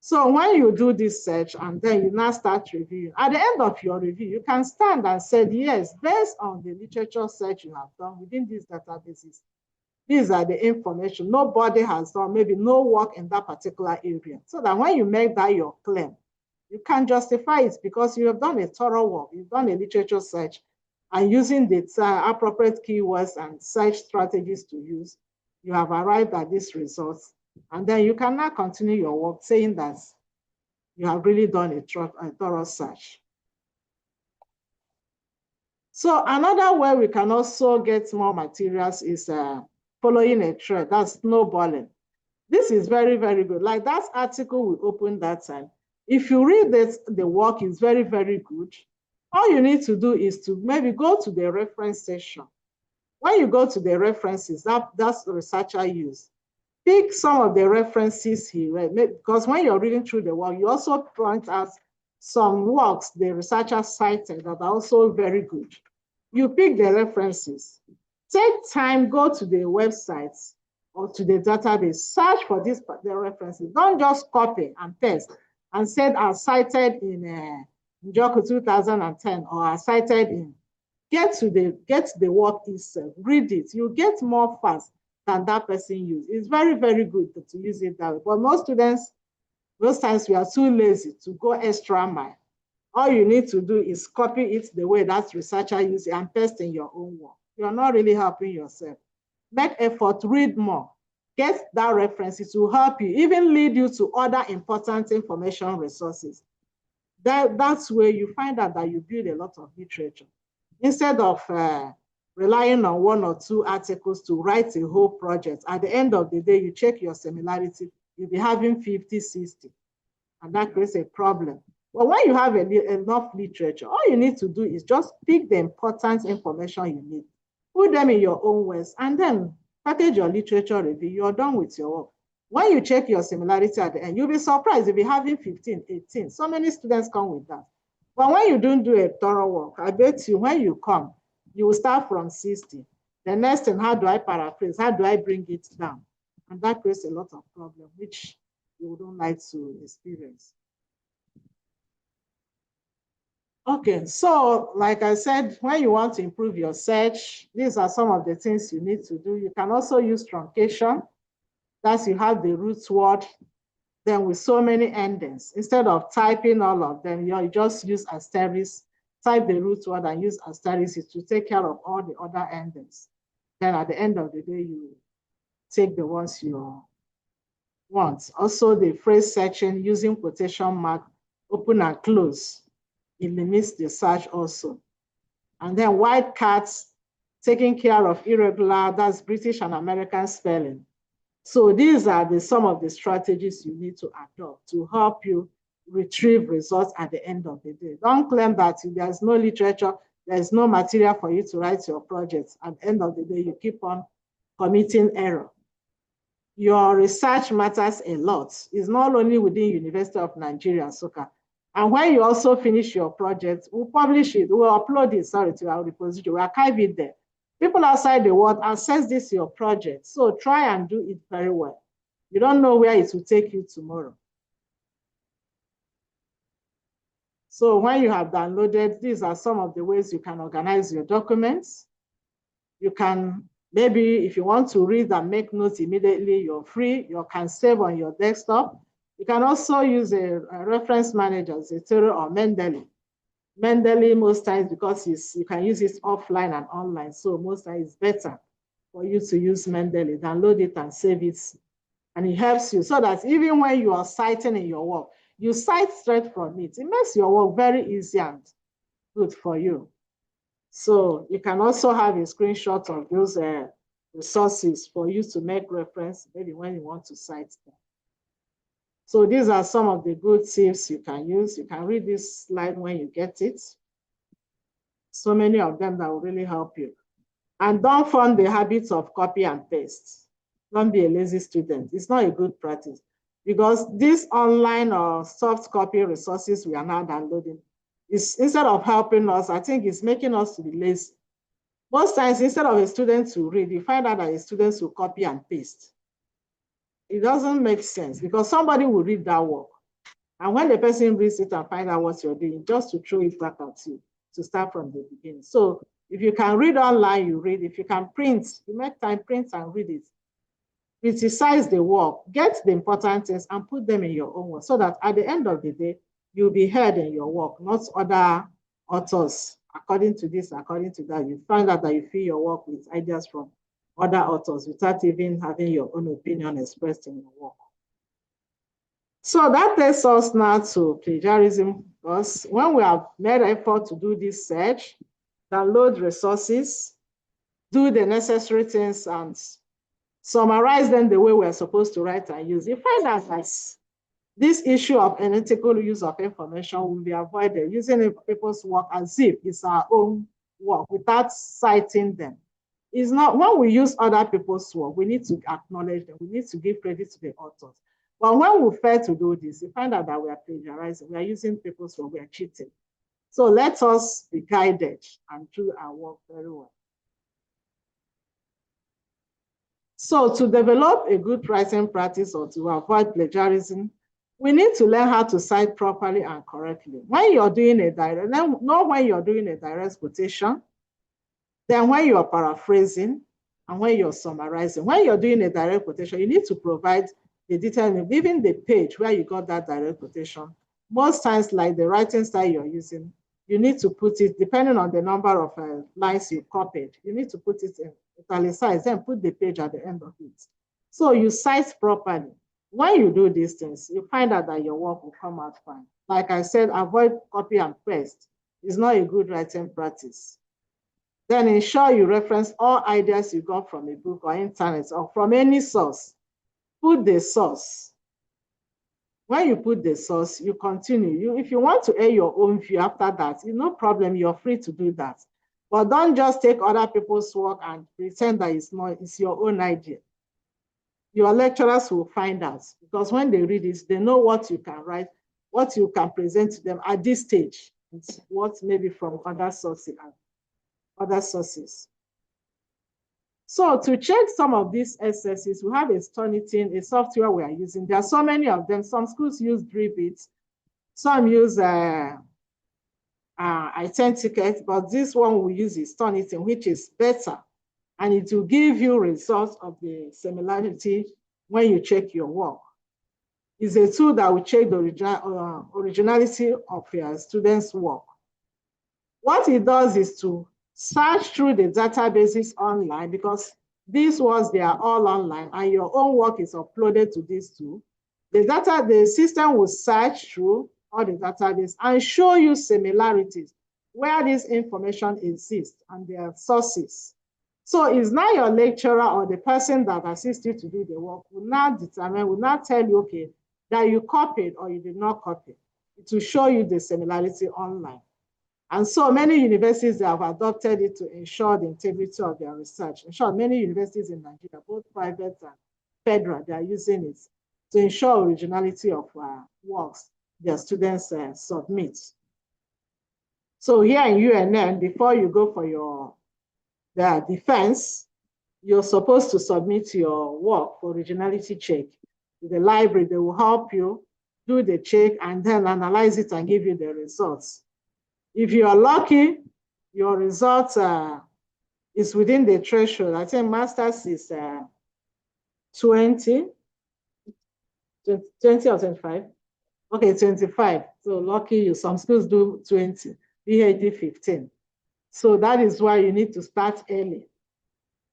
Speaker 16: So when you do this search and then you now start reviewing, at the end of your review, you can stand and say, yes, based on the literature search you have done within these databases, these are the information. Nobody has done, maybe no work in that particular area. So that when you make that your claim, you can justify it because you have done a thorough work. You've done a literature search and using the appropriate keywords and search strategies to use, you have arrived at these results. And then you can now continue your work saying that you have really done a thorough search. So another way we can also get more materials is following a thread, that's snowballing. This is very, very good. Like that article we opened that time. If you read this, the work is very, very good. All you need to do is to maybe go to the reference section. When you go to the references, that's the researcher use. Pick some of the references here, right? Because when you're reading through the work, you also point out some works the researcher cited that are also very good. You pick the references. Take time, go to the websites or to the database, search for the references. Don't just copy and paste and say are cited in Njoku 2010 or are cited in. Get the work itself, read it. You get more fast than that person use. It's very, very good to use it that way. But most students, most times we are too lazy to go extra mile. All you need to do is copy it the way that researcher uses it and paste in your own work. You're not really helping yourself. Make effort, read more. Get that reference. It will help you, even lead you to other important information resources. That's where you find out that you build a lot of literature. Instead of relying on one or two articles to write a whole project, at the end of the day, you check your similarity, you'll be having 50, 60, and that creates a problem. But when you have enough literature, all you need to do is just pick the important information you need, put them in your own words, and then package your literature review. You're done with your work. When you check your similarity at the end, you'll be surprised you'll be having 15, 18. So many students come with that. But when you don't do a thorough work, I bet you when you come, you will start from 60. The next thing, how do I paraphrase? How do I bring it down? And that creates a lot of problems, which you don't like to experience. Okay, so like I said, when you want to improve your search, these are some of the things you need to do. You can also use truncation. That's you have the root word, then with so many endings. Instead of typing all of them, you just use asterisk, type the root word and use asterisk to take care of all the other endings. Then at the end of the day, you take the ones you want. Also the phrase section using quotation mark, open and close. It limits the search also. And then white cats, taking care of irregular, that's British and American spelling. So these are some of the strategies you need to adopt to help you retrieve results at the end of the day. Don't claim that there's no literature, there's no material for you to write your projects. At the end of the day, you keep on committing error. Your research matters a lot. It's not only within University of Nigeria, Nsukka. And when you also finish your project, we'll publish it, we'll upload it, to our repository, we'll archive it there. People outside the world access this your project. So try and do it very well. You don't know where it will take you tomorrow. So when you have downloaded, these are some of the ways you can organize your documents. You can, maybe if you want to read and make notes immediately, you're free. You can save on your desktop. You can also use a reference manager, Zotero or Mendeley. Mendeley most times, because you can use it offline and online. So most times it's better for you to use Mendeley. Download it and save it. And it helps you so that even when you are citing in your work, you cite straight from it. It makes your work very easy and good for you. So you can also have a screenshot of those resources for you to make reference, maybe when you want to cite them. So these are some of the good tips you can use. You can read this slide when you get it. So many of them that will really help you. And don't form the habits of copy and paste. Don't be a lazy student. It's not a good practice because these online or soft copy resources we are now downloading is, instead of helping us, I think it's making us to be lazy. Most times, instead of a student to read, you find out that a student will copy and paste. It doesn't make sense because somebody will read that work. And when the person reads it and find out what you're doing, just to throw it back at you, to start from the beginning. So if you can read online, you read. If you can print, you make time, print and read it. Criticize the work, get the important things and put them in your own work so that at the end of the day, you'll be heard in your work, not other authors. According to this, according to that, you find out that you fill your work with ideas from other authors without even having your own opinion expressed in your work. So that takes us now to plagiarism, because when we have made effort to do this search, download resources, do the necessary things and summarize them the way we're supposed to write and use, you find out that this issue of unethical use of information will be avoided using people's work as if it's our own work without citing them. It's not, when we use other people's work, we need to acknowledge them. We need to give credit to the authors. But when we fail to do this, you find out that we are plagiarizing, we are using people's work, we are cheating. So let us be guided and do our work very well. So to develop a good writing practice or to avoid plagiarism, we need to learn how to cite properly and correctly. When you're doing a direct, not when you're doing a direct quotation, then when you're paraphrasing, and when you're summarizing. When you're doing a direct quotation, you need to provide the detail, even the page where you got that direct quotation. Most times, like the writing style you're using, you need to put it, depending on the number of lines you copied, you need to put it in italicized, then put the page at the end of it. So you cite properly. When you do these things, you find out that your work will come out fine. Like I said, avoid copy and paste. It's not a good writing practice. Then ensure you reference all ideas you got from a book or internet or from any source. Put the source. When you put the source, you continue. If you want to air your own view after that, no problem, you're free to do that. But don't just take other people's work and pretend that it's your own idea. Your lecturers will find out because when they read it, they know what you can write, what you can present to them at this stage, what maybe from other sources. So to check some of these excesses, we have a Stonitin, a software we are using. There are so many of them. Some schools use Dribit, some use Authenticate, but this one we use is Stonitin, which is better. And it will give you results of the similarity when you check your work. It's a tool that will check the originality of your students' work. What it does is to search through the databases online, because these ones, they are all online and your own work is uploaded to this tool. The system will search through all the database and show you similarities where this information exists and their sources. So it's not your lecturer or the person that assists you to do the work will not determine, will not tell you, okay, that you copied or you did not copy. It will show you the similarity online. And so many universities have adopted it to ensure the integrity of their research. In short, many universities in Nigeria, both private and federal, they are using it to ensure originality of works their students submit. So here in UNN, before you go for the defense, you're supposed to submit your work for originality check to the library. They will help you do the check and then analyze it and give you the results. If you are lucky, your results is within the threshold. I think master's is 20 or 25. Okay, 25. So lucky you. Some schools do 20, PhD 15. So that is why you need to start early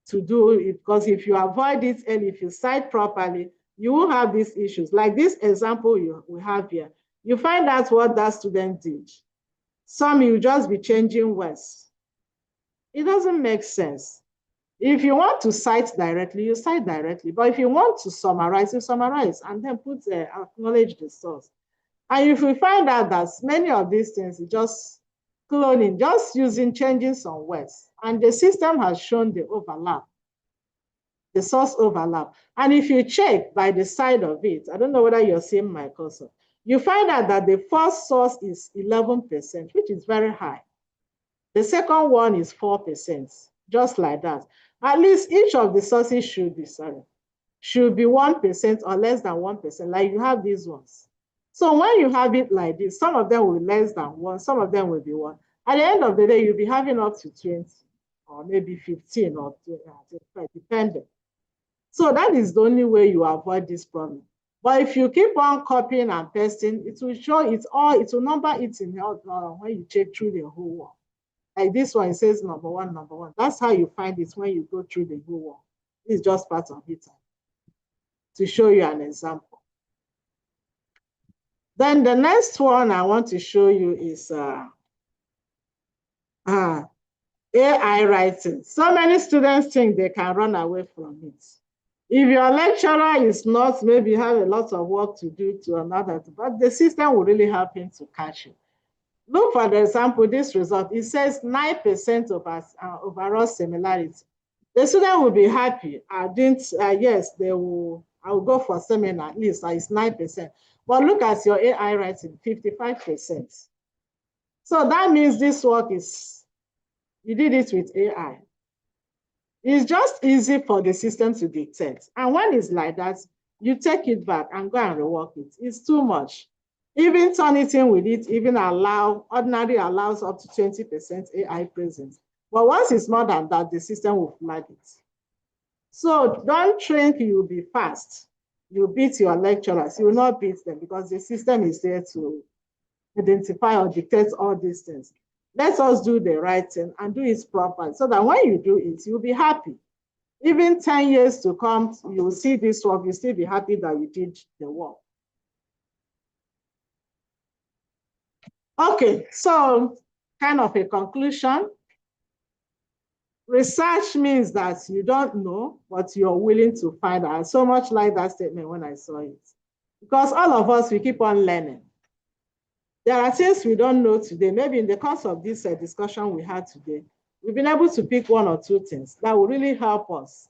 Speaker 16: to do it, because if you avoid it early, if you cite properly, you won't have these issues. Like this example we have here, you find out what that student did. Some you just be changing words. It doesn't make sense. If you want to cite directly, you cite directly. But if you want to summarize, you summarize and then acknowledge the source. And if we find out that many of these things is just cloning, just changing some words, and the system has shown the overlap, the source overlap. And if you check by the side of it, I don't know whether you're seeing my cursor, you find out that the first source is 11%, which is very high. The second one is 4%, just like that. At least each of the sources should be 1% or less than 1%, like you have these ones. So when you have it like this, some of them will be less than 1, some of them will be 1. At the end of the day, you'll be having up to 20 or maybe 15 or 25, depending. So that is the only way you avoid this problem. But if you keep on copying and pasting, it will show it will number it in when you check through the whole work. Like this one, it says number one. That's how you find it when you go through the whole work. It's just part of it to show you an example. Then the next one I want to show you is AI writing. So many students think they can run away from it. If your lecturer is not, maybe have a lot of work to do to another, but the system will really help him to catch it. Look for the example, this result. It says 9% of overall similarity. The student will be happy. Yes, I will go for seminar, at least it's 9%. But look at your AI writing, 55%. So that means this work you did it with AI. It's just easy for the system to detect. And when it's like that, you take it back and go and rework it. It's too much. Even Turnitin with it, ordinary allows up to 20% AI presence. But once it's more than that, the system will flag it. So don't think you'll be fast. You beat your lecturers. You will not beat them because the system is there to identify or detect all these things. Let us do the right thing and do it properly so that when you do it, you'll be happy. Even 10 years to come, you'll see this work, you'll still be happy that you did the work. Okay, so kind of a conclusion. Research means that you don't know, but you're willing to find out. I so much like that statement when I saw it. Because all of us, we keep on learning. There are things we don't know today. Maybe in the course of this discussion we had today, we've been able to pick 1 or 2 things that will really help us.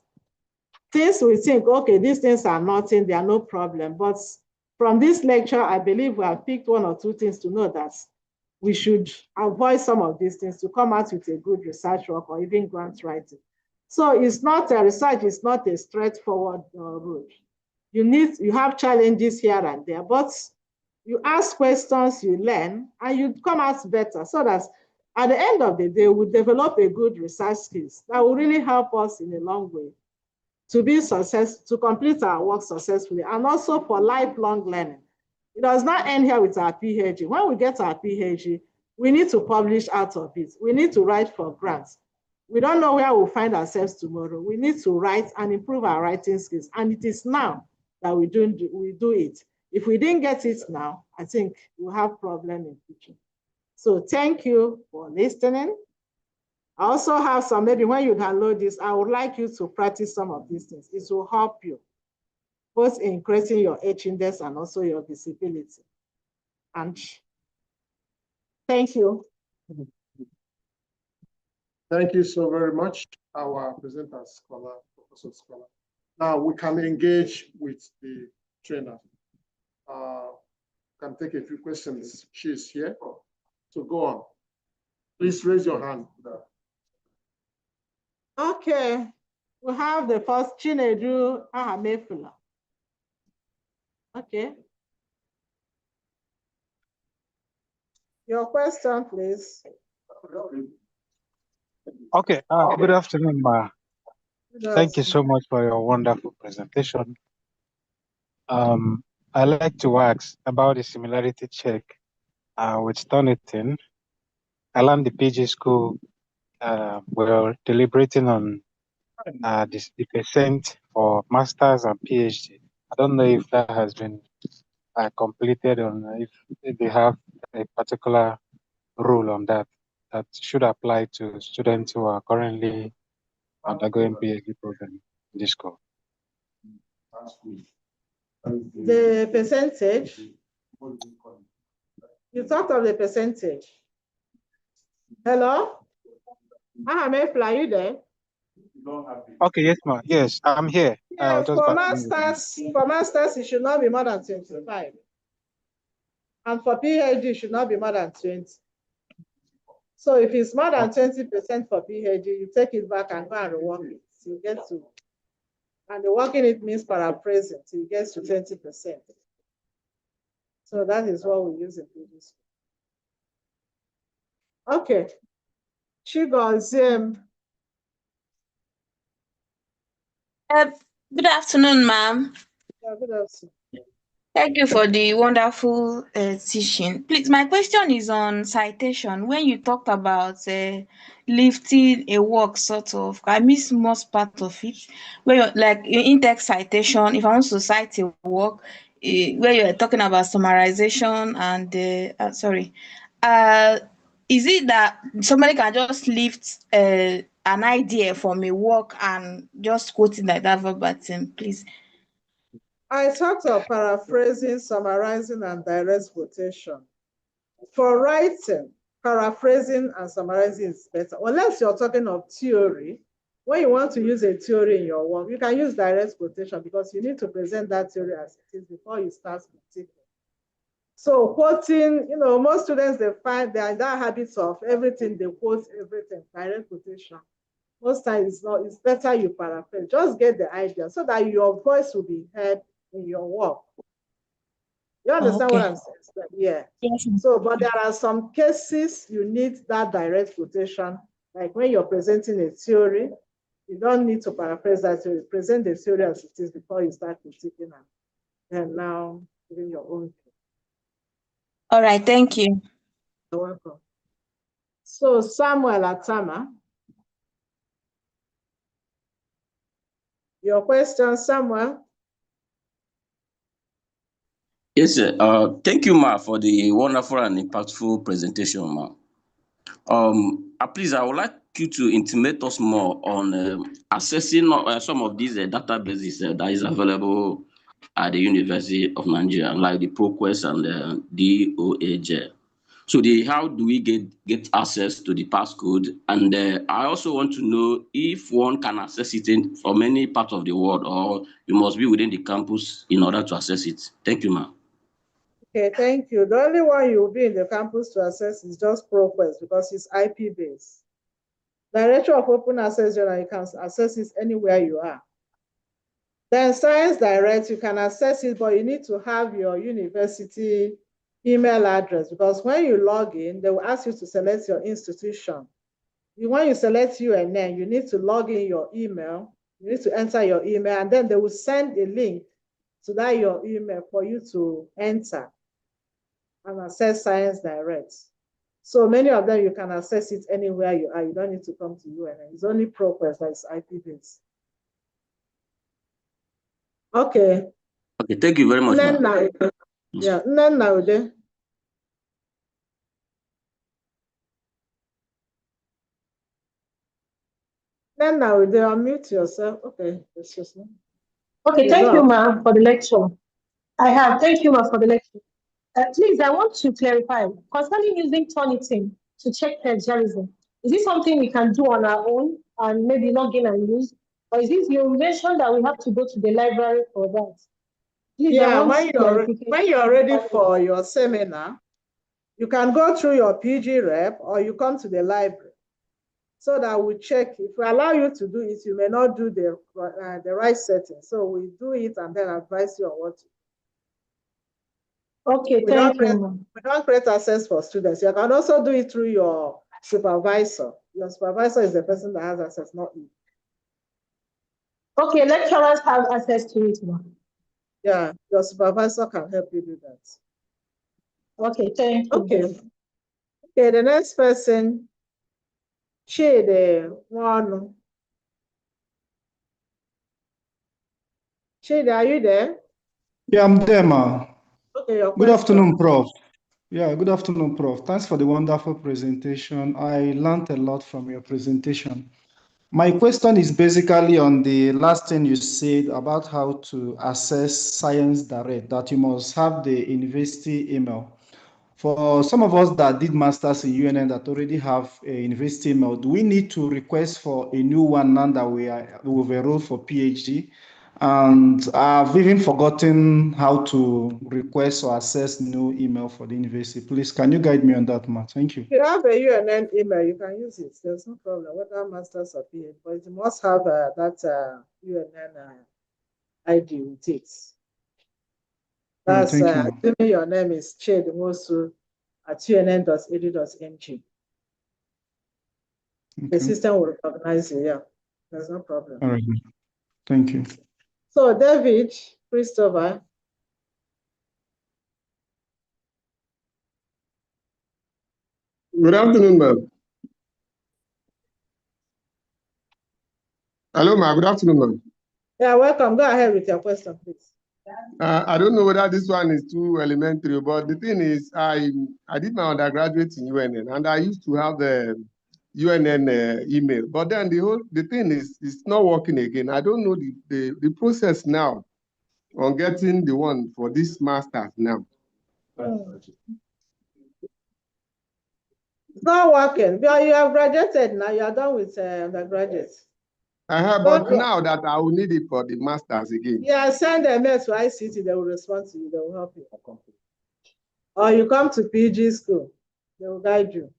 Speaker 16: Things we think, okay, these things are nothing, they are no problem. But from this lecture, I believe we have picked 1 or 2 things to know that we should avoid some of these things to come out with a good research work or even grant writing. So it's not a research, it's not a straightforward route. You have challenges here and there, but you ask questions, you learn, and you come out better so that at the end of the day, we develop a good research skills that will really help us in a long way to complete our work successfully and also for lifelong learning. It does not end here with our PhD. When we get our PhD, we need to publish out of it. We need to write for grants. We don't know where we'll find ourselves tomorrow. We need to write and improve our writing skills. And it is now that we do it. If we didn't get it now, I think we'll have problem in the future. So thank you for listening. I also have some, maybe when you download this, I would like you to practice some of these things. It will help you both in increasing your H index and also your visibility. And thank you.
Speaker 2: Thank you so very much, our presenter, Scholar, Professor Scholar. Now we can engage with the trainer. Can take a few questions. She's here. So go on. Please raise your hand.
Speaker 16: Okay. We have the first Chinedu Ahamefula. Okay. Your question, please.
Speaker 11: Okay. Good afternoon, Ma. Thank you so much for your wonderful presentation. I like to ask about the similarity check with Stoniton. I learned the PG school. We're deliberating on the percent for masters and PhD. I don't know if that has been completed or if they have a particular rule on that should apply to students who are currently undergoing PhD program in this school.
Speaker 16: The percentage. You talked of the percentage. Hello? Ahamefula, are you there?
Speaker 11: Okay, yes, ma'am. Yes, I'm here.
Speaker 16: Yeah, for masters, it should not be more than 25. And for PhD, it should not be more than 20. So if it's more than 20% for PhD, you take it back and go and rework it. So you get to, and the working it means paraphrasing, so you get to 20%. So that is what we use in PhD school. Okay. Chigozim.
Speaker 5: Good afternoon, ma'am.
Speaker 16: Yeah, good afternoon.
Speaker 5: Thank you for the wonderful teaching. Please, my question is on citation. When you talked about lifting a work, sort of, I missed most part of it. Where you're like in text citation, if I want to cite a work, where you're talking about summarization and is it that somebody can just lift an idea from a work and just quote it like that verbatim, please?
Speaker 16: I talked of paraphrasing, summarizing, and direct quotation. For writing, paraphrasing and summarizing is better. Unless you're talking of theory, when you want to use a theory in your work, you can use direct quotation because you need to present that theory as it is before you start critiquing. So quoting, most students, they find they are in that habit of everything, they quote everything, direct quotation. Most times it's better you paraphrase. Just get the idea so that your voice will be heard in your work. You understand what I'm saying? Yeah.
Speaker 5: Yes.
Speaker 16: So, but there are some cases you need that direct quotation. Like when you're presenting a theory, you don't need to paraphrase that theory. Present the theory as it is before you start critiquing and now giving your own.
Speaker 5: All right, thank you.
Speaker 16: You're welcome. So Samuel Atama. Your question, Samuel?
Speaker 17: Yes, sir. Thank you, Ma, for the wonderful and impactful presentation, Ma. Please, I would like you to intimate us more on assessing some of these databases that is available at the University of Nigeria, like the ProQuest and the DOAJ. So how do we get access to the passcode? And I also want to know if one can access it from any part of the world, or you must be within the campus in order to access it. Thank you, ma'am.
Speaker 16: Okay, thank you. The only one you will be in the campus to access is just ProQuest because it's IP-based. Directory of Open Access Journal, you can access it anywhere you are. Then Science Direct, you can access it, but you need to have your university email address because when you log in, they will ask you to select your institution. When you select UNN, you need to log in your email. You need to enter your email, and then they will send a link to that your email for you to enter and access Science Direct. So many of them, you can access it anywhere you are. You don't need to come to UNN. It's only ProQuest that is IP-based. Okay.
Speaker 17: Okay, thank you very much.
Speaker 16: Yeah, Nnenna. Then now they unmute yourself. Okay, it's just me.
Speaker 18: Okay, thank you, ma'am, for the lecture. Thank you, ma'am, for the lecture. Please, I want to clarify concerning using Turnitin to check plagiarism. Is this something we can do on our own and maybe log in and use? Or is this, you mentioned that we have to go to the library for that? Please,
Speaker 16: Yeah, when you're ready for your seminar, you can go through your PG rep or you come to the library so that we check. If we allow you to do it, you may not do the right setting. So we do it and then advise you on what to do.
Speaker 18: Okay, thank you.
Speaker 16: We don't create access for students. You can also do it through your supervisor. Your supervisor is the person that has access, not you.
Speaker 18: Okay, lecturers have access to it now.
Speaker 16: Yeah, your supervisor can help you do that.
Speaker 18: Okay, thank you.
Speaker 16: Okay, the next person, Chidi Wanu. Chidi, are you there?
Speaker 19: Yeah, I'm there, ma.
Speaker 16: Okay, your
Speaker 19: Good
Speaker 16: question.
Speaker 19: afternoon, Prof. Yeah, good afternoon, Prof. Thanks for the wonderful presentation. I learned a lot from your presentation. My question is basically on the last thing you said about how to access Science Direct, that you must have the university email. For some of us that did masters in UNN that already have a university email, do we need to request for a new one now that we've enrolled for PhD? And I've even forgotten how to request or access new email for the university. Please, can you guide me on that, ma? Thank you.
Speaker 16: If you have a UNN email, you can use it. There's no problem, whether masters or PhD, but you must have that UNN ID with it. That's assuming your name is Chidi Mosu at unn.edu.ng. The system will recognize you, yeah. There's no problem.
Speaker 19: All right. Thank you.
Speaker 16: So, David, Christopher.
Speaker 20: Good afternoon, ma'am. Hello, ma'am. Good afternoon, ma'am.
Speaker 16: Yeah, welcome. Go ahead with your question, please.
Speaker 20: I don't know whether this one is too elementary, but the thing is, I did my undergraduate in UNN, and I used to have the UNN email. But then the thing is, it's not working again. I don't know the process now on getting the one for this master's now.
Speaker 16: It's not working. You have graduated now. You are done with undergraduate.
Speaker 20: I have, but now that I will need it for the master's again.
Speaker 16: Yeah, send a mail to ICT. They will respond to you. They will help you. Or you come to PG school. They will guide you.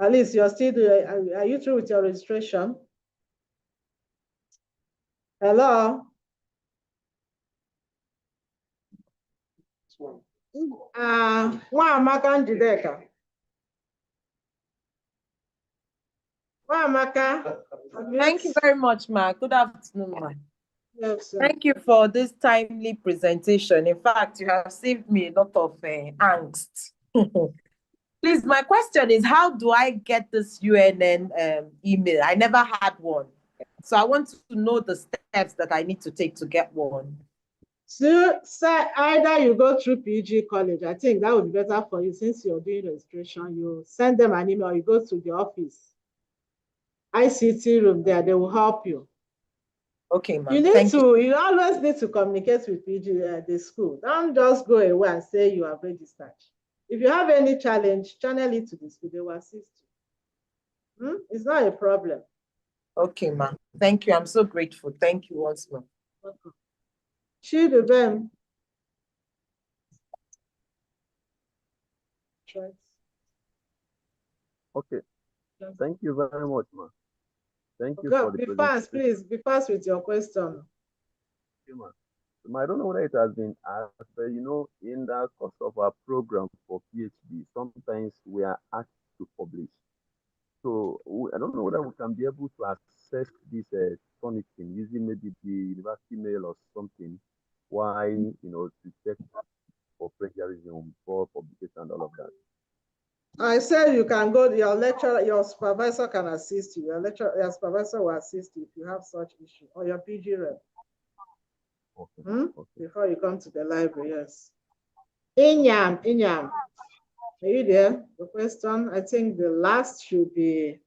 Speaker 16: At least you're still doing. Are you through with your registration? Hello? Nwamaka Njideka. Nwamaka.
Speaker 10: Thank you very much, ma. Good afternoon, ma.
Speaker 16: Yes, sir.
Speaker 10: Thank you for this timely presentation. In fact, you have saved me a lot of angst. Please, my question is, how do I get this UNN email? I never had one. So I want to know the steps that I need to take to get one.
Speaker 16: So either you go through PG college, I think that would be better for you since you're doing registration. You send them an email, you go to the office, ICT room there, they will help you.
Speaker 10: Okay, ma'am. You
Speaker 16: always need to communicate with PG, the school. Don't just go away and say you have registered. If you have any challenge, channel it to the school, they will assist you. It's not a problem.
Speaker 10: Okay, ma'am. Thank you. I'm so grateful. Thank you once more.
Speaker 16: Welcome. Chidubem.
Speaker 21: Okay. Thank you very much, ma'am. Thank you
Speaker 16: Okay,
Speaker 21: for the
Speaker 16: be
Speaker 21: presentation.
Speaker 16: fast, please. Be fast with your question.
Speaker 21: Okay, ma'am. I don't know whether it has been asked, but in the course of our program for PhD, sometimes we are asked to publish. So I don't know whether we can be able to access this Turnitin using maybe the university mail or something. Why, to check for plagiarism, for publication and all of that.
Speaker 16: I said you can go, your lecturer, your supervisor can assist you. Your supervisor will assist you if you have such issue, or your PG rep. Okay. Okay. Before you come to the library, yes. Inyam, are you there? The question, I think the last should be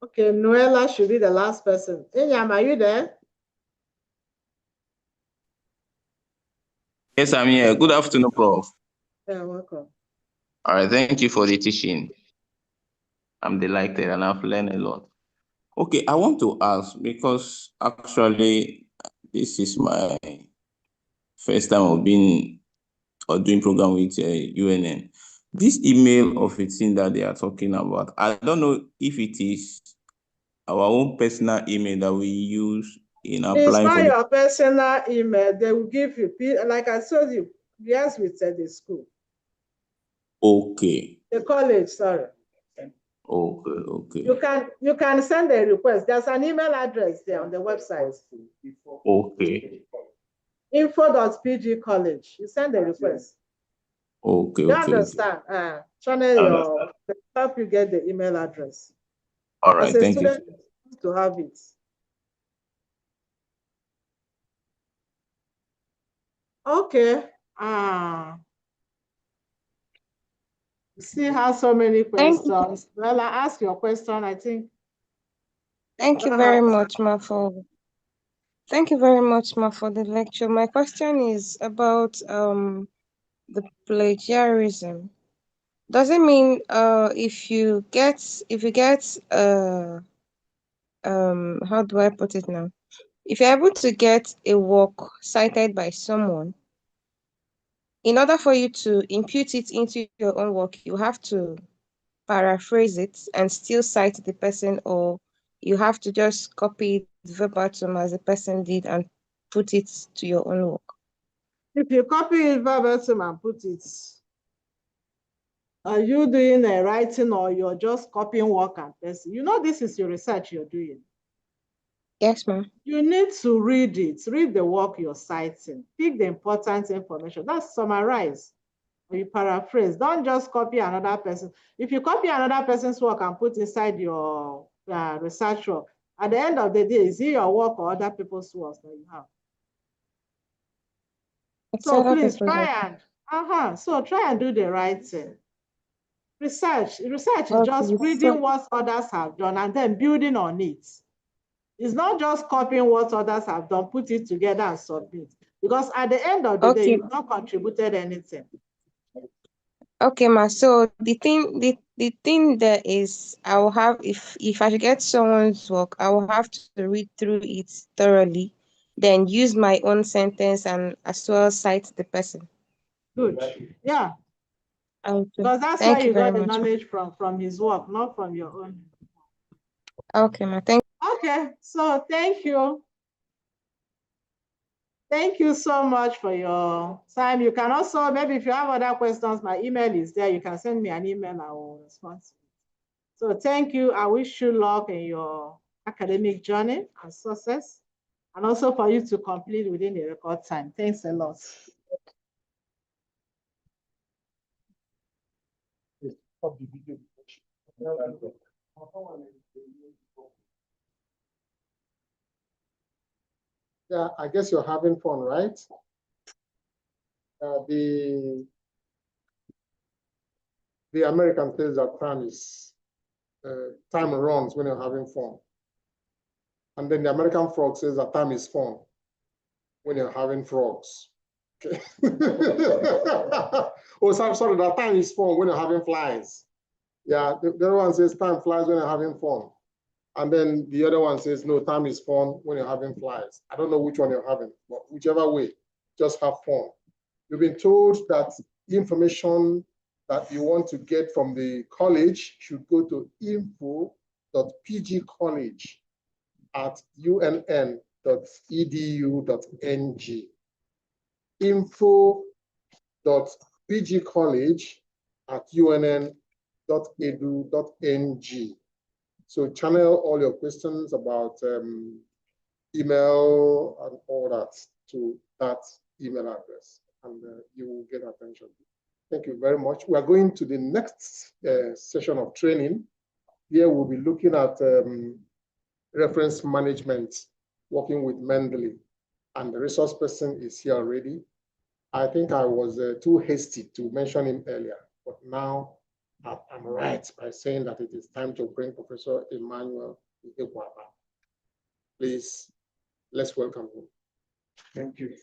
Speaker 16: Okay, Noella should be the last person. Inyam, are you there?
Speaker 17: Yes, I'm here. Good afternoon, Prof.
Speaker 16: Yeah, welcome.
Speaker 17: All right, thank you for the teaching. I'm delighted and I've learned a lot. Okay, I want to ask because actually this is my first time of being or doing program with UNN. This email of a thing that they are talking about, I don't know if it is our own personal email that we use in
Speaker 16: It's
Speaker 17: applying
Speaker 16: not
Speaker 17: for the.
Speaker 16: your personal email. They will give you, like I told you, yes, we said the school.
Speaker 17: Okay.
Speaker 16: The college, sorry.
Speaker 17: Okay.
Speaker 16: You can send a request. There's an email address there on the website.
Speaker 17: Okay.
Speaker 16: info.pgcollege. You send a request.
Speaker 17: Okay.
Speaker 16: You understand? Channel your, help you get the email address.
Speaker 17: All right,
Speaker 16: As a
Speaker 17: thank you.
Speaker 16: student, to have it. Okay. See how so many questions. Well, I ask your question, I think.
Speaker 4: Thank you very much, Ma, for the lecture. My question is about the plagiarism. Does it mean if you get how do I put it now? If you're able to get a work cited by someone, in order for you to impute it into your own work, you have to paraphrase it and still cite the person, or you have to just copy it verbatim as the person did and put it to your own work?
Speaker 16: If you copy it verbatim and put it, are you doing a writing or you're just copying work and person? You know, this is your research you're doing.
Speaker 4: Yes, ma'am.
Speaker 16: You need to read it, read the work you're citing, pick the important information. That's summarize. Or you paraphrase. Don't just copy another person. If you copy another person's work and put inside your research work, at the end of the day, is it your work or other people's works that you have? So please try and do the right thing. Research is just reading what others have done and then building on it. It's not just copying what others have done, put it together and submit. Because at the end of the day, you've not contributed anything.
Speaker 4: Okay, ma. So the thing there is, I will have, if I should get someone's work, I will have to read through it thoroughly, then use my own sentence and as well cite the person.
Speaker 16: Good. Yeah.
Speaker 4: Okay.
Speaker 16: Because that's
Speaker 4: Thank
Speaker 16: where
Speaker 4: you
Speaker 16: you
Speaker 4: very
Speaker 16: got the
Speaker 4: much.
Speaker 16: knowledge from his work, not from your own.
Speaker 4: Okay, ma. Thank.
Speaker 16: Okay. So thank you. Thank you so much for your time. You can also, maybe if you have other questions, my email is there. You can send me an email. I will respond. So thank you. I wish you luck in your academic journey and success, and also for you to complete within the record time. Thanks a lot. Yeah, I guess you're having fun, right? The American says that time runs when you're having fun. And then the American frog says that time is fun when you're having frogs. Okay. Oh, sorry, that time is fun when you're having flies. Yeah, the other one says time flies when you're having fun. And then the other one says, no, time is fun when you're having flies. I don't know which one you're having, but whichever way, just have fun. You've been told that information that you want to get from the college should go to info.pgcollege@unn.edu.ng. info.pgcollege@unn.edu.ng. So channel all your questions about email and all that to that email address, and you will get attention. Thank you very much. We are going to the next session of training. Here we'll be looking at reference management, working with Mendeley, and the resource person is here already. I think I was too hasty to mention him earlier, but now
Speaker 2: I'm right by saying that it is time to bring Professor Emmanuel Ikwaba. Please, let's welcome him.
Speaker 15: Thank you.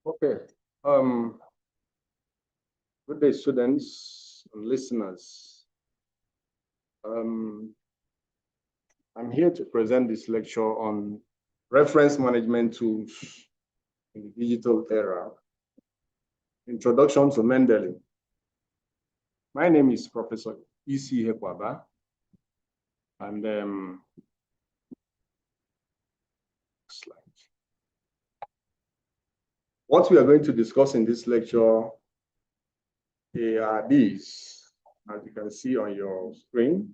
Speaker 20: Okay. Good day, students and listeners. I'm here to present this lecture on reference management tools in the digital era. Introduction to Mendeley. My name is Professor E.C. Hekwaba, and what we are going to discuss in this lecture are these, as you can see on your screen.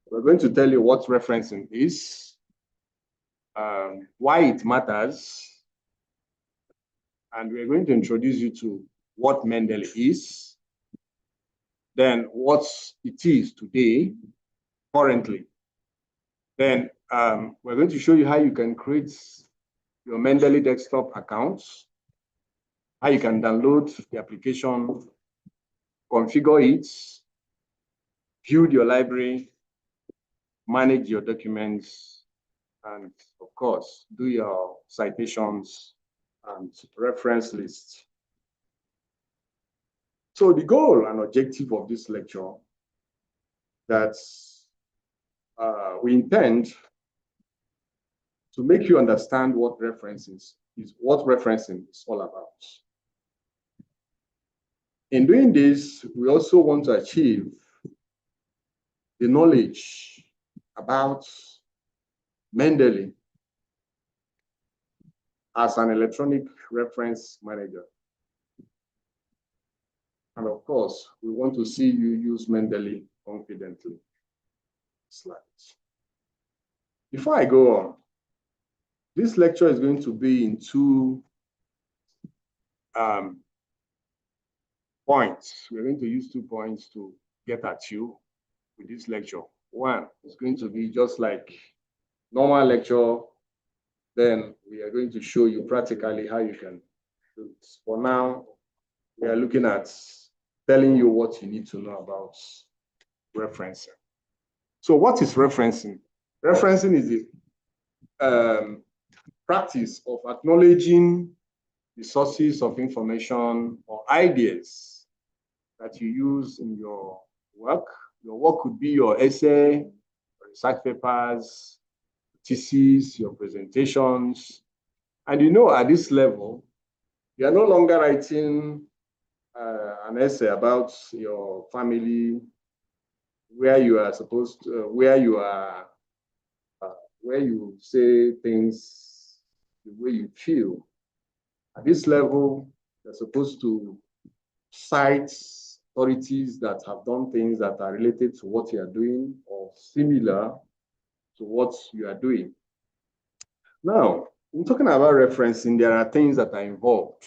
Speaker 20: We're going to tell you what referencing is, why it matters, and we're going to introduce you to what Mendeley is, then what it is today, currently. Then we're going to show you how you can create your Mendeley desktop accounts, how you can download the application, configure it, build your library, manage your documents, and of course, do your citations and reference lists. So the goal and objective of this lecture that we intend to make you understand what referencing is all about.
Speaker 14: In doing this, we also want to achieve the knowledge about Mendeley as an electronic reference manager. And of course, we want to see you use Mendeley confidently. Slides. Before I go on, this lecture is going to be in two points. We're going to use 2 points to get at you with this lecture. One is going to be just like normal lecture. Then we are going to show you practically how you can do it. For now, we are looking at telling you what you need to know about referencing. So what is referencing? Referencing is the practice of acknowledging the sources of information or ideas that you use in your work. Your work could be your essay, your research papers, theses, your presentations. And you know, at this level, you are no longer writing an essay about your family, where you are supposed to, where you say things the way you feel. At this level, you're supposed to cite authorities that have done things that are related to what you are doing or similar to what you are doing. Now, when talking about referencing, there are things that are involved.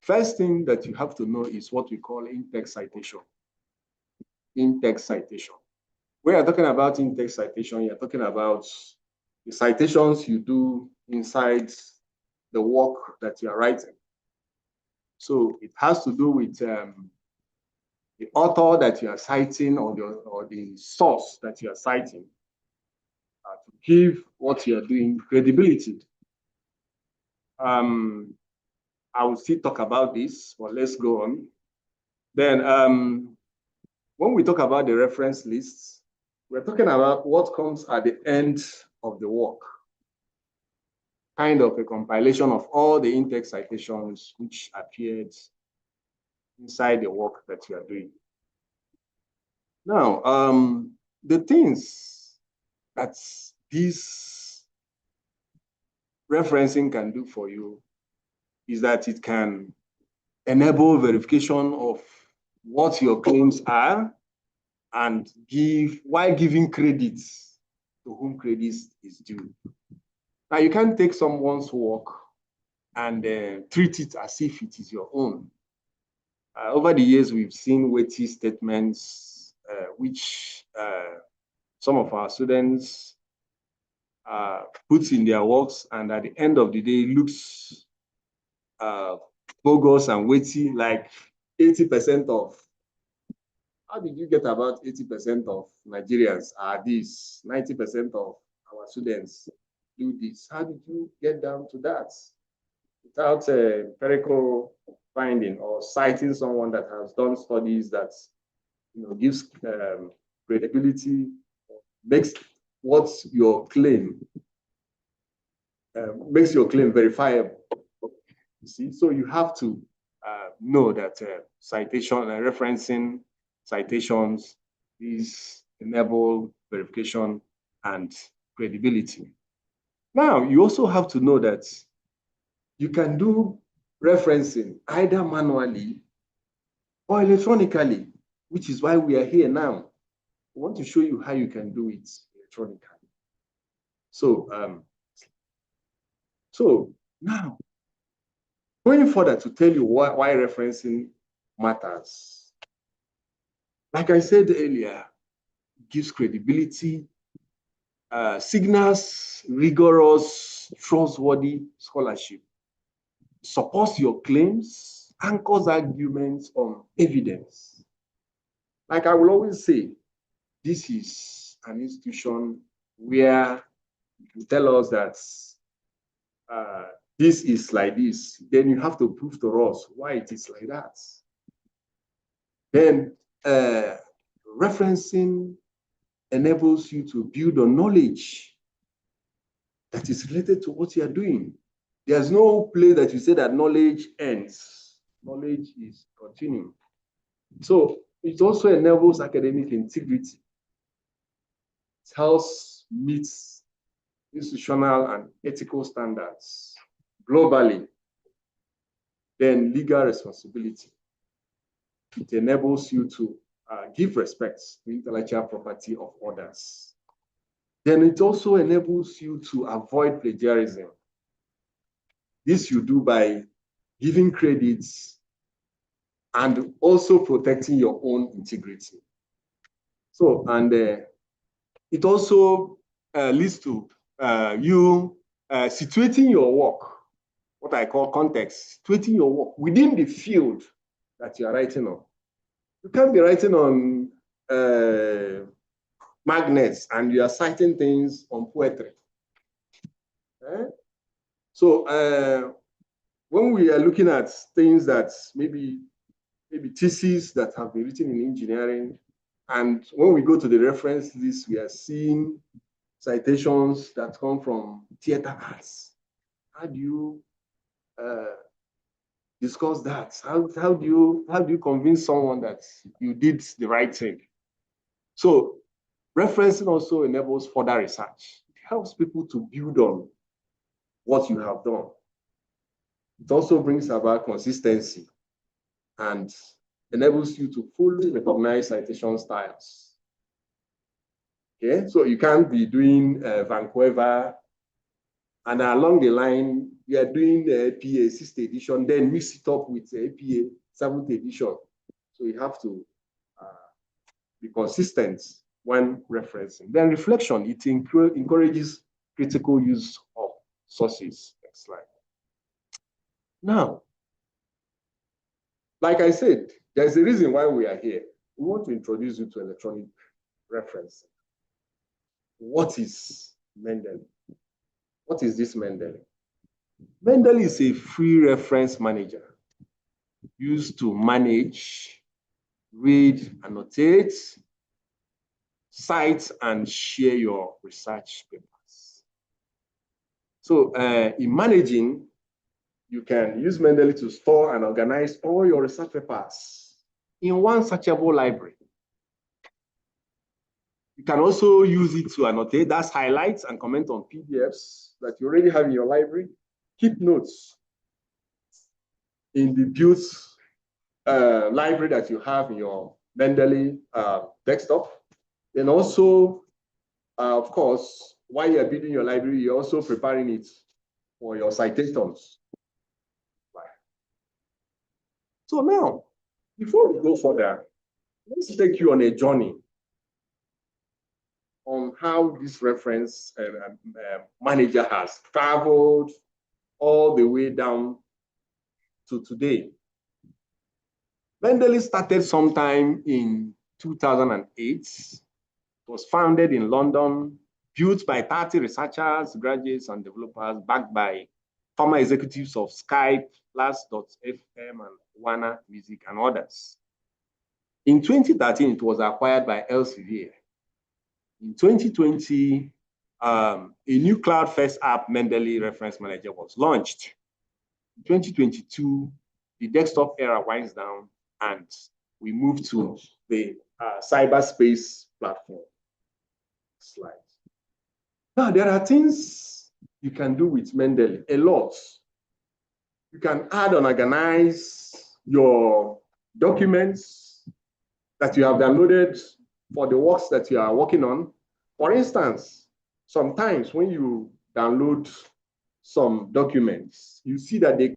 Speaker 14: First thing that you have to know is what we call in-text citation. In-text citation. When you're talking about in-text citation, you're talking about the citations you do inside the work that you are writing. So it has to do with the author that you are citing or the source that you are citing to give what you are doing credibility. I will still talk about this, but let's go on. Then when we talk about the reference lists, we're talking about what comes at the end of the work. Kind of a compilation of all the in-text citations which appeared inside the work that you are doing. Now, the things that this referencing can do for you is that it can enable verification of what your claims are and while giving credits to whom credit is due. Now, you can't take someone's work and treat it as if it is your own. Over the years, we've seen weighty statements which some of our students put in their works, and at the end of the day, looks bogus and weighty, like 80% of. How did you get about 80% of Nigerians are this? 90% of our students do this. How did you get down to that? Without a empirical finding or citing someone that has done studies that gives credibility, makes your claim verifiable. You see, so you have to know that citation and referencing citations is enable verification and credibility. Now, you also have to know that you can do referencing either manually or electronically, which is why we are here now. We want to show you how you can do it electronically. So, now, going further to tell you why referencing matters. Like I said earlier, it gives credibility, signals rigorous, trustworthy scholarship, supports your claims, anchors arguments on evidence. Like I will always say, this is an institution where you tell us that this is like this, then you have to prove to us why it is like that. Then referencing enables you to build on knowledge that is related to what you are doing. There's no place that you say that knowledge ends.
Speaker 20: knowledge is continuing. So it also enables academic integrity. It helps meet institutional and ethical standards globally. Then legal responsibility. It enables you to give respect to intellectual property of others. Then it also enables you to avoid plagiarism. This you do by giving credits and also protecting your own integrity. So, and it also leads to you situating your work, what I call context, situating your work within the field that you are writing on. You can't be writing on magnets and you are citing things on poetry. So when we are looking at things that maybe theses that have been written in engineering, and when we go to the reference list, we are seeing citations that come from theater arts. How do you discuss that? How do you convince someone that you did the right thing? So referencing also enables further research. It helps people to build on what you have done. It also brings about consistency and enables you to fully recognize citation styles. Okay, so you can't be doing Vancouver and along the line you are doing APA 6th edition, then mix it up with APA 7th edition. So you have to be consistent when referencing. Then reflection, it encourages critical use of sources. Next slide. Now, like I said, there's a reason why we are here. We want to introduce you to electronic referencing. What is Mendeley? What is this Mendeley? Mendeley is a free reference manager used to manage, read, annotate, cite, and share your research papers. So in managing, you can use Mendeley to store and organize all your research papers in one searchable library. You can also use it to annotate, that's highlights and comment on PDFs that you already have in your library. Keep notes in the built library that you have in your Mendeley desktop. Then also, of course, while you're building your library, you're also preparing it for your citations. So now, before we go further, let's take you on a journey on how this reference manager has traveled all the way down to today. Mendeley started sometime in 2008. It was founded in London, built by 30 researchers, graduates, and developers, backed by former executives of Skype, Last.fm, and Warner Music, and others. In 2013, it was acquired by Elsevier. In 2020, a new cloud-first app, Mendeley Reference Manager, was launched. In 2022, the desktop era winds down, and we move to the cyberspace platform. Slide. Now, there are things you can do with Mendeley, a lot. You can add and organize your documents that you have downloaded for the works that you are working on. For instance, sometimes when you download some documents, you see that they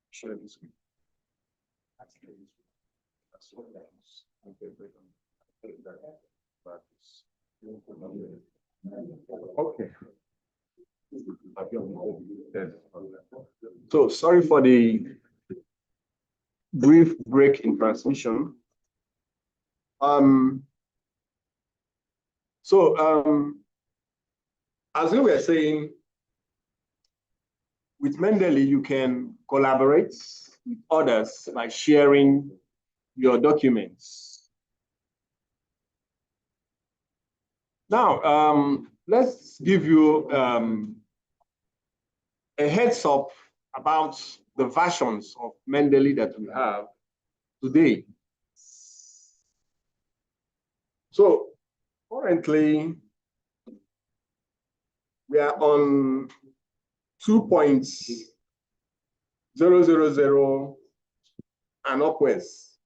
Speaker 20: Share this screen. Okay. So sorry for the brief break in transmission. As we were saying, with Mendeley, you can collaborate with others by sharing your documents. Now, let's give you a heads up about the versions of Mendeley that we have today. So currently, we are on 2.000 and upwards.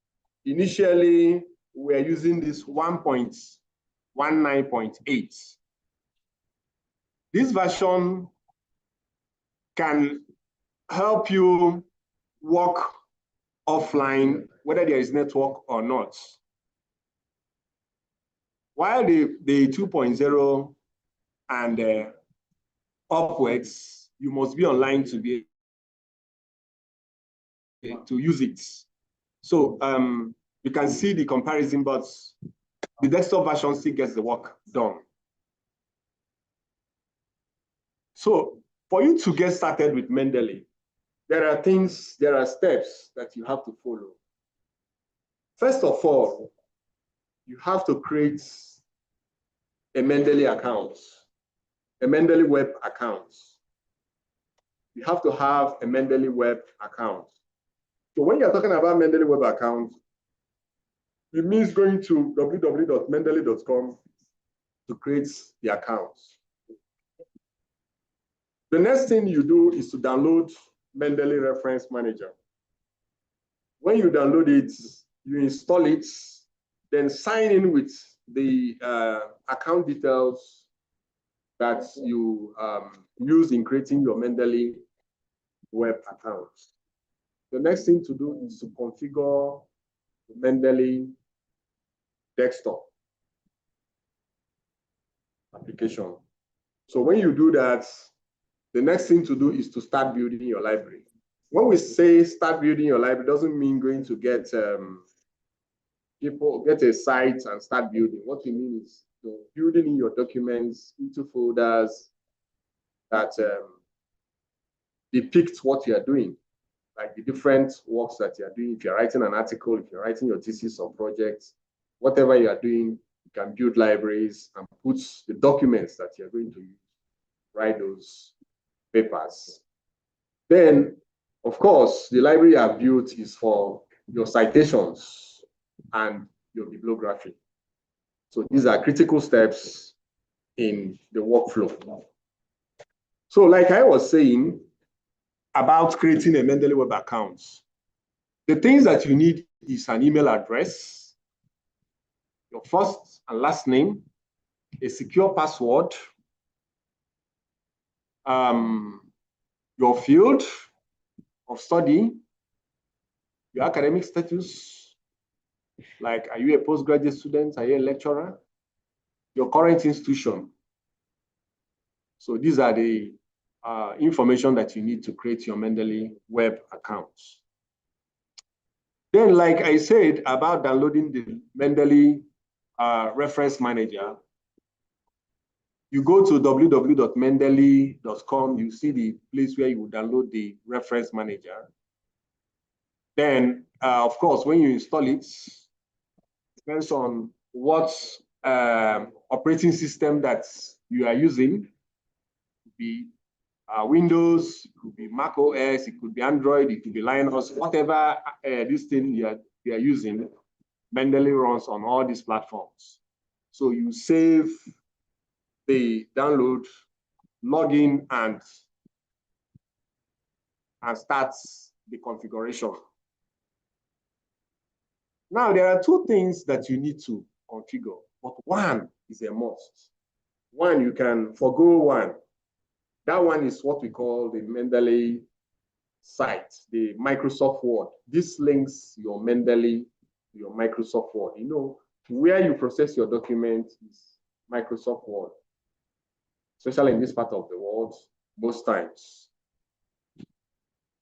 Speaker 20: Initially, we are using this 1.19.8. This version can help you work offline, whether there is network or not. While the 2.0 and upwards, you must be online to be to use it. So you can see the comparison, but the desktop version still gets the work done. So for you to get started with Mendeley, there are steps that you have to follow. First of all, you have to create a Mendeley account, a Mendeley web account. You have to have a Mendeley web account. So when you're talking about Mendeley web account, it means going to www.mendeley.com to create the account. The next thing you do is to download Mendeley Reference Manager. When you download it, you install it, then sign in with the account details that you use in creating your Mendeley web account. The next thing to do is to configure the Mendeley desktop application. So when you do that, the next thing to do is to start building your library. When we say start building your library, doesn't mean going to get a site and start building. What we mean is building in your documents into folders that depict what you are doing, like the different works that you are doing. If you're writing an article, if you're writing your thesis or project, whatever you are doing, you can build libraries and put the documents that you're going to use, write those papers. Then, of course, the library you have built is for your citations and your bibliography. So these are critical steps in the workflow. So like I was saying, about creating a Mendeley web account. The things that you need is an email address, your first and last name, a secure password, your field of study, your academic status, like are you a postgraduate student, are you a lecturer, your current institution. So these are the information that you need to create your Mendeley web account. Then, like I said about downloading the Mendeley reference manager, you go to www.mendeley.com, you see the place where you will download the reference manager. Then, of course, when you install it, depends on what operating system that you are using. It could be Windows, it could be Mac OS, it could be Android, it could be Linux, whatever this thing you are using, Mendeley runs on all these platforms. So you save the download, log in, and start the configuration. Now, there are two things that you need to configure, but one is a must. One, you can forgo one. That one is what we call the Mendeley site, the Microsoft Word. This links your Mendeley to your Microsoft Word. You know, where you process your document is Microsoft Word, especially in this part of the world, most times.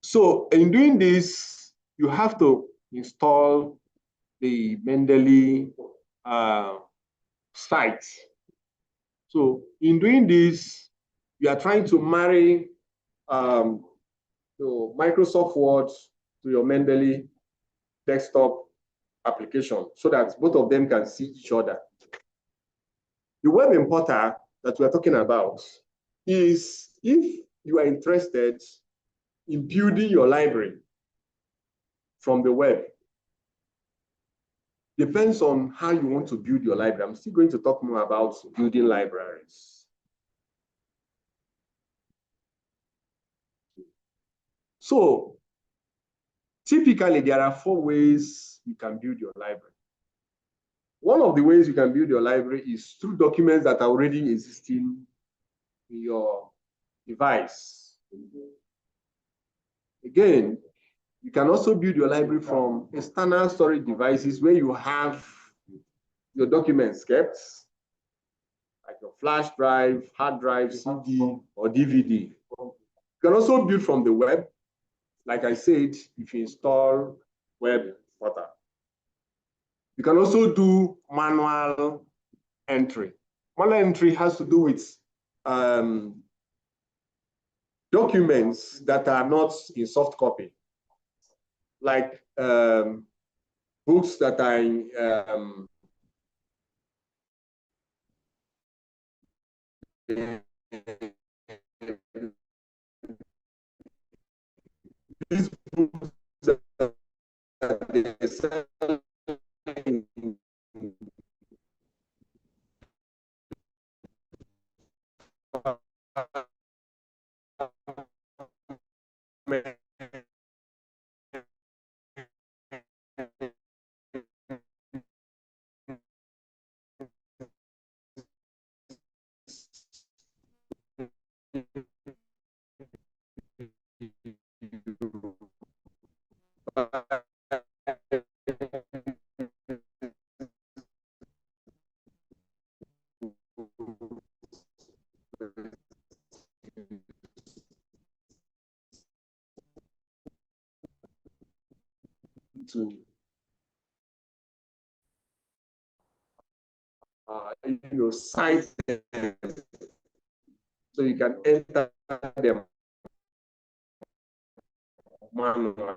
Speaker 20: So in doing this, you have to install the Mendeley site. So in doing this, you are trying to marry your Microsoft Word to your Mendeley desktop application so that both of them can see each other. The web importer that we are talking about is if you are interested in building your library from the web. Depends on how you want to build your library. I'm still going to talk more about building libraries. So typically, there are 4 ways you can build your library. One of the ways you can build your library is through documents that are already existing in your device. Again, you can also build your library from external storage devices where you have your documents kept, like your flash drive, hard drive, CD, or DVD. You can also build from the web. Like I said, if you install web portal. You can also do manual entry. Manual entry has to do with documents that are not in soft copy, like books that are in these books that they sell in to cite them so you can enter them manually.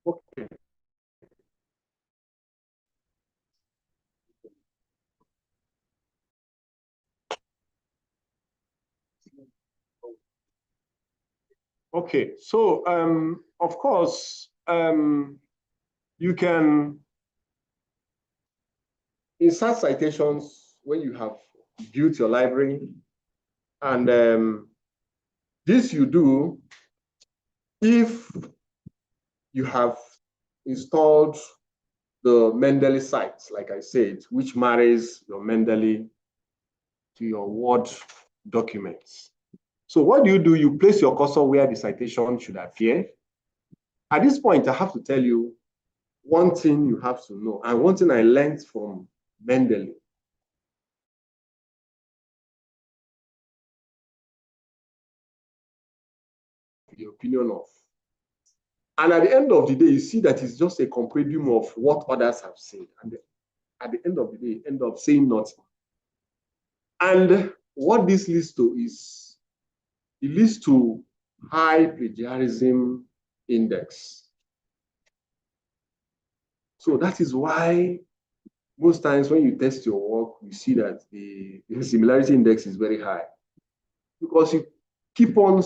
Speaker 14: Okay. Okay, so of course, you can insert citations when you have built your library, and this you do if you have installed the Mendeley site, like I said, which marries your Mendeley to your Word documents. So what do? You place your cursor where the citation should appear. At this point, I have to tell you one thing you have to know, and one thing I learned from Mendeley. The opinion of. And at the end of the day, you see that it's just a compendium of what others have said. And at the end of the day, end up saying nothing. And what this leads to is, it leads to high plagiarism index. So that is why most times when you test your work, you see that the similarity index is very high. Because you keep on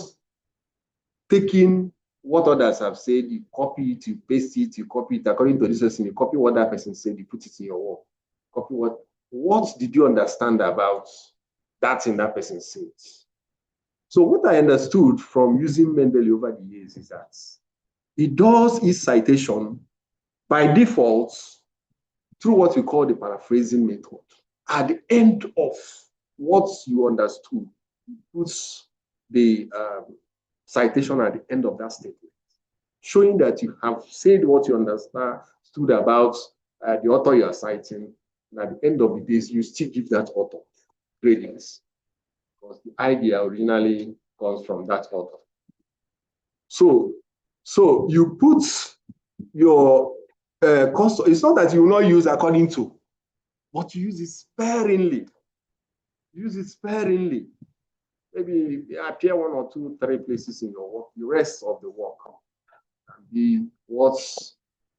Speaker 14: taking what others have said, you copy it, you paste it, you copy it according to this person, you copy what that person said, you put it in your work. Copy what did you understand about that thing that person said? So what I understood from using Mendeley over the years is that it does its citation by default through what we call the paraphrasing method. At the end of what you understood, it puts the citation at the end of that statement, showing that you have said what you understood about the author you are citing, and at the end of the day, you still give that author gradings, because the idea originally comes from that author. So you put your cost. It's not that you will not use according to, but you use it sparingly. Use it sparingly. Maybe appear 1 or 2, 3 places in your work. The rest of the work can be what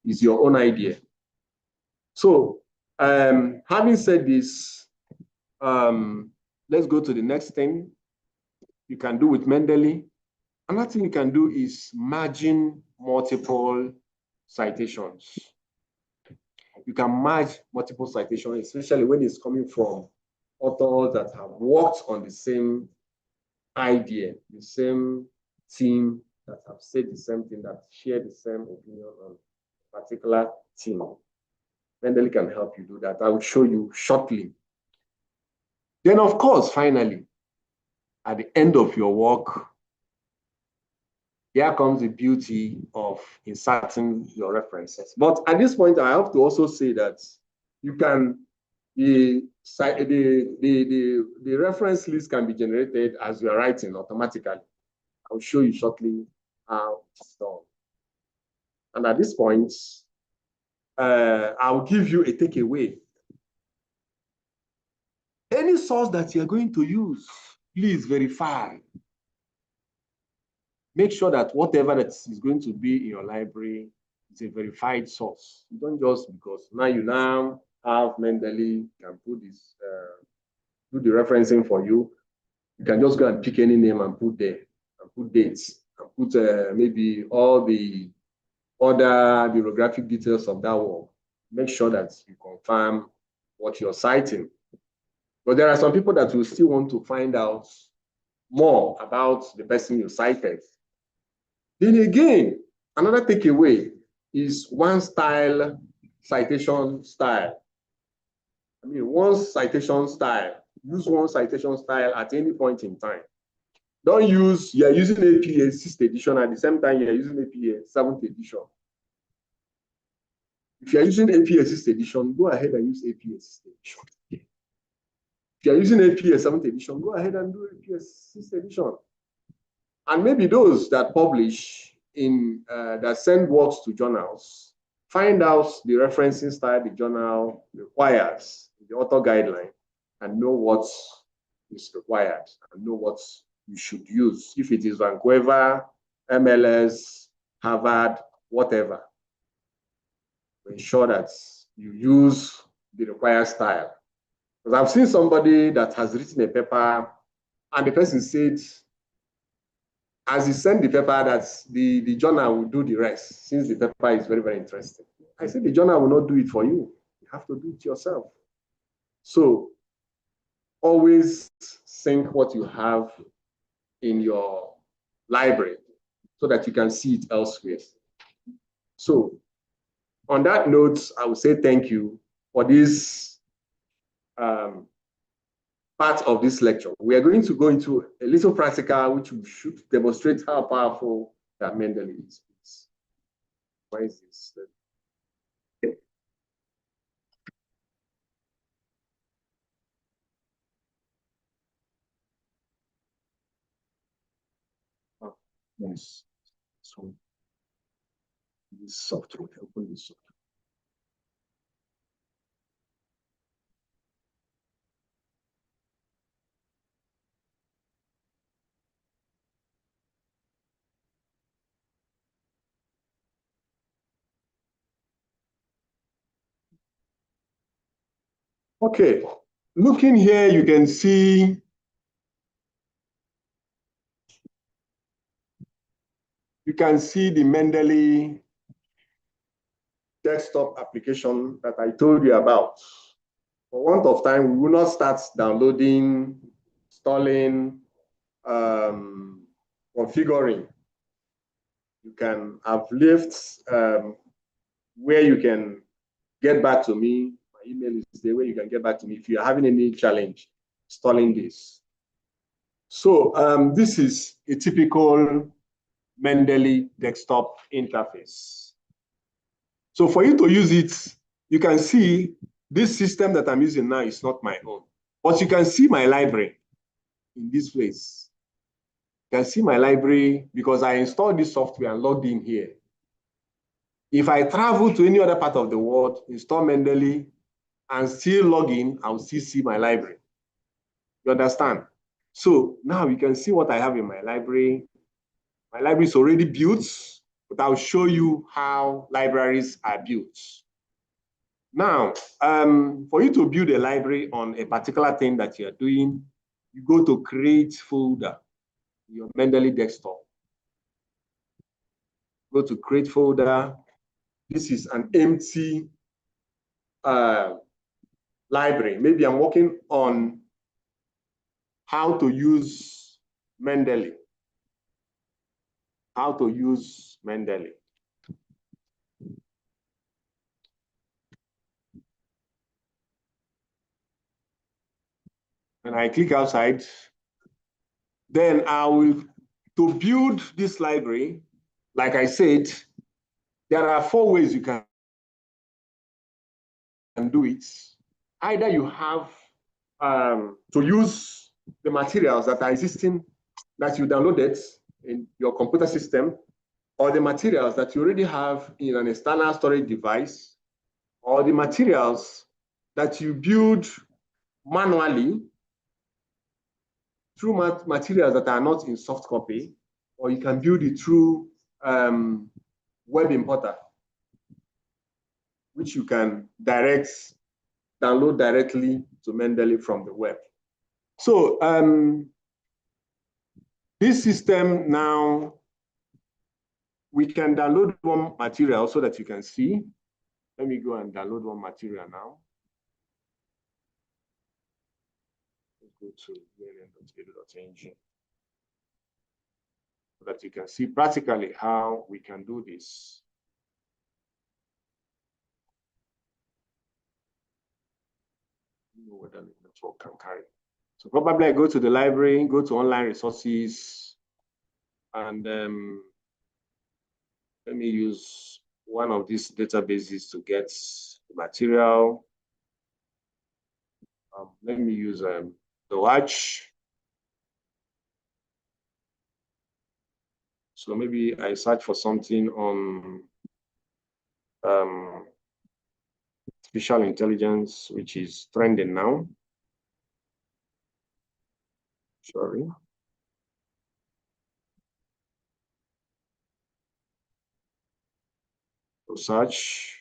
Speaker 14: is your own idea. So, having said this, let's go to the next thing you can do with Mendeley. Another thing you can do is merging multiple citations. You can merge multiple citations, especially when it's coming from authors that have worked on the same idea, the same team, that have said the same thing, that share the same opinion on a particular theme. Mendeley can help you do that. I will show you shortly. Then, of course, finally, at the end of your work, here comes the beauty of inserting your references. But at this point, I have to also say that you can, the reference list can be generated as you are writing automatically. I'll show you shortly how it's done. And at this point, I'll give you a takeaway. Any source that you're going to use, please verify. Make sure that whatever that is going to be in your library is a verified source. You don't just, because now you have Mendeley, can put this, do the referencing for you. You can just go and pick any name and put there, and put dates, and put maybe all the other bibliographic details of that work. Make sure that you confirm what you're citing. But there are some people that will still want to find out more about the person you cited. Then again, another takeaway is one style, citation style. I mean, one citation style. Use one citation style at any point in time. Don't use, you're using APA 6th edition at the same time you're using APA 7th edition. If you're using APA 6th edition, go ahead and use APA 6th edition. If you're using APA 7th edition, go ahead and do APA 6th edition. And maybe those that publish in, that send works to journals, find out the referencing style the journal requires, the author guideline, and know what is required, and know what you should use. If it is Vancouver, MLS, Harvard, whatever, to ensure that you use the required style. Because I've seen somebody that has written a paper and the person said, as he sent the paper, that the journal will do the rest, since the paper is very, very interesting. I said, the journal will not do it for you. You have to do it yourself. So always sync what you have in your library so that you can see it elsewhere. So on that note, I would say thank you for this part of this lecture. We are going to go into a little practical, which should demonstrate how powerful that Mendeley is. Why is this? Oh, yes. So this software, open this software. Okay, looking here, you can see the Mendeley desktop application that I told you about. For want of time, we will not start downloading, installing, configuring. You can have left where you can get back to me. My email is there where you can get back to me if you're having any challenge installing this. So this is a typical Mendeley desktop interface. So for you to use it, you can see this system that I'm using now is not my own, but you can see my library in this place. You can see my library because I installed this software and logged in here. If I travel to any other part of the world, install Mendeley, and still log in, I'll still see my library. You understand? So now you can see what I have in my library. My library is already built, but I'll show you how libraries are built. Now, for you to build a library on a particular thing that you're doing, you go to create folder, your Mendeley desktop. Go to create folder. This is an empty library. Maybe I'm working on how to use Mendeley. How to use Mendeley. And I click outside. Then I will, to build this library, like I said, there are 4 ways you can do it. Either you have to use the materials that are existing, that you downloaded in your computer system, or the materials that you already have in an external storage device, or the materials that you build manually through materials that are not in soft copy, or you can build it through web importer, which you can download directly to Mendeley from the web. So this system now, we can download one material so that you can see. Let me go and download one material now. Let's go to unn.edu.ng so that you can see practically how we can do this. Whether the network can carry. So probably I go to the library, go to online resources, and let me use one of these databases to get the material. Let me use the watch. So maybe I search for something on artificial intelligence, which is trending now. Sorry. So search.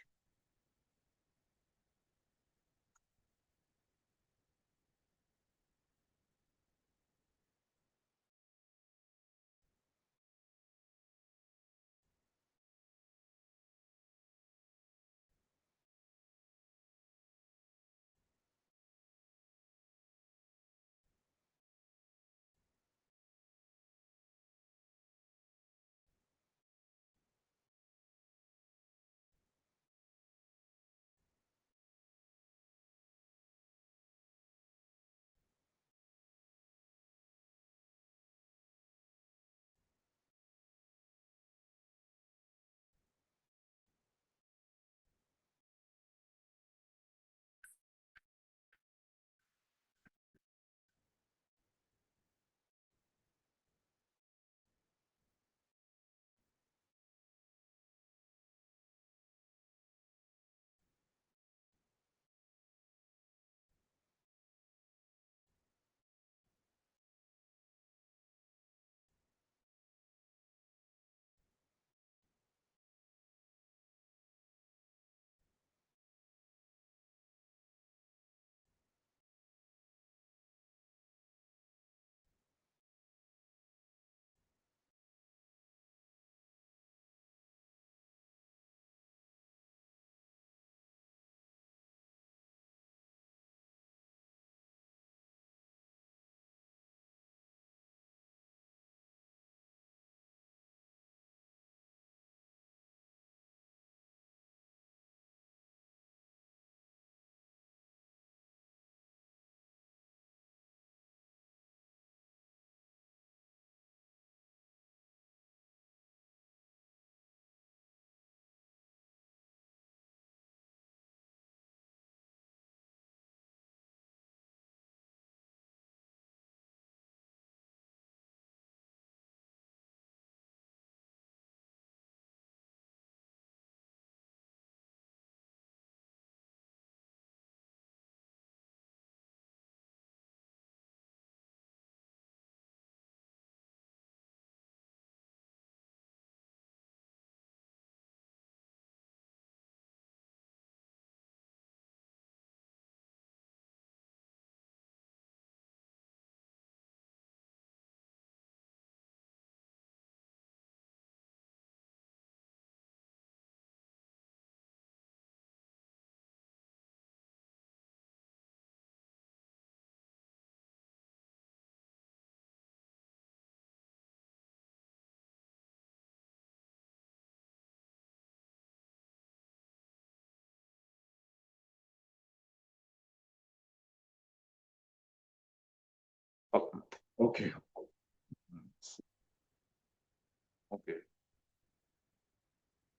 Speaker 20: Okay. Okay.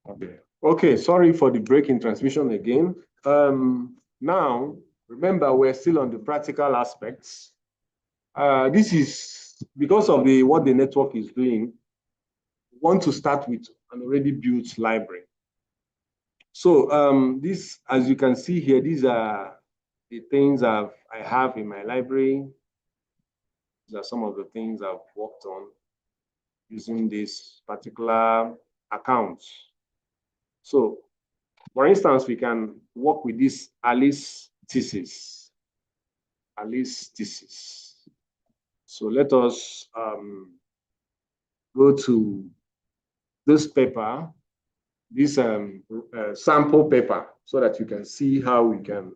Speaker 20: Okay. Okay. Sorry for the break in transmission again. Now, remember, we're still on the practical aspects. This is because of what the network is doing. We want to start with an already built library. So this, as you can see here, these are the things I have in my library. These are some of the things I've worked on using this particular account. So, for instance, we can work with this Alice thesis. Alice thesis. So let us go to this paper, this sample paper, so that you can see how we can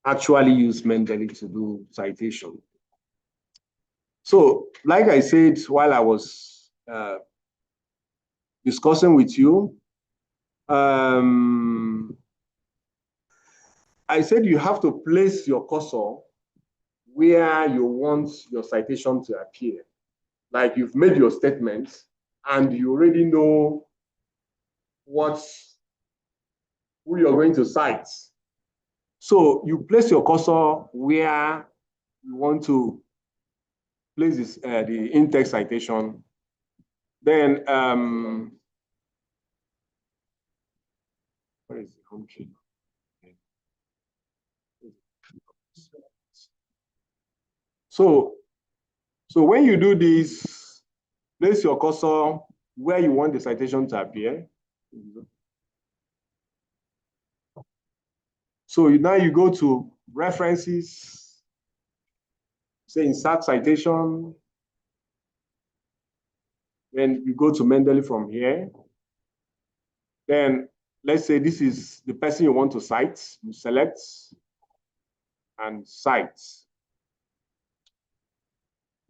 Speaker 20: actually use Mendeley to do citation. So, like I said, while I was discussing with you, I said you have to place your cursor where you want your citation to appear. Like you've made your statement and you already know who you're going to cite. So you place your cursor where you want to place this, the in-text citation. Then, where is the home key? So when you do this, place your cursor where you want the citation to appear. So now you go to references, say insert citation. Then you go to Mendeley from here. Then let's say this is the person you want to cite. You select and cite.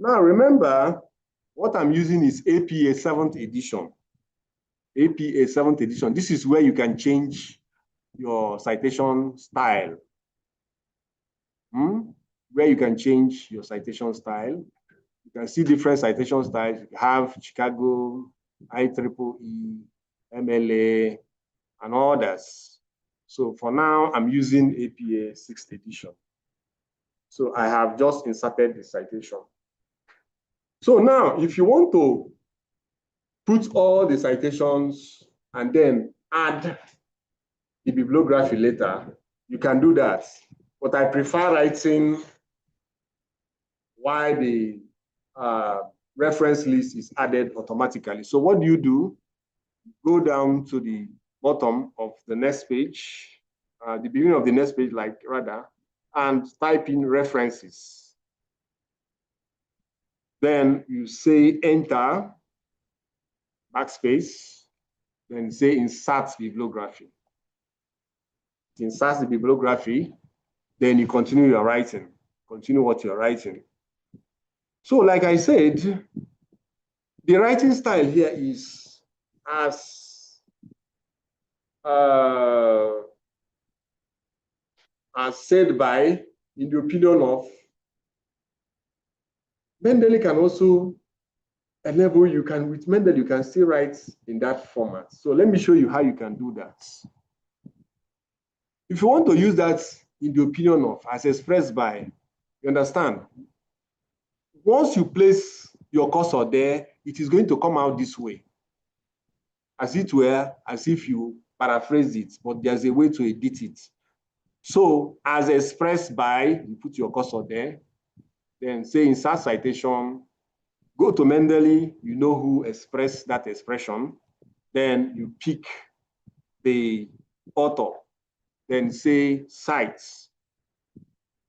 Speaker 20: Now remember, what I'm using is APA 7th edition. APA 7th edition. This is where you can change your citation style. Where you can change your citation style. You can see different citation styles. You have Chicago, IEEE, MLA, and others. So for now, I'm using APA 6th edition. So I have just inserted the citation. So now, if you want to put all the citations and then add the bibliography later, you can do that. But I prefer writing why the reference list is added automatically. So what do? Go down to the bottom of the next page, the beginning of the next page, and type in references. Then you say enter, backspace, then say insert bibliography. It inserts the bibliography, then you continue your writing, continue what you're writing. So like I said, the writing style here is as said by, in the opinion of, Mendeley can also enable, with Mendeley, you can still write in that format. So let me show you how you can do that. If you want to use that in the opinion of, as expressed by, you understand? Once you place your cursor there, it is going to come out this way. As it were, as if you paraphrase it, but there's a way to edit it. So as expressed by, you put your cursor there, then say insert citation, go to Mendeley, you know who expressed that expression, then you pick the author, then say cites.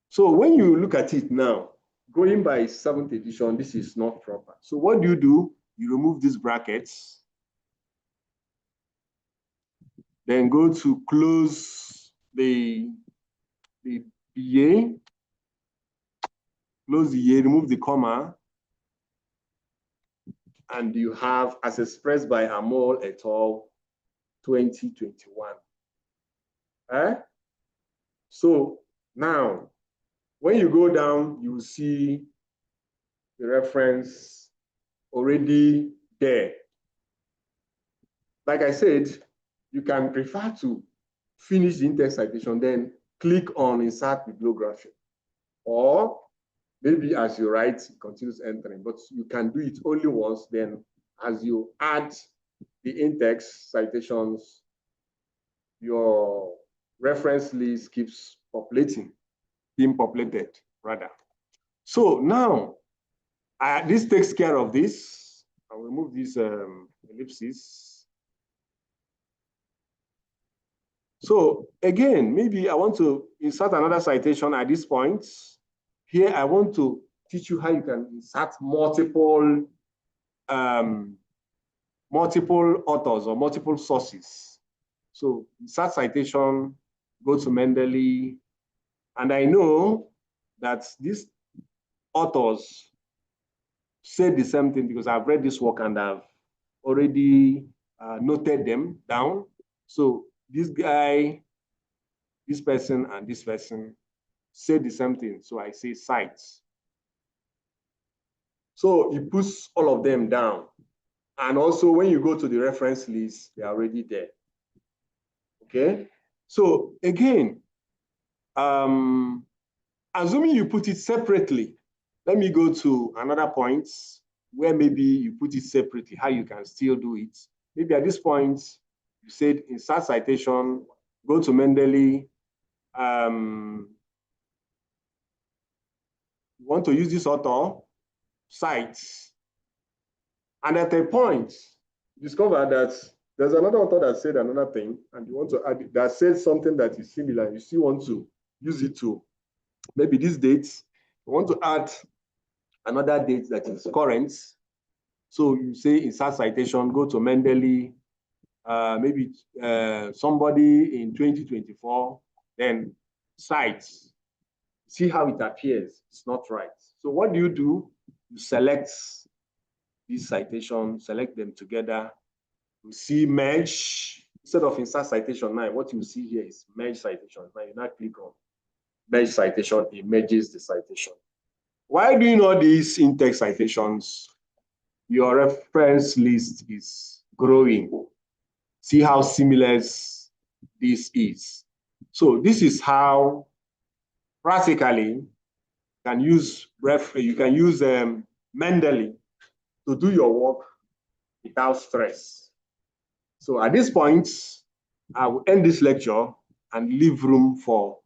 Speaker 20: So when you look at it now, going by 7th edition, this is not proper. So what do? You remove these brackets, then go to close the BA, close the A, remove the comma, and you have as expressed by Amol et al. 2021. So now, when you go down, you will see the reference already there. Like I said, you can prefer to finish the in-text citation, then click on insert bibliography. Or maybe as you write, it continues entering, but you can do it only once. Then as you add the in-text citations, your reference list keeps populating, being populated rather. So now, this takes care of this. I'll remove these ellipses. So again, maybe I want to insert another citation at this point. Here, I want to teach you how you can insert multiple authors or multiple sources. So insert citation, go to Mendeley, and I know that these authors say the same thing because I've read this work and I've already noted them down. So this guy, this person, and this person say the same thing. So I say cites. So it puts all of them down. And also when you go to the reference list, they're already there. Okay. So again, assuming you put it separately, let me go to another point where maybe you put it separately, how you can still do it. Maybe at this point, you said insert citation, go to Mendeley. You want to use this author, cites. And at a point, discover that there's another author that said another thing, and you want to add it, that said something that is similar. You still want to use it to maybe these dates. You want to add another date that is current. So you say insert citation, go to Mendeley, maybe somebody in 2024, then cites. See how it appears. It's not right. So what do? You select these citations, select them together. You see merge. Instead of insert citation now, what you see here is merge citation. Now you now click on merge citation, it merges the citation. While doing all these in-text citations, your reference list is growing. See how seamless this is. So this is how practically you can use Mendeley to do your work without stress. So at this point, I will end this lecture and leave room for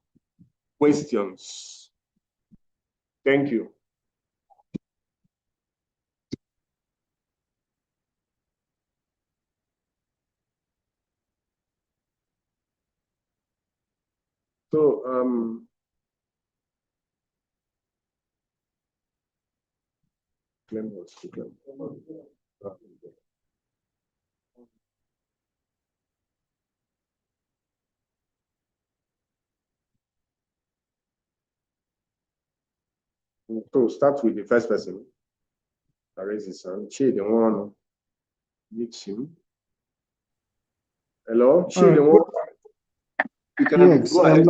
Speaker 20: questions. Thank you. So so start with the first person. I raise his hand. The one meet him. Hello, the one. You can
Speaker 19: Yes,
Speaker 20: go ahead.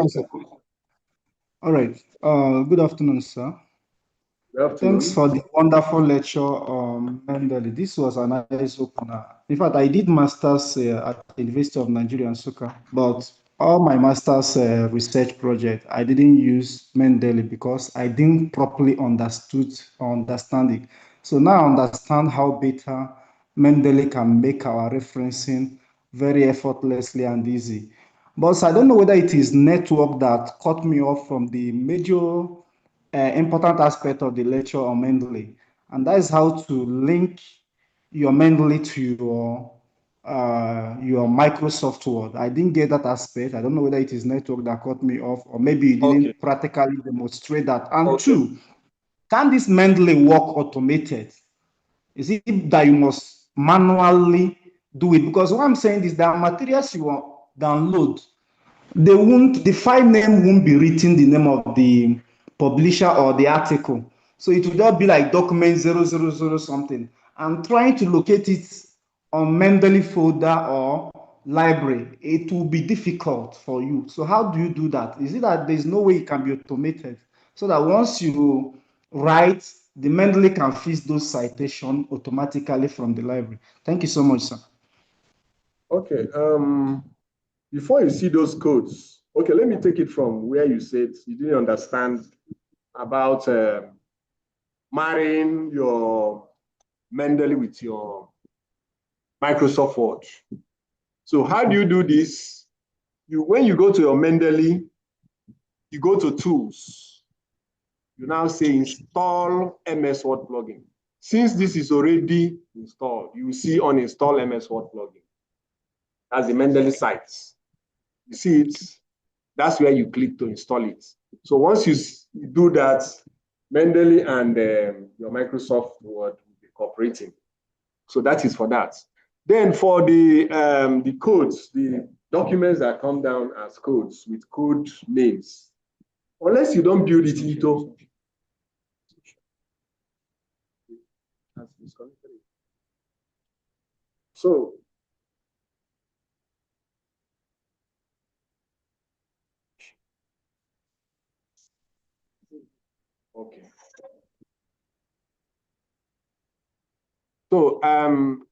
Speaker 19: All right. Good afternoon, sir.
Speaker 20: Good afternoon.
Speaker 19: Thanks for the wonderful lecture, Mendeley. This was a nice opener. In fact, I did masters at the University of Nigeria, Nsukka, but all my master's research project, I didn't use Mendeley because I didn't properly understand it. So now I understand how better Mendeley can make our referencing very effortlessly and easy. But I don't know whether it is network that cut me off from the major important aspect of the lecture on Mendeley, and that is how to link your Mendeley to your Microsoft Word. I didn't get that aspect. I don't know whether it is network that cut me off, or maybe you didn't practically demonstrate that. And two, can this Mendeley work automated? Is it that you must manually do it? Because what I'm saying is that materials you download, the file name won't be written the name of the publisher or the article. So it will just be like document 000 something. And trying to locate it on Mendeley folder or library, it will be difficult for you. So how do you do that? Is it that there's no way it can be automated? So that once you write the Mendeley can fix those citations automatically from the library. Thank you so much, sir.
Speaker 20: Okay. Before you see those codes, okay, let me take it from where you said you didn't understand about marrying your Mendeley with your Microsoft Word. So how do you do this? When you go to your Mendeley, you go to Tools. You now say Install MS Word plugin. Since this is already installed, you will see Uninstall MS Word plugin. That's the Mendeley site. You see it? That's where you click to install it. So once you do that, Mendeley and your Microsoft Word will be cooperating. So that is for that. Then for the codes, the documents that come down as codes with code names, unless you don't build it into. So okay. So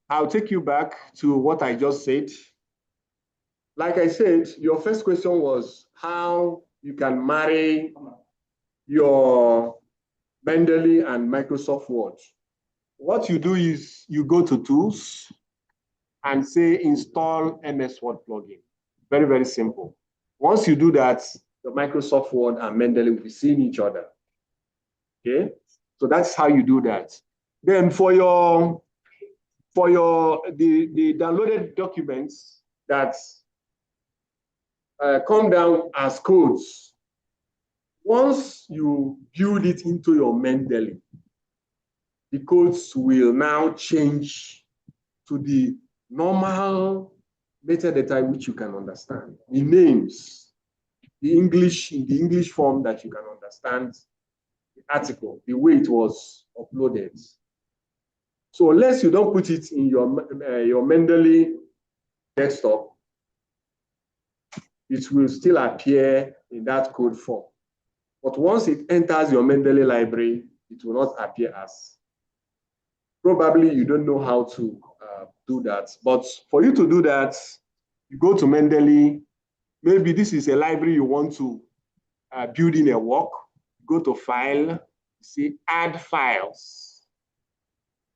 Speaker 20: I'll take you back to what I just said. Like I said, your first question was how you can marry your Mendeley and Microsoft Word. What you do is you go to Tools and say Install MS Word plugin. Very, very simple. Once you do that, the Microsoft Word and Mendeley will be seeing each other. Okay, so that's how you do that. Then for the downloaded documents that come down as codes, once you build it into your Mendeley, the codes will now change to the normal metadata which you can understand. The names, in the English form that you can understand, the article, the way it was uploaded. So unless you don't put it in your Mendeley desktop, it will still appear in that code form. But once it enters your Mendeley library, it will not appear as. Probably you don't know how to do that. But for you to do that, you go to Mendeley. Maybe this is a library you want to build in a work. Go to File, see Add Files.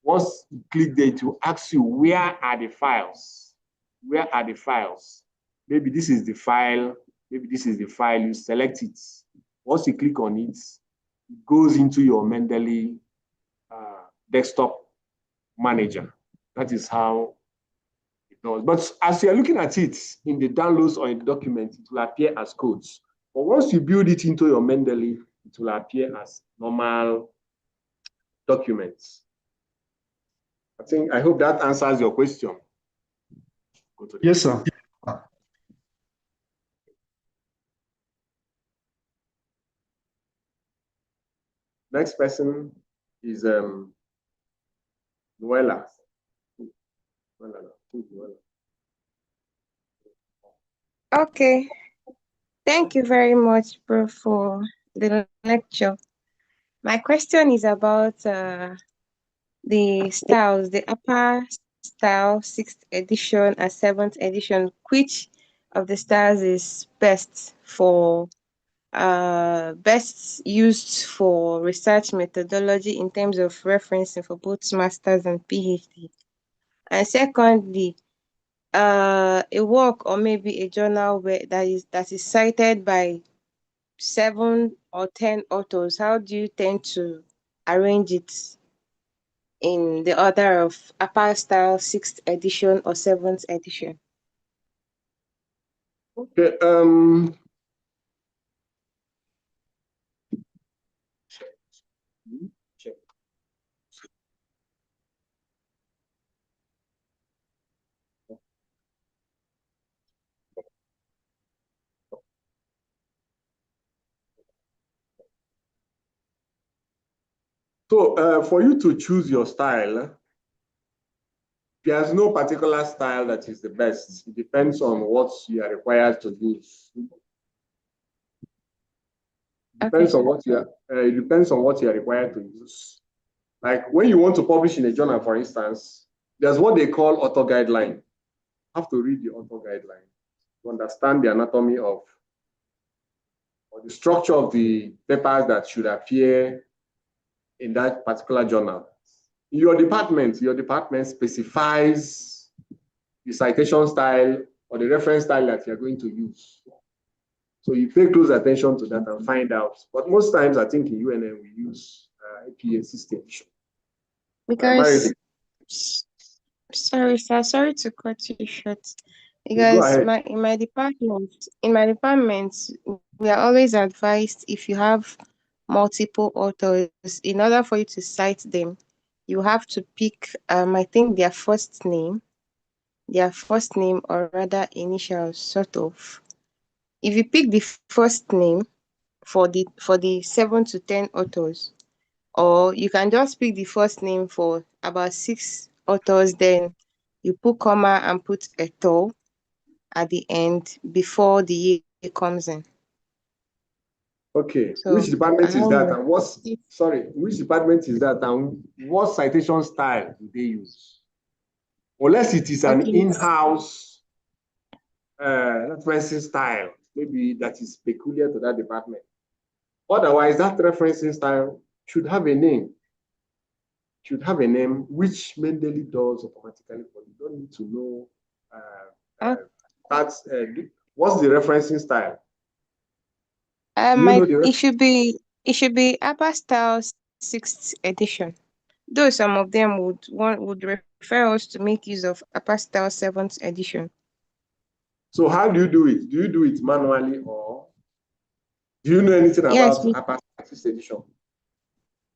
Speaker 20: Once you click there, it will ask you, where are the files? Where are the files? Maybe this is the file. Maybe this is the file. You select it. Once you click on it, it goes into your Mendeley desktop manager. That is how it does. But as you're looking at it in the downloads or in the document, it will appear as codes. But once you build it into your Mendeley, it will appear as normal documents. I hope that answers your question.
Speaker 19: Yes, sir.
Speaker 20: Next person is Noella.
Speaker 4: Okay. Thank you very much, bro, for the lecture. My question is about the styles, the upper style, 6th edition and 7th edition. Which of the styles is best used for research methodology in terms of referencing for both masters and PhD? And secondly, a work or maybe a journal that is cited by 7 or 10 authors, how do you tend to arrange it in the order of upper style, 6th edition or 7th edition?
Speaker 20: Okay. So for you to choose your style, there's no particular style that is the best. It depends on what you are required to do. It depends on what you are required to use.
Speaker 2: Like when you want to publish in a journal, for instance, there's what they call author guideline. You have to read the author guideline to understand the anatomy of or the structure of the papers that should appear in that particular journal. Your department specifies the citation style or the reference style that you're going to use. So you pay close attention to that and find out. But most times, I think in UNN, we use APA system.
Speaker 4: Because, sorry, sir, sorry to cut you short. Because in my department, we are always advised if you have multiple authors, in order for you to cite them, you have to pick, I think their first name or rather initials, sort of. If you pick the first name for the 7 to 10 authors, or you can just pick the first name for about 6 authors, then you put comma and put a to at the end before the year comes in.
Speaker 2: Okay,
Speaker 4: So,
Speaker 2: which department is that, and which department is that, and what citation style do they use? Unless it is an in-house referencing style, maybe that is peculiar to that department. Otherwise, that referencing style should have a name. Which Mendeley does automatically for you. You don't need to know what's the referencing style.
Speaker 4: It should be APA style 6th edition. Though some of them would refer us to make use of APA style 7th edition.
Speaker 2: So how do you do it? Do you do it manually, or do you know anything about APA 6th edition?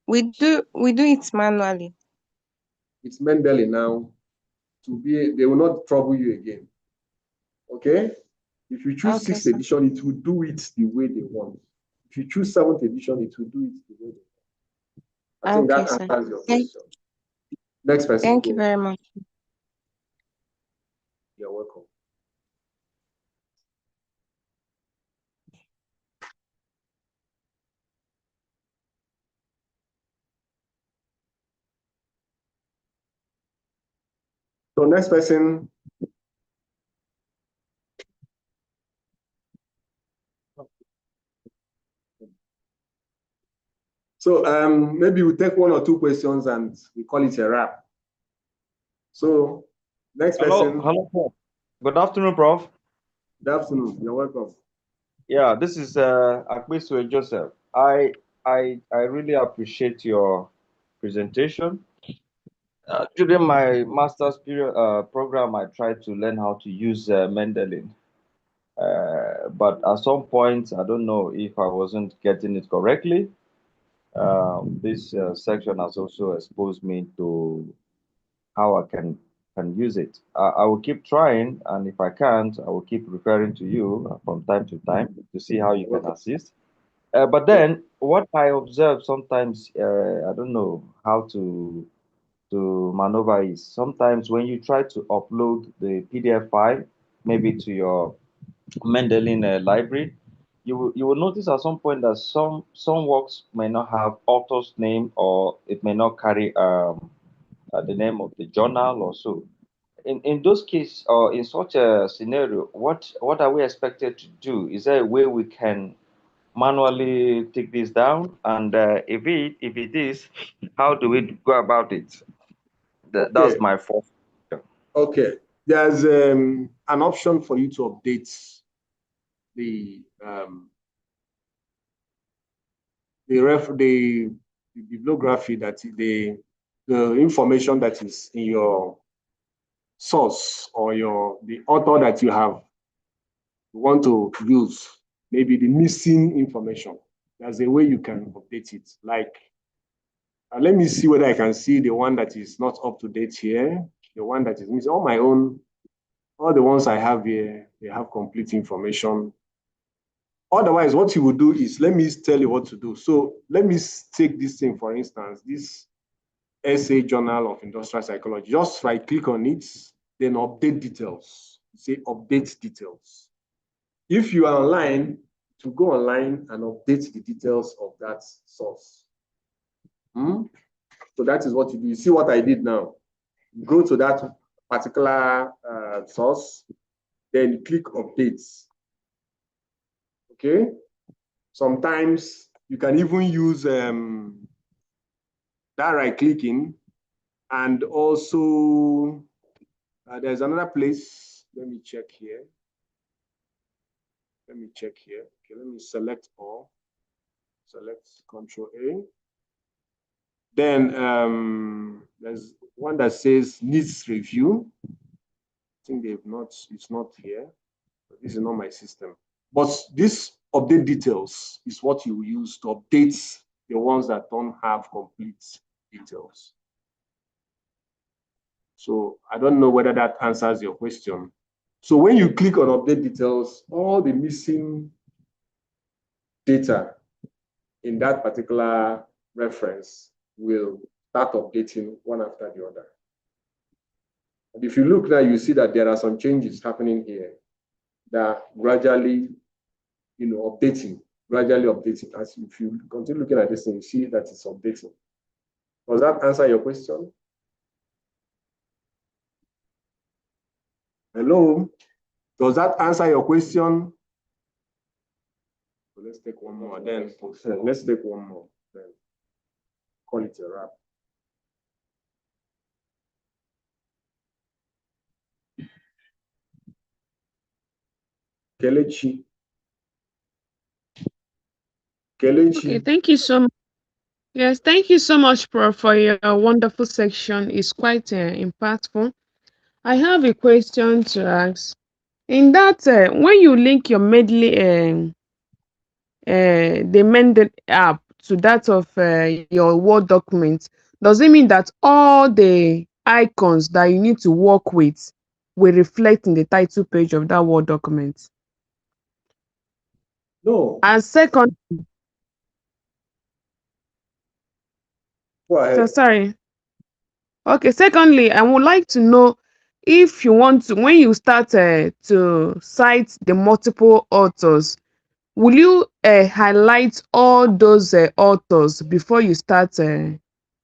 Speaker 4: We do it manually.
Speaker 2: It's Mendeley now. They will not trouble you again. Okay? If you choose 6th edition, it will do it the way they want. If you choose 7th edition, it will do it the way they want. I think that answers your question. Next person.
Speaker 4: Thank you very much.
Speaker 2: You're welcome. So next person. So maybe we'll take 1 or 2 questions and we call it a wrap. So next person.
Speaker 3: Hello, Prof. Good afternoon, Prof.
Speaker 2: Good afternoon. You're welcome.
Speaker 3: Yeah, this is Akbiswe Joseph. I really appreciate your presentation. During my master's program, I tried to learn how to use Mendeley. But at some point, I don't know if I wasn't getting it correctly. This section has also exposed me to how I can use it. I will keep trying, and if I can't, I will keep referring to you from time to time to see how you can assist. But then what I observe sometimes, I don't know how to maneuver is sometimes when you try to upload the PDF file, maybe to your Mendeley library, you will notice at some point that some works may not have author's name, or it may not carry the name of the journal or so. In those cases, or in such a scenario, what are we expected to do? Is there a way we can manually take this down? And if it is, how do we go about it? That's my first question.
Speaker 2: Okay, there's an option for you to update the bibliography, that the information that is in your source, or the author that you want to use, maybe the missing information. There's a way you can update it. Like, let me see whether I can see the one that is not up to date here. The one that is missing. All the ones I have here, they have complete information. Otherwise, what you would do is, let me tell you what to do. So let me take this thing, for instance, this essay Journal of Industrial Psychology. Just right click on it, then update details. Say update details. If you are online, to go online and update the details of that source.
Speaker 20: So that is what you do. You see what I did now. Go to that particular source, then click updates. Okay. Sometimes you can even use that right clicking, and also there's another place. Let me check here. Let me check here. Okay, let me select all. Select Control A. Then there's one that says needs review. I think they've not, it's not here. This is not my system. But this update details is what you use to update the ones that don't have complete details. So I don't know whether that answers your question. So when you click on update details, all the missing data in that particular reference will start updating one after the other. And if you look now, you see that there are some changes happening here that gradually, updating, gradually updating. As if you continue looking at this thing, you see that it's updating. Does that answer your question? Hello? Does that answer your question? So let's take one more, then let's take one more, then call it a wrap. Kelechi.
Speaker 1: Okay, thank you so much. Yes, thank you so much, Prof, for your wonderful section. It's quite impactful. I have a question to ask. In that, when you link your Medley, the Mendeley app to that of your Word document, does it mean that all the icons that you need to work with will reflect in the title page of that Word document?
Speaker 20: No.
Speaker 1: And second,
Speaker 20: go ahead.
Speaker 1: sorry. Okay, secondly, I would like to know if you want to, when you start to cite the multiple authors, will you highlight all those authors before you start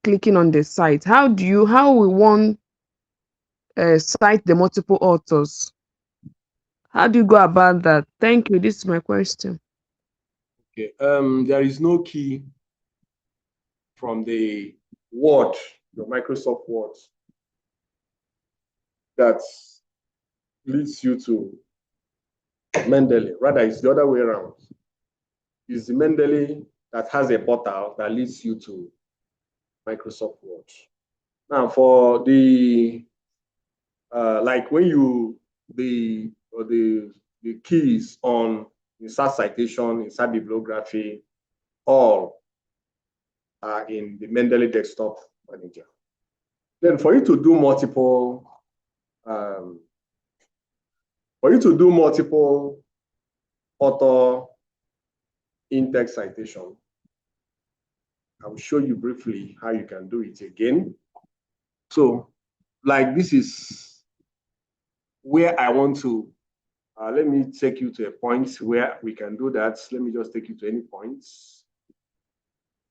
Speaker 1: clicking on the site? How will one cite the multiple authors? How do you go about that? Thank you. This is my question.
Speaker 20: Okay. There is no key from the Word, your Microsoft Word, that leads you to Mendeley. Rather, it's the other way around. It's the Mendeley that has a portal that leads you to Microsoft Word. Now, for the like when you the keys on insert citation, insert bibliography, all are in the Mendeley Desktop Manager. Then for you to do multiple author in-text citation, I'll show you briefly how you can do it again. So, like, this is where I want to, let me take you to a point where we can do that. Let me just take you to any points.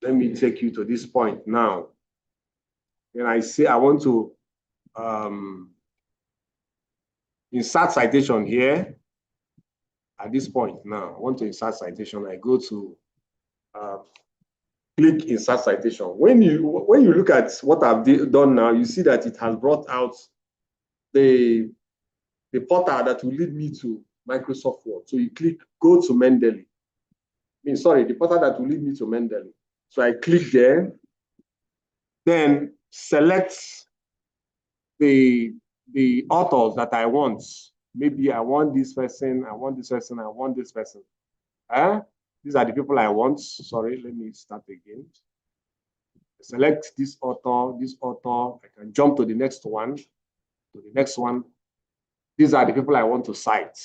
Speaker 20: Let me take you to this point now. And I say I want to insert citation here. At this point now, I want to insert citation. I go to click insert citation. When you look at what I've done now, you see that it has brought out the portal that will lead me to Microsoft Word. So you click go to Mendeley. The portal that will lead me to Mendeley. So I click there, then select the authors that I want. Maybe I want this person, I want this person, I want this person. These are the people I want. Sorry, let me start again. Select this author, this author. I can jump to the next one, These are the people I want to cite.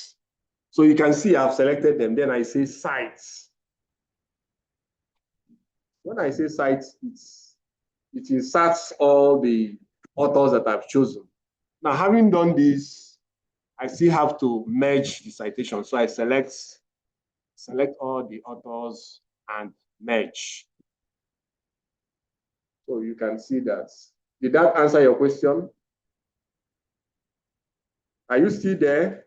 Speaker 20: So you can see I've selected them. Then I say cite. When I say cite, it inserts all the authors that I've chosen. Now, having done this, I still have to merge the citation. So I select all the authors and merge. So you can see that. Did that answer your question? Are you still there?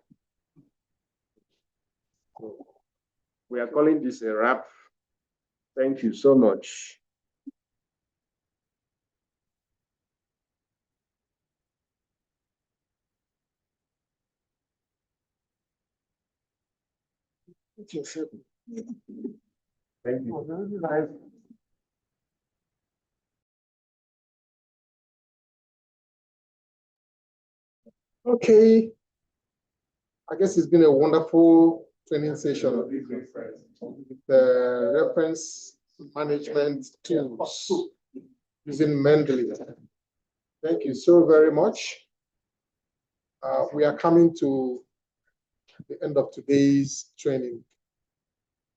Speaker 20: We are calling this a wrap. Thank you so much. Thank you. Okay. I guess it's been a wonderful training session with the reference management tools using Mendeley. Thank you so very much. We are coming to the end of today's training,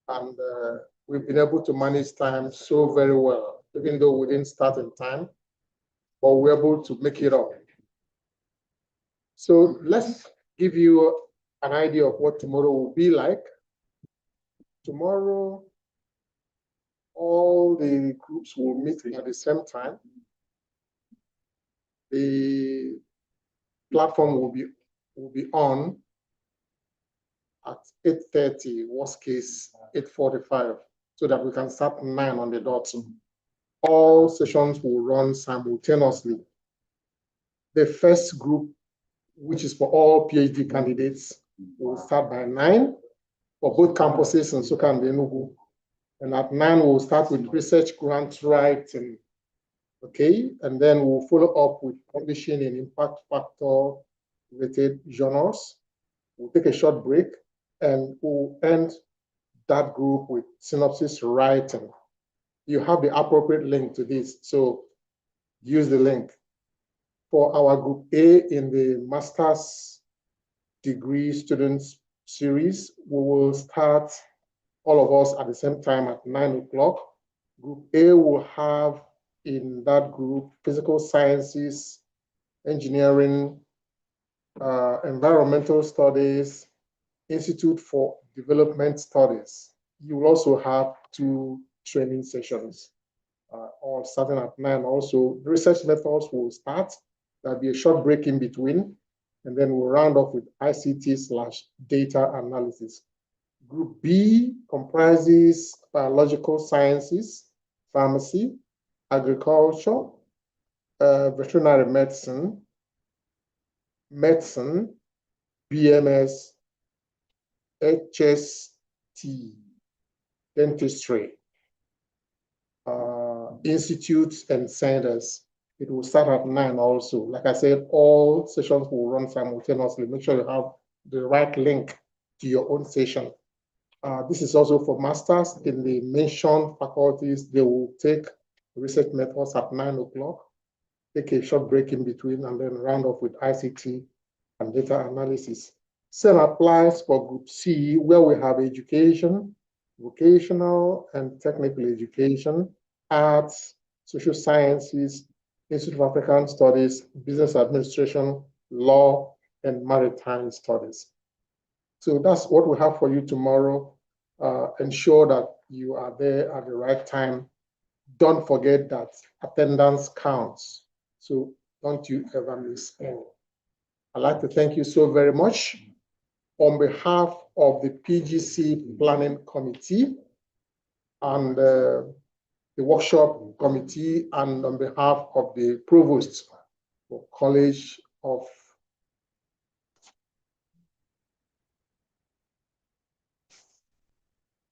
Speaker 20: and we've been able to manage time so very well, even though we didn't start in time, but we're able to make it up. So let's give you an idea of what tomorrow will be like. Tomorrow, all the groups will meet at the same time. The platform will be on at 8:30, worst case 8:45, so that we can start 9 on the dot. All sessions will run simultaneously. The first group, which is for all PhD candidates, will start by 9 for both campuses in Nsukka and Enugu. And at 9, we'll start with research grant writing. Okay, and then we'll follow up with publishing in impact factor rated journals. We'll take a short break and we'll end that group with synopsis writing. You have the appropriate link to this, so use the link. For our group A in the master's degree students series, we will start all of us at the same time at 9 o'clock. Group A will have in that group physical sciences, engineering, environmental studies, Institute for Development Studies. You will also have 2 training sessions, all starting at 9. Also, the research methods will start. There'll be a short break in between, and then we'll round off with ICT/data analysis. Group B comprises biological sciences, pharmacy, agriculture, veterinary medicine, BMS, HST, dentistry, institutes and centers. It will start at 9 also. Like I said, all sessions will run simultaneously. Make sure you have the right link to your own session. This is also for masters in the mentioned faculties. They will take research methods at 9 o'clock, take a short break in between, and then round off with ICT and data analysis. Same applies for Group C, where we have education, vocational and technical education, arts, social sciences, Institute of African Studies, business administration, law, and maritime studies. So that's what we have for you tomorrow. Ensure that you are there at the right time. Don't forget that attendance counts. So don't you ever miss any. I'd like to thank you so very much. On behalf of the PGC Planning Committee and the workshop committee, and on behalf of the provost for College of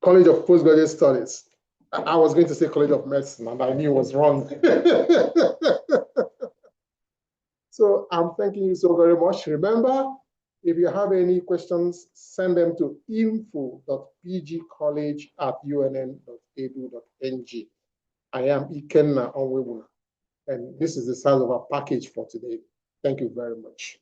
Speaker 20: Postgraduate Studies. I was going to say College of Medicine, and I knew it was wrong. So I'm thanking you so very much. Remember, if you have any questions, send them to info.pgcollege@unn.edu.ng. I am Ikenna Onwebuna, and this is the size of our package for today. Thank you very much.